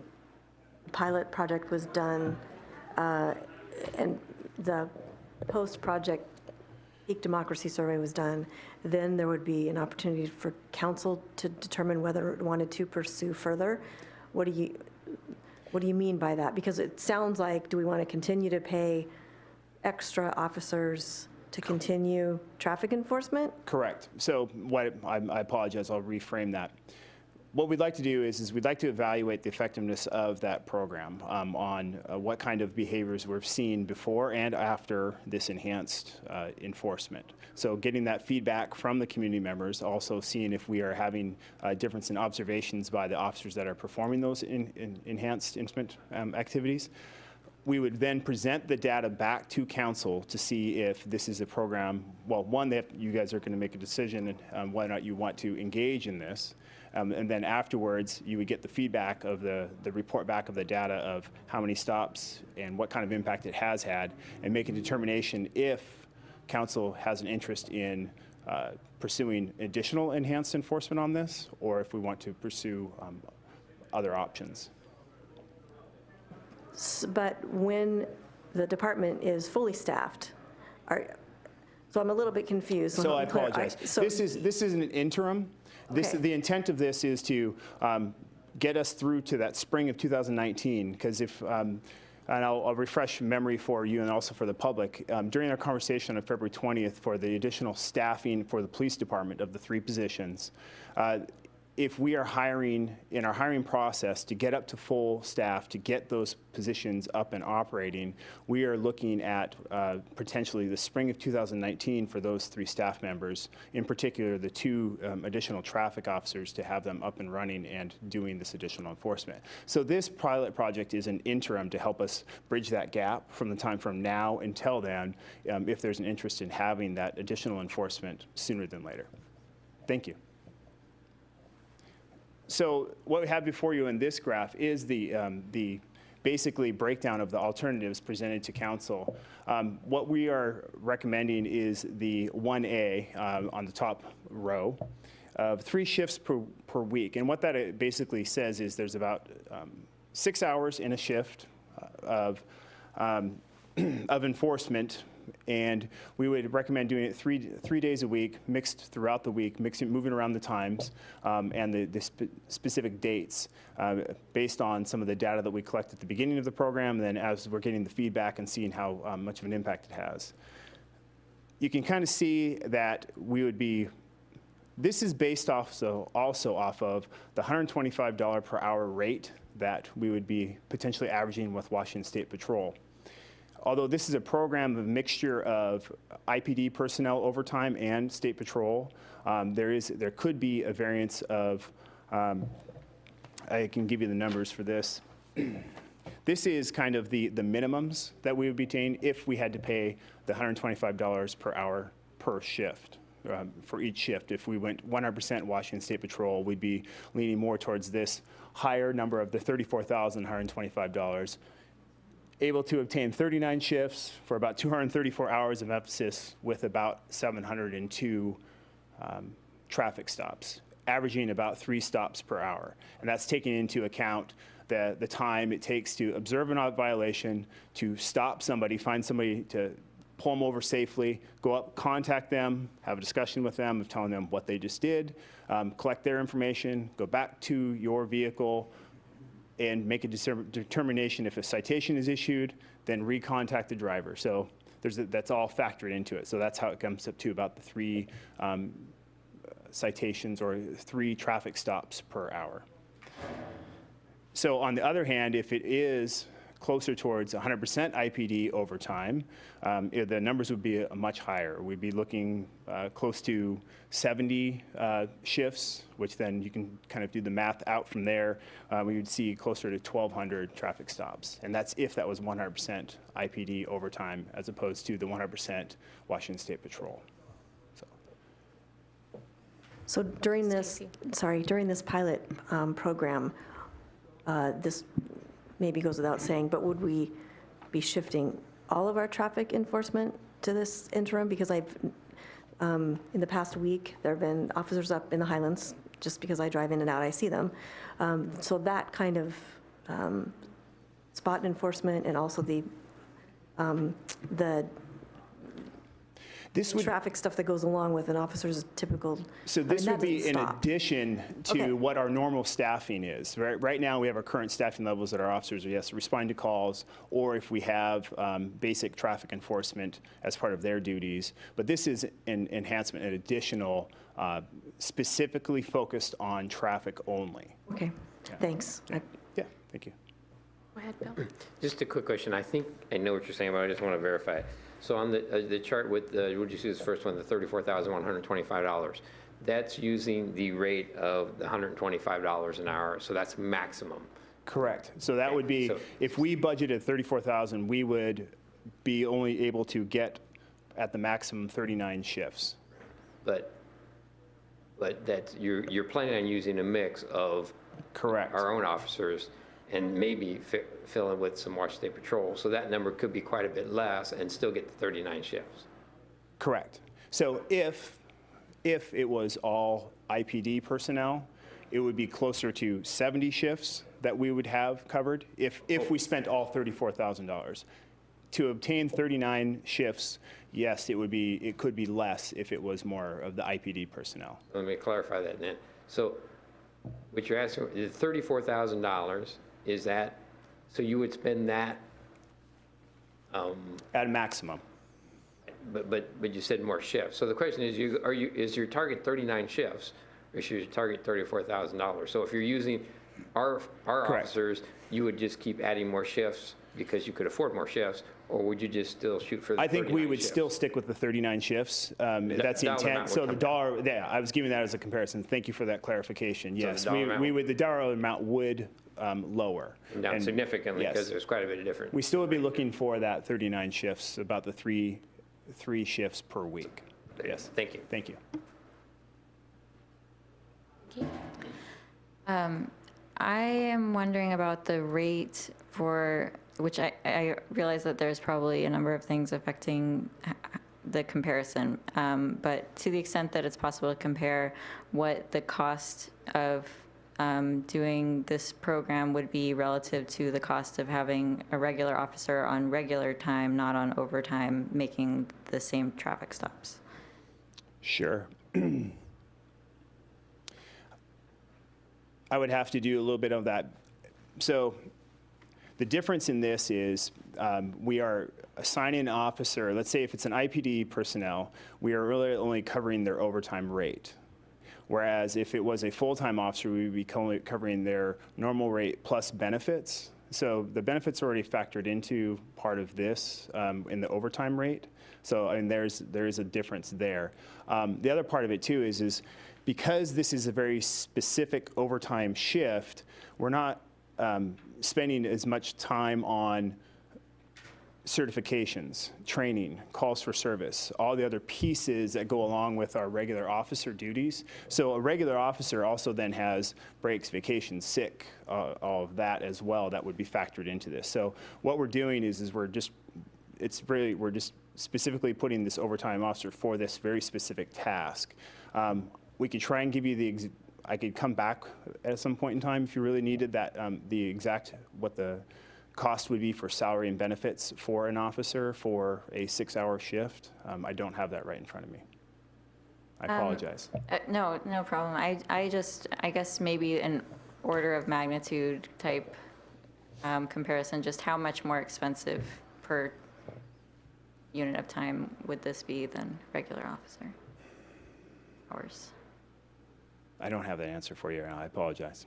pilot project was done and the post-project peak democracy survey was done, then there would be an opportunity for council to determine whether it wanted to pursue further. What do you mean by that? Because it sounds like, do we want to continue to pay extra officers to continue traffic enforcement? Correct. So I apologize, I'll reframe that. What we'd like to do is we'd like to evaluate the effectiveness of that program on what kind of behaviors we've seen before and after this enhanced enforcement. So getting that feedback from the community members, also seeing if we are having a difference in observations by the officers that are performing those enhanced enforcement activities. We would then present the data back to council to see if this is a program, well, one, that you guys are going to make a decision on whether or not you want to engage in this. And then afterwards, you would get the feedback of the report back of the data of how many stops and what kind of impact it has had, and make a determination if council has an interest in pursuing additional enhanced enforcement on this, or if we want to pursue other options. But when the department is fully staffed, so I'm a little bit confused. So I apologize. This is an interim. Okay. The intent of this is to get us through to that spring of 2019, because if, and I'll refresh memory for you and also for the public, during our conversation on February 20th for the additional staffing for the police department of the 3 positions, if we are hiring, in our hiring process, to get up to full staff, to get those positions up and operating, we are looking at potentially the spring of 2019 for those 3 staff members, in particular the 2 additional traffic officers, to have them up and running and doing this additional enforcement. So this pilot project is an interim to help us bridge that gap from the time from now until then, if there's an interest in having that additional enforcement sooner than later. Thank you. So what we have before you in this graph is the basically breakdown of the alternatives presented to council. What we are recommending is the 1A on the top row of 3 shifts per week. And what that basically says is there's about 6 hours in a shift of enforcement, and we would recommend doing it three days a week, mixed throughout the week, moving around the times and the specific dates based on some of the data that we collect at the beginning of the program, and then as we're getting the feedback and seeing how much of an impact it has. You can kind of see that we would be This is based also off of the $125 per hour rate that we would be potentially averaging with Washington State Patrol. Although this is a program of a mixture of IPD personnel overtime and State Patrol, there could be a variance of, I can give you the numbers for this. This is kind of the minimums that we would be paying if we had to pay the $125 per hour per shift. For each shift. If we went 100% Washington State Patrol, we'd be leaning more towards this higher number of the $34,125. Able to obtain 39 shifts for about 234 hours of emphasis with about 702 traffic stops, averaging about 3 stops per hour. And that's taking into account the time it takes to observe a violation, to stop somebody, find somebody to pull them over safely, go up, contact them, have a discussion with them of telling them what they just did, collect their information, go back to your vehicle, and make a determination if a citation is issued, then recontact the driver. So that's all factored into it. So that's how it comes up to about the 3 citations or 3 traffic stops per hour. So on the other hand, if it is closer towards 100% IPD overtime, the numbers would be much higher. We'd be looking close to 70 shifts, which then you can kind of do the math out from there. We would see closer to 1,200 traffic stops. And that's if that was 100% IPD overtime as opposed to the 100% Washington State Patrol. So during this pilot program, this maybe goes without saying, but would we be shifting all of our traffic enforcement to this interim? Because in the past week, there have been officers up in the Highlands, just because I drive in and out, I see them. So that kind of spot enforcement and also the traffic stuff that goes along with an officer's typical. So this would be in addition to what our normal staffing is. Right now, we have our current staffing levels that our officers are, yes, respond to calls, or if we have basic traffic enforcement as part of their duties. But this is an enhancement, an additional, specifically focused on traffic only. Okay, thanks. Yeah, thank you. Go ahead, Bill. Just a quick question. I think I know what you're saying, but I just want to verify it. So on the chart with, would you see this first one, the $34,125, that's using the rate of the $125 an hour, so that's maximum. Correct. So that would be, if we budgeted $34,000, we would be only able to get at the maximum 39 shifts. But that's, you're planning on using a mix of our own officers and maybe fill in with some Washington State Patrol. So that number could be quite a bit less and still get the 39 shifts. Correct. So if it was all IPD personnel, it would be closer to 70 shifts that we would have covered if we spent all $34,000. To obtain 39 shifts, yes, it could be less if it was more of the IPD personnel. Let me clarify that then. So what you're asking is $34,000. Is that, so you would spend that? At maximum. But you said more shifts. So the question is, is your target 39 shifts, or is your target $34,000? So if you're using our officers, you would just keep adding more shifts because you could afford more shifts, or would you just still shoot for the 39 I think we would shifts? still stick with the 39 shifts. That's the intent. So the dollar, yeah, I was giving that as a comparison. Thank you for that clarification. Yes, the dollar amount would lower. Down significantly, because there's quite a bit of difference. We still would be looking for that 39 shifts, about the three shifts per week. Yes. Thank you. Thank you. Okay. I am wondering about the rate for, which I realize that there's probably a number of things affecting the comparison, but to the extent that it's possible to compare what the cost of doing this program would be relative to the cost of having a regular officer on regular time, not on overtime, making the same traffic stops. Sure. I would have to do a little bit of that. So the difference in this is we are assigning an officer, let's say if it's an IPD personnel, we are really only covering their overtime rate. Whereas if it was a full-time officer, we would be covering their normal rate plus benefits. So the benefits are already factored into part of this in the overtime rate. So I mean, there is a difference there. The other part of it too is because this is a very specific overtime shift, we're not spending as much time on certifications, training, calls for service, all the other pieces that go along with our regular officer duties. So a regular officer also then has breaks, vacations, sick, all of that as well that would be factored into this. So what we're doing is we're just specifically putting this overtime officer for this very specific task. We could try and give you I could come back at some point in time if you really needed that, what the cost would be for salary and benefits for an officer for a 6-hour shift. I don't have that right in front of me. I apologize. No problem. I guess maybe an order of magnitude type comparison, just how much more expensive per unit of time would this be than regular officer hours? I don't have that answer for you, I apologize.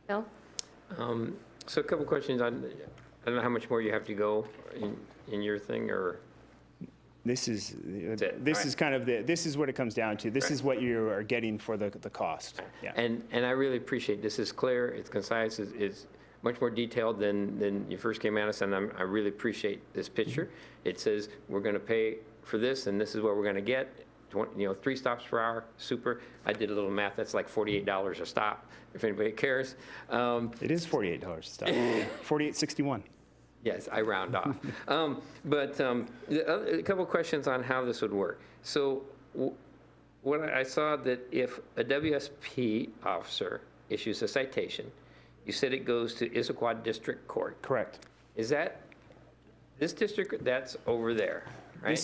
Bill? So a couple questions on, I don't know how much more you have to go in your thing, or? This is Right. kind of this is what it comes down to. This is what you are getting for the cost. Yeah. And I really appreciate, this is clear, it's concise, it's much more detailed than you first came at us, and I really appreciate this picture. It says, we're gonna pay for this, and this is what we're gonna get. 3 stops per hour, super. I did a little math, that's like $48 a stop, if anybody cares. It is $48 a stop, $48.61. Yes, I round off. A couple of questions on how this would work. So what I saw that if a WSP officer issues a citation, you said it goes to Issaquah District Court. Correct. Is that this district that's over there, right?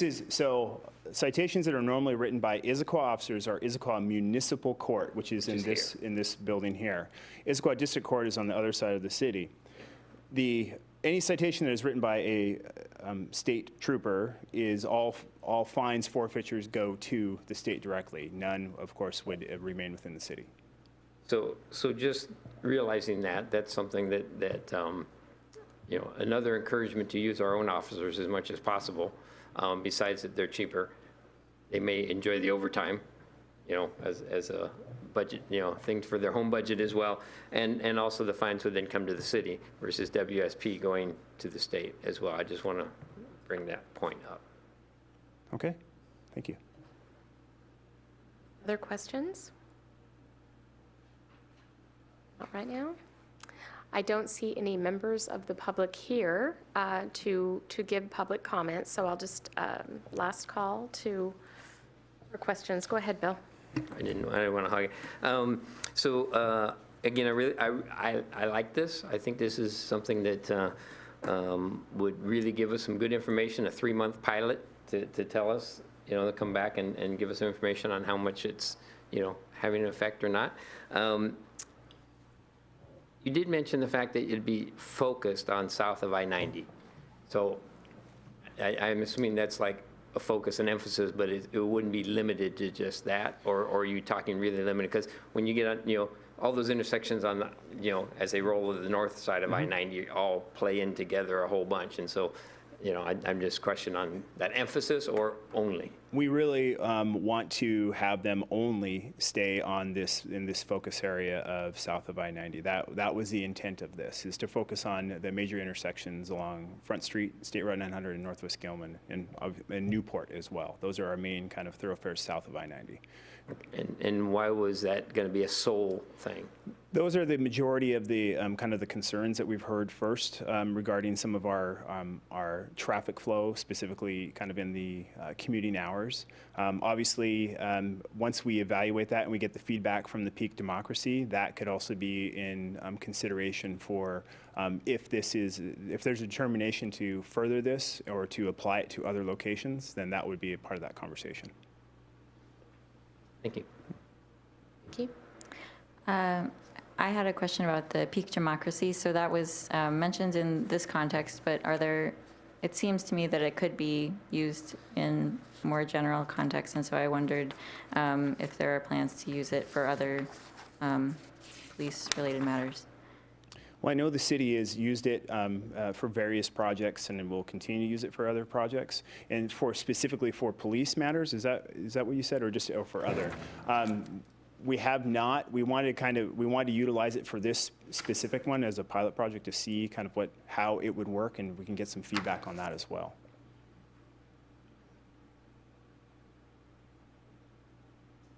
Citations that are normally written by Issaquah officers are Issaquah Municipal Court, which is in this building here. Issaquah District Court is on the other side of the city. Any citation that is written by a state trooper is all fines, forfeitures go to the state directly. None, of course, would remain within the city. So just realizing that's something that another encouragement to use our own officers as much as possible. Besides that they're cheaper, they may enjoy the overtime, as a budget, thing for their home budget as well. And also the fines would then come to the city versus WSP going to the state as well. I just want to bring that point up. Okay, thank you. Other questions? Not right now. I don't see any members of the public here to give public comments, so I'll just, last call for questions. Go ahead, Bill. I didn't want to hog it. Again, I like this. I think this is something that would really give us some good information, a 3-month pilot to tell us, to come back and give us information on how much it's, having an effect or not. You did mention the fact that it'd be focused on south of I-90. So I'm assuming that's like a focus and emphasis, but it wouldn't be limited to just that, or are you talking really limited? Because when you get on, all those intersections on the, as they roll to the north side of I-90, all play in together a whole bunch. And so, I'm just questioning on that emphasis or only. We really want to have them only stay on in this focus area of south of I-90. That was the intent of this, is to focus on the major intersections along Front Street, State Road 900 in Northwest Gilman, and Newport as well. Those are our main kind of thoroughfares south of I-90. And why was that going to be a sole thing? Those are the majority of the kind of the concerns that we've heard first regarding some of our traffic flow, specifically kind of in the commuting hours. Obviously, once we evaluate that and we get the feedback from the peak democracy, that could also be in consideration for if there's a determination to further this or to apply it to other locations, then that would be a part of that conversation. Thank you. Thank you. I had a question about the peak democracy. So that was mentioned in this context, but it seems to me that it could be used in more general context, and so I wondered if there are plans to use it for other police-related matters. Well, I know the city has used it for various projects and will continue to use it for other projects. And for specifically for police matters, is that what you said, or just for other? We have not. We wanted to utilize it for this specific one as a pilot project to see kind of how it would work, and we can get some feedback on that as well.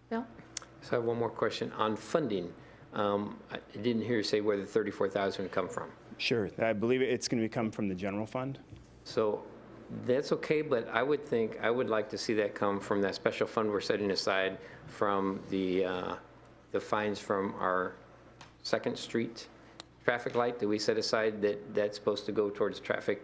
Bill? So I have one more question on funding. I didn't hear you say where the $34,000 would come from. Sure. I believe it's going to come from the general fund. So that's okay, but I would like to see that come from that special fund we're setting aside from the fines from our 2nd Street traffic light that we set aside, that's supposed to go towards traffic,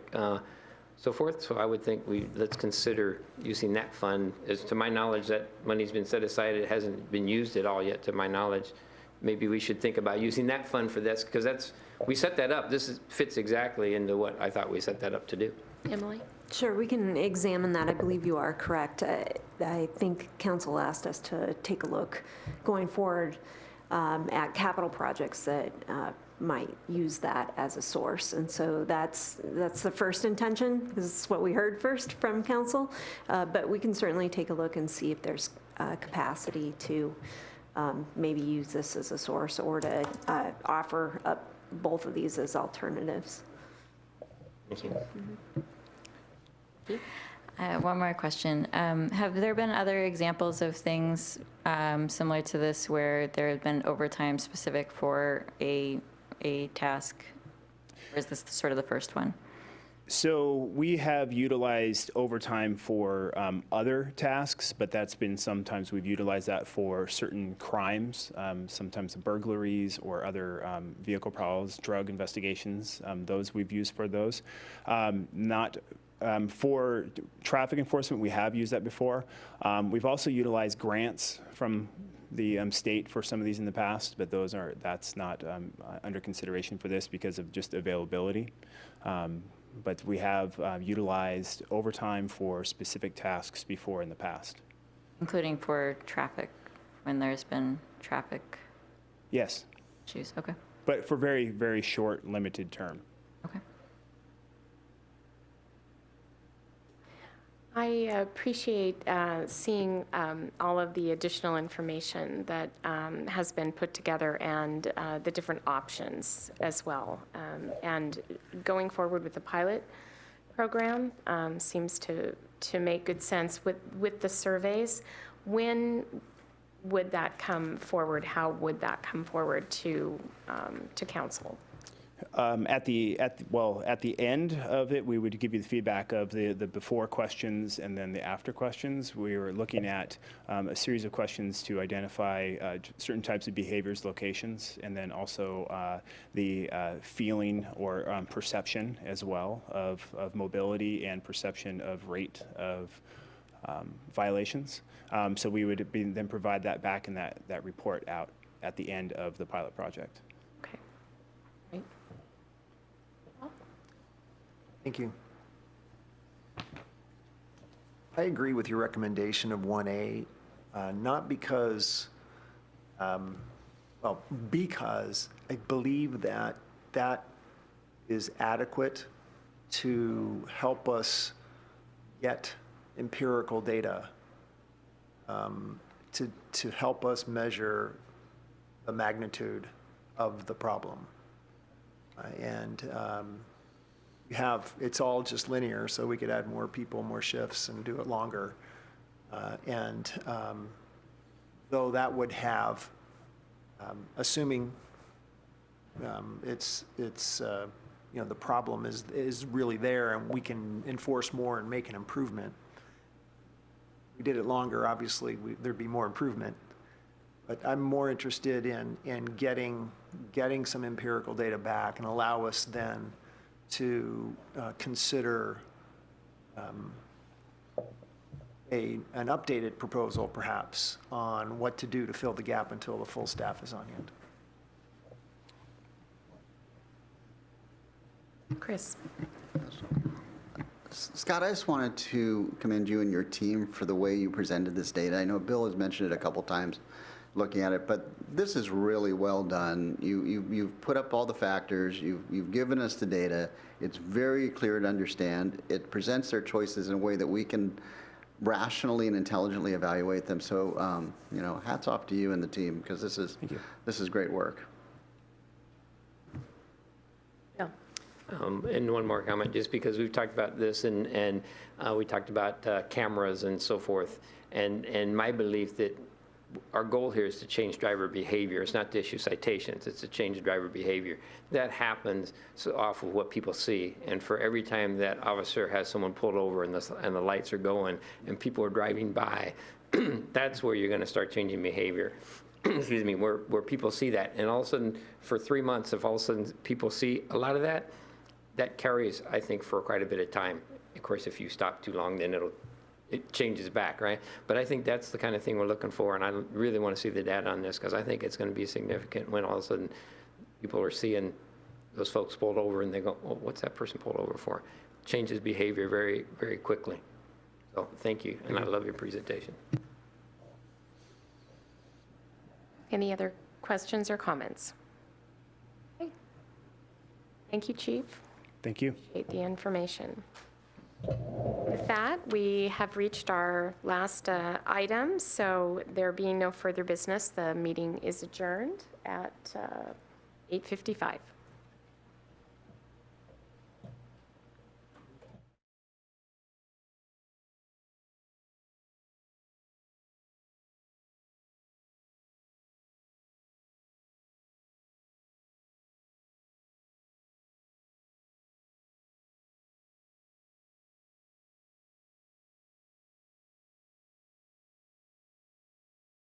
so forth. So I would think let's consider using that fund. As to my knowledge, that money's been set aside. It hasn't been used at all yet, to my knowledge. Maybe we should think about using that fund for this, because we set that up. This fits exactly into what I thought we set that up to do. Emily? Sure, we can examine that. I believe you are correct. I think council asked us to take a look going forward at capital projects that might use that as a source. And so that's the first intention, because it's what we heard first from council. But we can certainly take a look and see if there's capacity to maybe use this as a source, or to offer up both of these as alternatives. Thank you. One more question. Have there been other examples of things similar to this where there has been overtime specific for a task? Or is this sort of the first one? So we have utilized overtime for other tasks, but that's been sometimes we've utilized that for certain crimes, sometimes burglaries or other vehicle prowls, drug investigations. Those we've used for those. Not for traffic enforcement, we have used that before. We've also utilized grants from the state for some of these in the past, but that's not under consideration for this because of just availability. But we have utilized overtime for specific tasks before in the past. Including for traffic, when there's been traffic Yes. issues? Okay. But for very, very short, limited term. Okay. I appreciate seeing all of the additional information that has been put together, and the different options as well. And going forward with the pilot program seems to make good sense with the surveys. When would that come forward? How would that come forward to council? At the end of it, we would give you the feedback of the before questions and then the after questions. We were looking at a series of questions to identify certain types of behaviors, locations, and then also the feeling or perception as well of mobility and perception of rate of violations. So we would then provide that back in that report out at the end of the pilot project. Okay. Great. Thank you. I agree with your recommendation of 1A, not because, because I believe that that is adequate to help us get empirical data, to help us measure the magnitude of the problem. It's all just linear, so we could add more people, more shifts, and do it longer. Though that would have, assuming the problem is really there and we can enforce more and make an improvement. If we did it longer, obviously, there'd be more improvement. But I'm more interested in getting some empirical data back and allow us then to consider an updated proposal, perhaps, on what to do to fill the gap until the full staff is on hand. Chris. Scott, I just wanted to commend you and your team for the way you presented this data. I know Bill has mentioned it a couple times looking at it, but this is really well done. You've put up all the factors, you've given us the data. It's very clear to understand. It presents their choices in a way that we can rationally and intelligently evaluate them. So, you know, hats off to you and the team, because this is great work. And one more comment, just because we've talked about this and we talked about cameras and so forth, and my belief that our goal here is to change driver behavior. It's not to issue citations, it's to change driver behavior. That happens so off of what people see. And for every time that officer has someone pulled over and the lights are going and people are driving by, that's where you're gonna start changing behavior. Excuse me, where people see that. And all of a sudden, for 3 months, if all of a sudden people see a lot of that, that carries, I think, for quite a bit of time. Of course, if you stop too long, then it changes back, right? But I think that's the kind of thing we're looking for, and I really want to see the data on this, because I think it's going to be significant when all of a sudden people are seeing those folks pulled over and they go, well, what's that person pulled over for? Changes behavior very, very quickly. So thank you, and I love your presentation. Any other questions or comments? Okay. Thank you, Chief. Thank you. Appreciate the information. With that, we have reached our last item, so there being no further business, the meeting is adjourned at 8:55.